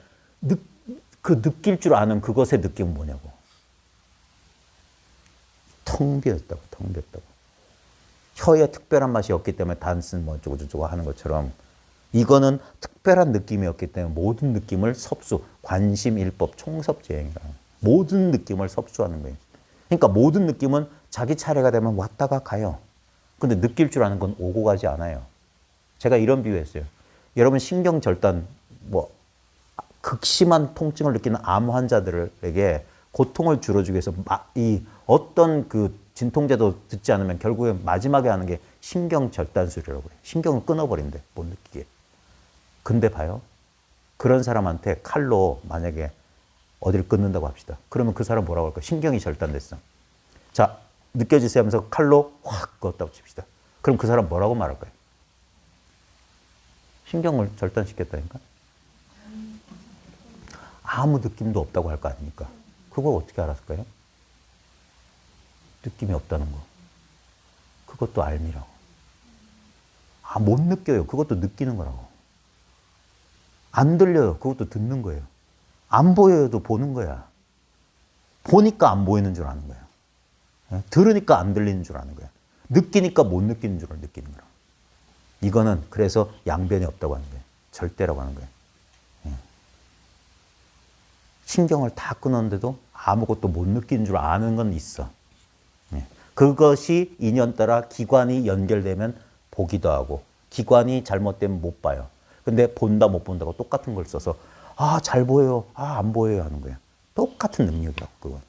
그 느낄 줄 아는 그것의 느낌은 뭐냐고. 텅 비었다고. 텅 비었다고. 혀에 특별한 맛이 없기 때문에 단순 뭐 어쩌고저쩌고 하는 것처럼 이거는 특별한 느낌이었기 때문에 모든 느낌을 섭수, 관심일법 총섭재행이라 모든 느낌을 섭수하는 거예요. 그러니까 모든 느낌은 자기 차례가 되면 왔다가 가요. 근데 느낄 줄 아는 건 오고 가지 않아요. 제가 이런 비유했어요. 여러분 신경절단 뭐 극심한 통증을 느끼는 암 환자들에게 고통을 줄여주기 위해서 이 어떤 그 진통제도 듣지 않으면 결국에 마지막에 하는 게 신경절단술이라고 해요. 신경을 끊어버린대. 못 느끼게. 근데 봐요. 그런 사람한테 칼로 만약에 어디를 끊는다고 합시다. 그러면 그 사람 뭐라고 할까? 신경이 절단됐어. 자, 느껴지세요 하면서 칼로 확 그었다고 칩시다. 그럼 그 사람 뭐라고 말할까요? 신경을 절단시켰다니까? 아무 느낌도 없다고 할 거 아닙니까? 그걸 어떻게 알았을까요? 느낌이 없다는 거. 그것도 알미라고. 못 느껴요. 그것도 느끼는 거라고. 안 들려요. 그것도 듣는 거예요. 안 보여도 보는 거야. 보니까 안 보이는 줄 아는 거야. 들으니까 안 들리는 줄 아는 거야. 느끼니까 못 느끼는 줄 느끼는 거라고. 이거는 그래서 양변이 없다고 하는 거예요. 절대라고 하는 거예요. 신경을 다 끊었는데도 아무것도 못 느끼는 줄 아는 건 있어. 그것이 인연 따라 기관이 연결되면 보기도 하고 기관이 잘못되면 못 봐요. 근데 본다 못 본다고 똑같은 걸 써서 잘 보여요. 안 보여요 하는 거예요. 똑같은 능력이라고 그건.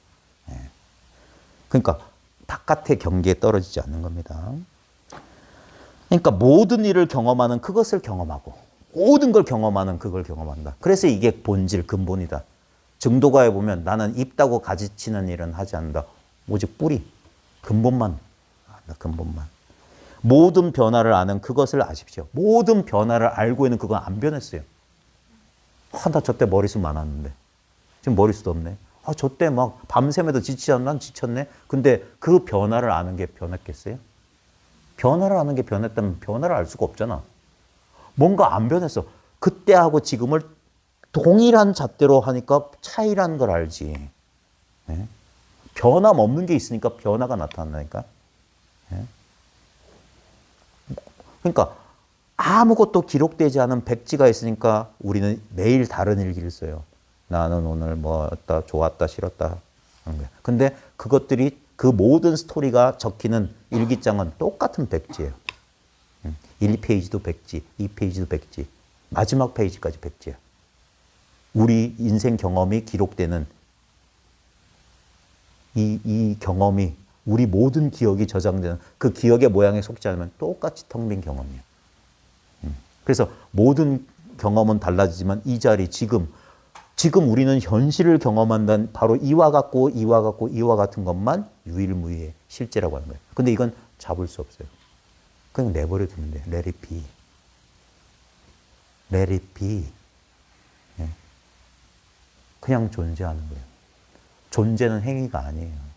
그러니까 바깥의 경계에 떨어지지 않는 겁니다. 그러니까 모든 일을 경험하는 그것을 경험하고 모든 걸 경험하는 그걸 경험한다. 그래서 이게 본질, 근본이다. 증도가에 보면 나는 입다고 가지치는 일은 하지 않는다. 오직 뿌리, 근본만 한다. 근본만. 모든 변화를 아는 그것을 아십시오. 모든 변화를 알고 있는 그건 안 변했어요. 나 저때 머리숱 많았는데 지금 머리숱 없네. 저때 막 밤샘에도 지치지 않나? 난 지쳤네. 근데 그 변화를 아는 게 변했겠어요? 변화를 아는 게 변했다면 변화를 알 수가 없잖아. 뭔가 안 변했어. 그때하고 지금을 동일한 잣대로 하니까 차이라는 걸 알지. 네? 변함없는 게 있으니까 변화가 나타난다니까. 네? 그러니까 아무것도 기록되지 않은 백지가 있으니까 우리는 매일 다른 일기를 써요. 나는 오늘 뭐였다, 좋았다, 싫었다 하는 거야. 근데 그것들이 그 모든 스토리가 적히는 일기장은 똑같은 백지예요. 1페이지도 백지, 2페이지도 백지. 마지막 페이지까지 백지야. 우리 인생 경험이 기록되는 이 경험이 우리 모든 기억이 저장되는 그 기억의 모양에 속지 않으면 똑같이 텅 빈 경험이야. 그래서 모든 경험은 달라지지만 이 자리 지금 우리는 현실을 경험한다는 바로 이와 같고 이와 같고 이와 같은 것만 유일무이의 실제라고 하는 거예요. 근데 이건 잡을 수 없어요. 그냥 내버려 두면 돼요. Let it be. Let it be. 그냥 존재하는 거예요. 존재는 행위가 아니에요.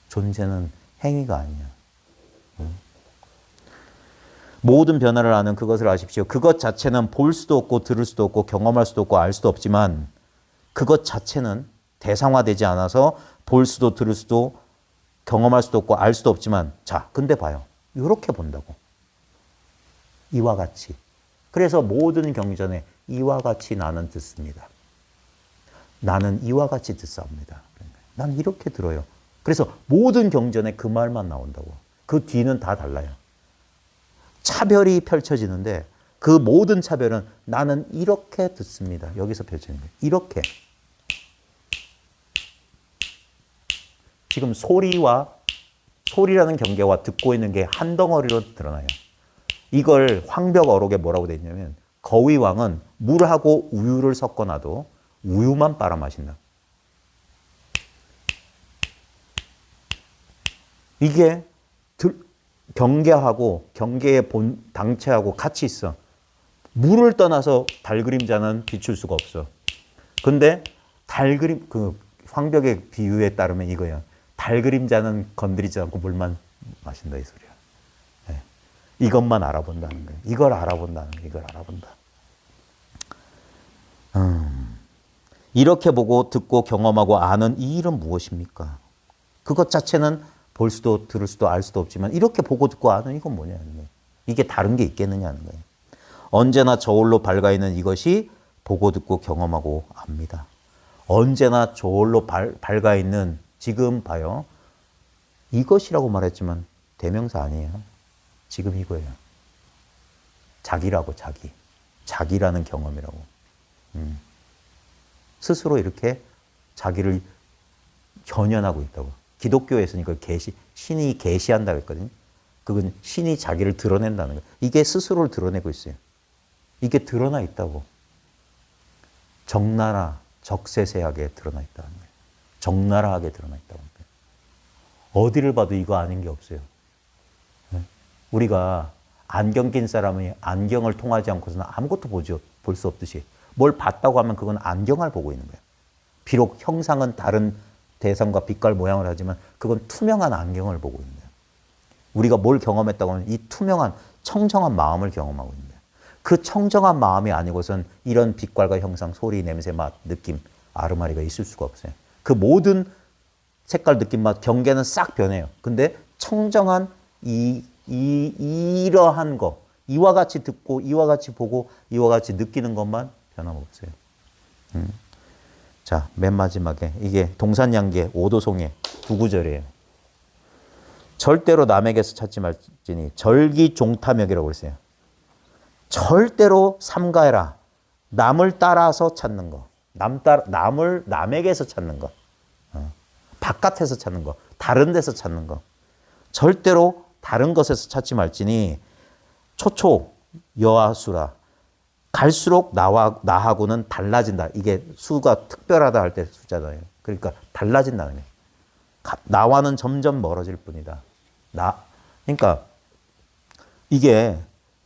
존재는 행위가 아니야. 모든 변화를 아는 그것을 아십시오. 그것 자체는 볼 수도 없고 들을 수도 없고 경험할 수도 없고 알 수도 없지만 그것 자체는 대상화되지 않아서 볼 수도 들을 수도 경험할 수도 없고 알 수도 없지만 자, 근데 봐요. 이렇게 본다고. 이와 같이. 그래서 모든 경전에 이와 같이 나는 듣습니다. 나는 이와 같이 듣사옵니다. 나는 이렇게 들어요. 그래서 모든 경전에 그 말만 나온다고. 그 뒤는 다 달라요. 차별이 펼쳐지는데 그 모든 차별은 나는 이렇게 듣습니다. 여기서 펼쳐지는 거예요. 이렇게. 지금 소리라는 경계와 듣고 있는 게 한 덩어리로 드러나요. 이걸 황벽 어록에 뭐라고 되어 있냐면 거위왕은 물하고 우유를 섞어놔도 우유만 빨아 마신다. 이게 경계의 당체하고 같이 있어. 물을 떠나서 달그림자는 비출 수가 없어. 근데 그 황벽의 비유에 따르면 이거야. 달그림자는 건드리지 않고 물만 마신다 이 소리야. 네. 이것만 알아본다는 거야. 이걸 알아본다는 거야. 이걸 알아본다. 이렇게 보고 듣고 경험하고 아는 이 일은 무엇입니까? 그것 자체는 볼 수도 들을 수도 알 수도 없지만 이렇게 보고 듣고 아는 이건 뭐냐는 거예요. 이게 다른 게 있겠느냐는 거예요. 언제나 저울로 밝아있는 이것이 보고 듣고 경험하고 압니다. 언제나 저울로 밝아있는 지금 봐요. 이것이라고 말했지만 대명사 아니에요. 지금 이거예요. 자기라고 자기. 자기라는 경험이라고. 스스로 이렇게 자기를 현현하고 있다고. 기독교에서는 이걸 신이 계시한다고 했거든요. 그건 신이 자기를 드러낸다는 거예요. 이게 스스로를 드러내고 있어요. 이게 드러나 있다고. 적나라, 적세세하게 드러나 있다는 거예요. 적나라하게 드러나 있다는 거예요. 어디를 봐도 이거 아닌 게 없어요. 우리가 안경 낀 사람이 안경을 통하지 않고서는 아무것도 볼 수 없듯이 뭘 봤다고 하면 그건 안경을 보고 있는 거예요. 비록 형상은 다른 대상과 빛깔 모양을 하지만 그건 투명한 안경을 보고 있는 거예요. 우리가 뭘 경험했다고 하면 이 투명한 청정한 마음을 경험하고 있는 거예요. 그 청정한 마음이 아니고선 이런 빛깔과 형상, 소리, 냄새, 맛, 느낌, 아르마리가 있을 수가 없어요. 그 모든 색깔, 느낌, 맛, 경계는 싹 변해요. 근데 청정한 이러한 거, 이와 같이 듣고 이와 같이 보고 이와 같이 느끼는 것만 변함없어요. 자, 맨 마지막에 이게 동산양계 오도송의 두 구절이에요. 절대로 남에게서 찾지 말지니 절기종탐역이라고 했어요. 절대로 삼가해라. 남을 따라서 찾는 거. 남에게서 찾는 거. 바깥에서 찾는 거. 다른 데서 찾는 거. 절대로 다른 것에서 찾지 말지니 초초 여하수라. 갈수록 나하고는 달라진다. 이게 수가 특별하다 할 때 숫자잖아요. 그러니까 달라진다는 거예요. 나와는 점점 멀어질 뿐이다. 그러니까 이게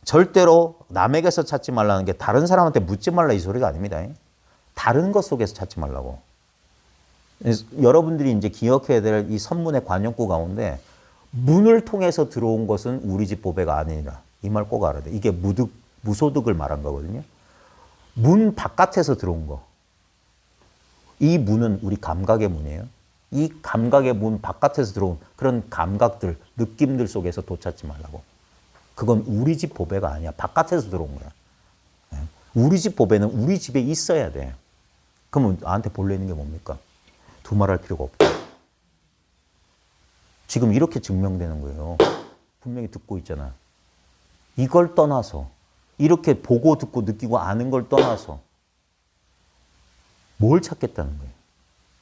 절대로 남에게서 찾지 말라는 게 다른 사람한테 묻지 말라 이 소리가 아닙니다. 다른 것 속에서 찾지 말라고. 여러분들이 이제 기억해야 될 이 선문의 관용구 가운데 문을 통해서 들어온 것은 우리 집 보배가 아니니라. 이 말 꼭 알아야 돼. 이게 무소득을 말한 거거든요. 문 바깥에서 들어온 거. 이 문은 우리 감각의 문이에요. 이 감각의 문 바깥에서 들어온 그런 감각들, 느낌들 속에서 도찾지 말라고. 그건 우리 집 보배가 아니야. 바깥에서 들어온 거야. 우리 집 보배는 우리 집에 있어야 돼. 그러면 나한테 본래 있는 게 뭡니까? 두말할 필요가 없다. 지금 이렇게 증명되는 거예요. 분명히 듣고 있잖아. 이걸 떠나서 이렇게 보고 듣고 느끼고 아는 걸 떠나서 뭘 찾겠다는 거예요?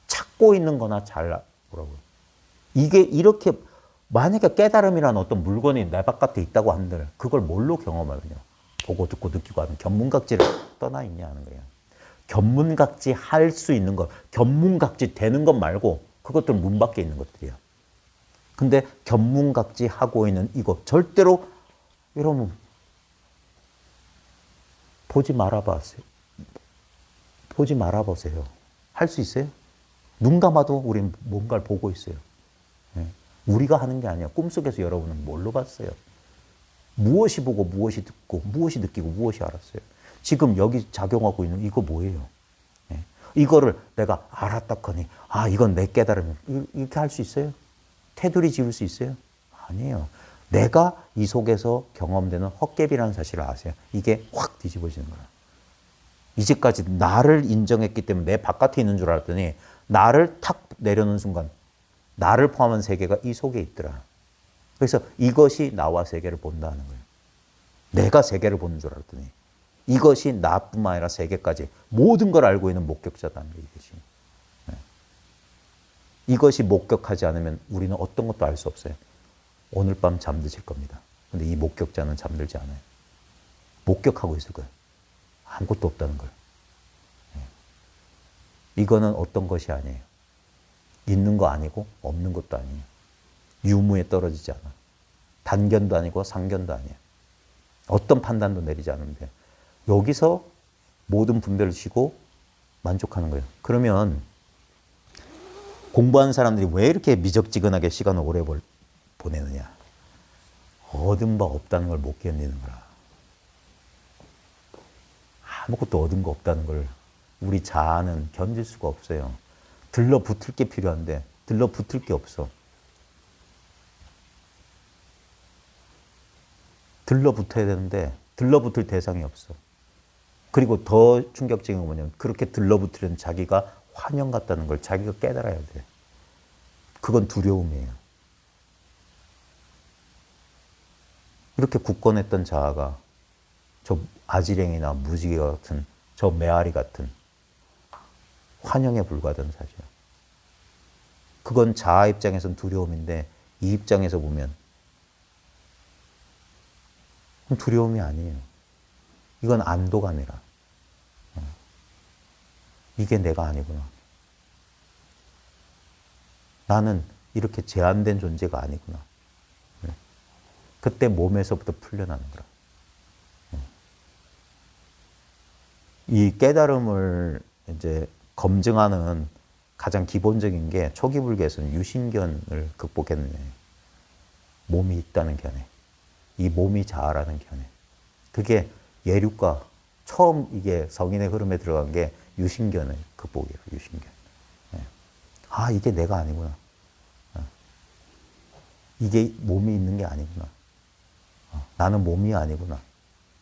찾고 있는 거나 잘 보라고요. 이게 이렇게 만약에 깨달음이라는 어떤 물건이 내 바깥에 있다고 한들 그걸 뭘로 경험하느냐? 보고 듣고 느끼고 하는 견문각지를 떠나 있냐 하는 거예요. 견문각지 할 수 있는 것, 견문각지 되는 것 말고 그것들은 문 밖에 있는 것들이야. 근데 견문각지 하고 있는 이거 절대로 여러분 보지 말아보세요. 보지 말아보세요. 할 수 있어요? 눈 감아도 우리는 뭔가를 보고 있어요. 예. 우리가 하는 게 아니야. 꿈속에서 여러분은 뭘로 봤어요? 무엇이 보고 무엇이 듣고 무엇이 느끼고 무엇이 알았어요? 지금 여기 작용하고 있는 이거 뭐예요? 예. 이거를 내가 알았다거니 아 이건 내 깨달음이야. 이렇게 할 수 있어요? 테두리 지을 수 있어요? 아니에요. 내가 이 속에서 경험되는 헛개비라는 사실을 아세요? 이게 확 뒤집어지는 거야. 이제까지 나를 인정했기 때문에 내 바깥에 있는 줄 알았더니 나를 탁 내려놓는 순간 나를 포함한 세계가 이 속에 있더라. 그래서 이것이 나와 세계를 본다는 거예요. 내가 세계를 보는 줄 알았더니 이것이 나뿐만 아니라 세계까지 모든 걸 알고 있는 목격자다는 거예요. 이것이. 이것이 목격하지 않으면 우리는 어떤 것도 알 수 없어요. 오늘 밤 잠드실 겁니다. 근데 이 목격자는 잠들지 않아요. 목격하고 있을 거예요. 아무것도 없다는 걸. 이거는 어떤 것이 아니에요. 있는 거 아니고 없는 것도 아니에요. 유무에 떨어지지 않아. 단견도 아니고 상견도 아니에요. 어떤 판단도 내리지 않으면 돼요. 여기서 모든 분별을 쉬고 만족하는 거예요. 그러면 공부하는 사람들이 왜 이렇게 미적지근하게 시간을 오래 보내느냐. 얻은 바 없다는 걸 못 견디는 거라. 아무것도 얻은 거 없다는 걸 우리 자아는 견딜 수가 없어요. 들러붙을 게 필요한데 들러붙을 게 없어. 들러붙어야 되는데 들러붙을 대상이 없어. 그리고 더 충격적인 건 뭐냐면 그렇게 들러붙으려는 자기가 환영 같다는 걸 자기가 깨달아야 돼. 그건 두려움이에요. 이렇게 굳건했던 자아가 저 아지랭이나 무지개 같은 저 메아리 같은 환영에 불과하다는 사실이야. 그건 자아 입장에서는 두려움인데 이 입장에서 보면 두려움이 아니에요. 이건 안도감이라. 이게 내가 아니구나. 나는 이렇게 제한된 존재가 아니구나. 그때 몸에서부터 풀려나는 거라. 이 깨달음을 이제 검증하는 가장 기본적인 게 초기 불교에서는 유신견을 극복했느냐. 몸이 있다는 견해. 이 몸이 자아라는 견해. 그게 예륙과 처음 이게 성인의 흐름에 들어간 게 유신견의 극복이에요. 유신견. 아, 이게 내가 아니구나. 이게 몸이 있는 게 아니구나. 나는 몸이 아니구나.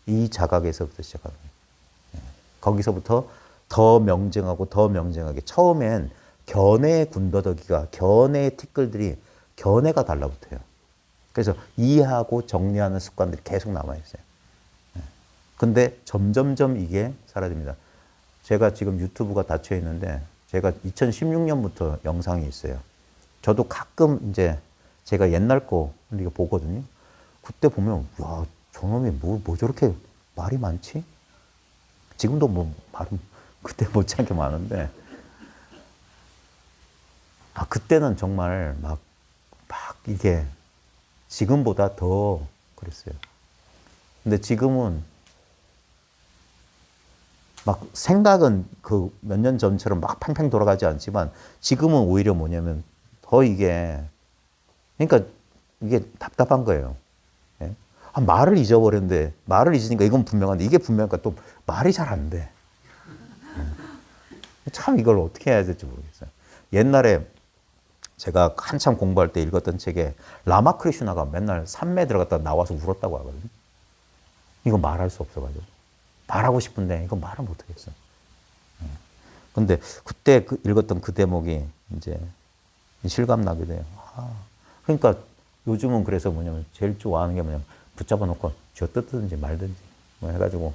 이 자각에서부터 시작하는 거예요. 거기서부터 더 명정하고 더 명정하게. 처음엔 견해의 군더더기가, 견해의 티끌들이 견해가 달라붙어요. 그래서 이해하고 정리하는 습관들이 계속 남아있어요. 근데 점점점 이게 사라집니다. 제가 지금 유튜브가 닫혀 있는데 제가 2016년부터 영상이 있어요. 저도 가끔 이제 제가 옛날 거 이거 보거든요. 그때 보면 야, 저놈이 뭐 저렇게 말이 많지? 지금도 뭐 말은 그때 못지않게 많은데 그때는 정말 막 이게 지금보다 더 그랬어요. 근데 지금은 막 생각은 그 몇 년 전처럼 막 팽팽 돌아가지 않지만 지금은 오히려 뭐냐면 더 이게 그러니까 이게 답답한 거예요. 예? 말을 잊어버렸는데 말을 잊으니까 이건 분명한데 이게 분명하니까 또 말이 잘 안 돼. 참 이걸 어떻게 해야 될지 모르겠어요. 옛날에 제가 한참 공부할 때 읽었던 책에 라마크리슈나가 맨날 산매에 들어갔다 나와서 울었다고 하거든요. 이거 말할 수 없어가지고. 말하고 싶은데 이거 말을 못하겠어. 근데 그때 읽었던 그 대목이 이제 실감나게 돼요. 그러니까 요즘은 그래서 뭐냐면 제일 좋아하는 게 뭐냐면 붙잡아 놓고 쥐어 뜯든지 말든지. 뭐 해가지고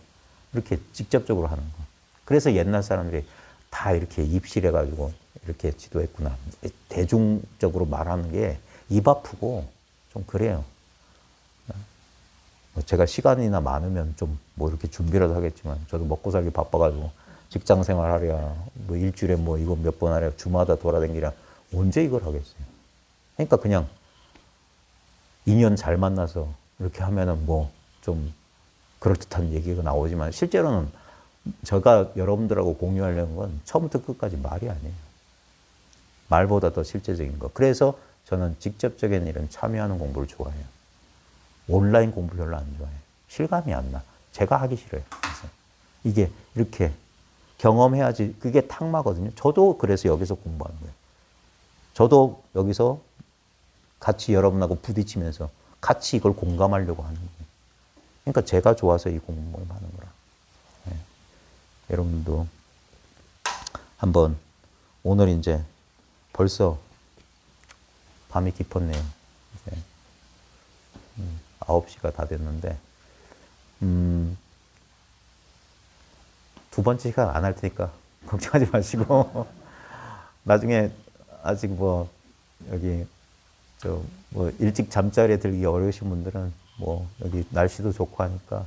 이렇게 직접적으로 하는 거. 그래서 옛날 사람들이 다 이렇게 입실해가지고 이렇게 지도했구나. 대중적으로 말하는 게 입 아프고 좀 그래요. 제가 시간이나 많으면 좀 뭐 이렇게 준비라도 하겠지만 저도 먹고 살기 바빠가지고 직장 생활 하랴, 뭐 일주일에 뭐 이거 몇 번 하랴, 주마다 돌아다니랴 언제 이걸 하겠어요. 그러니까 그냥 인연 잘 만나서 이렇게 하면은 뭐 좀 그럴듯한 얘기가 나오지만 실제로는 제가 여러분들하고 공유하려는 건 처음부터 끝까지 말이 아니에요. 말보다 더 실제적인 거. 그래서 저는 직접적인 일은 참여하는 공부를 좋아해요. 온라인 공부 별로 안 좋아해요. 실감이 안 나. 제가 하기 싫어요. 그래서 이게 이렇게 경험해야지 그게 탁마거든요. 저도 그래서 여기서 공부하는 거예요. 저도 여기서 같이 여러분하고 부딪히면서 같이 이걸 공감하려고 하는 거예요. 그러니까 제가 좋아서 이 공부를 하는 거라. 네. 여러분도 한번 오늘 이제 벌써 밤이 깊었네요. 이제 9시가 다 됐는데 두 번째 시간 안 할 테니까 걱정하지 마시고 나중에 아직 뭐 여기 저 뭐 일찍 잠자리에 들기 어려우신 분들은 뭐 여기 날씨도 좋고 하니까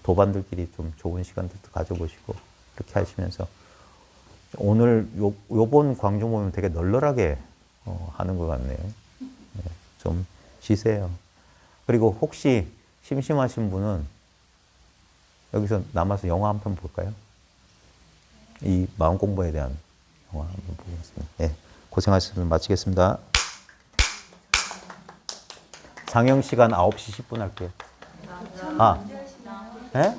도반들끼리 좀 좋은 시간들도 가져보시고 이렇게 하시면서 오늘 요번 광주 모임 되게 널널하게 하는 것 같네요. 네, 좀 쉬세요. 그리고 혹시 심심하신 분은 여기서 남아서 영화 한 편 볼까요? 이 마음 공부에 대한 영화 한번 보겠습니다. 예, 고생하셨습니다. 마치겠습니다. 상영 시간 9시 10분 할게요. 아, 예?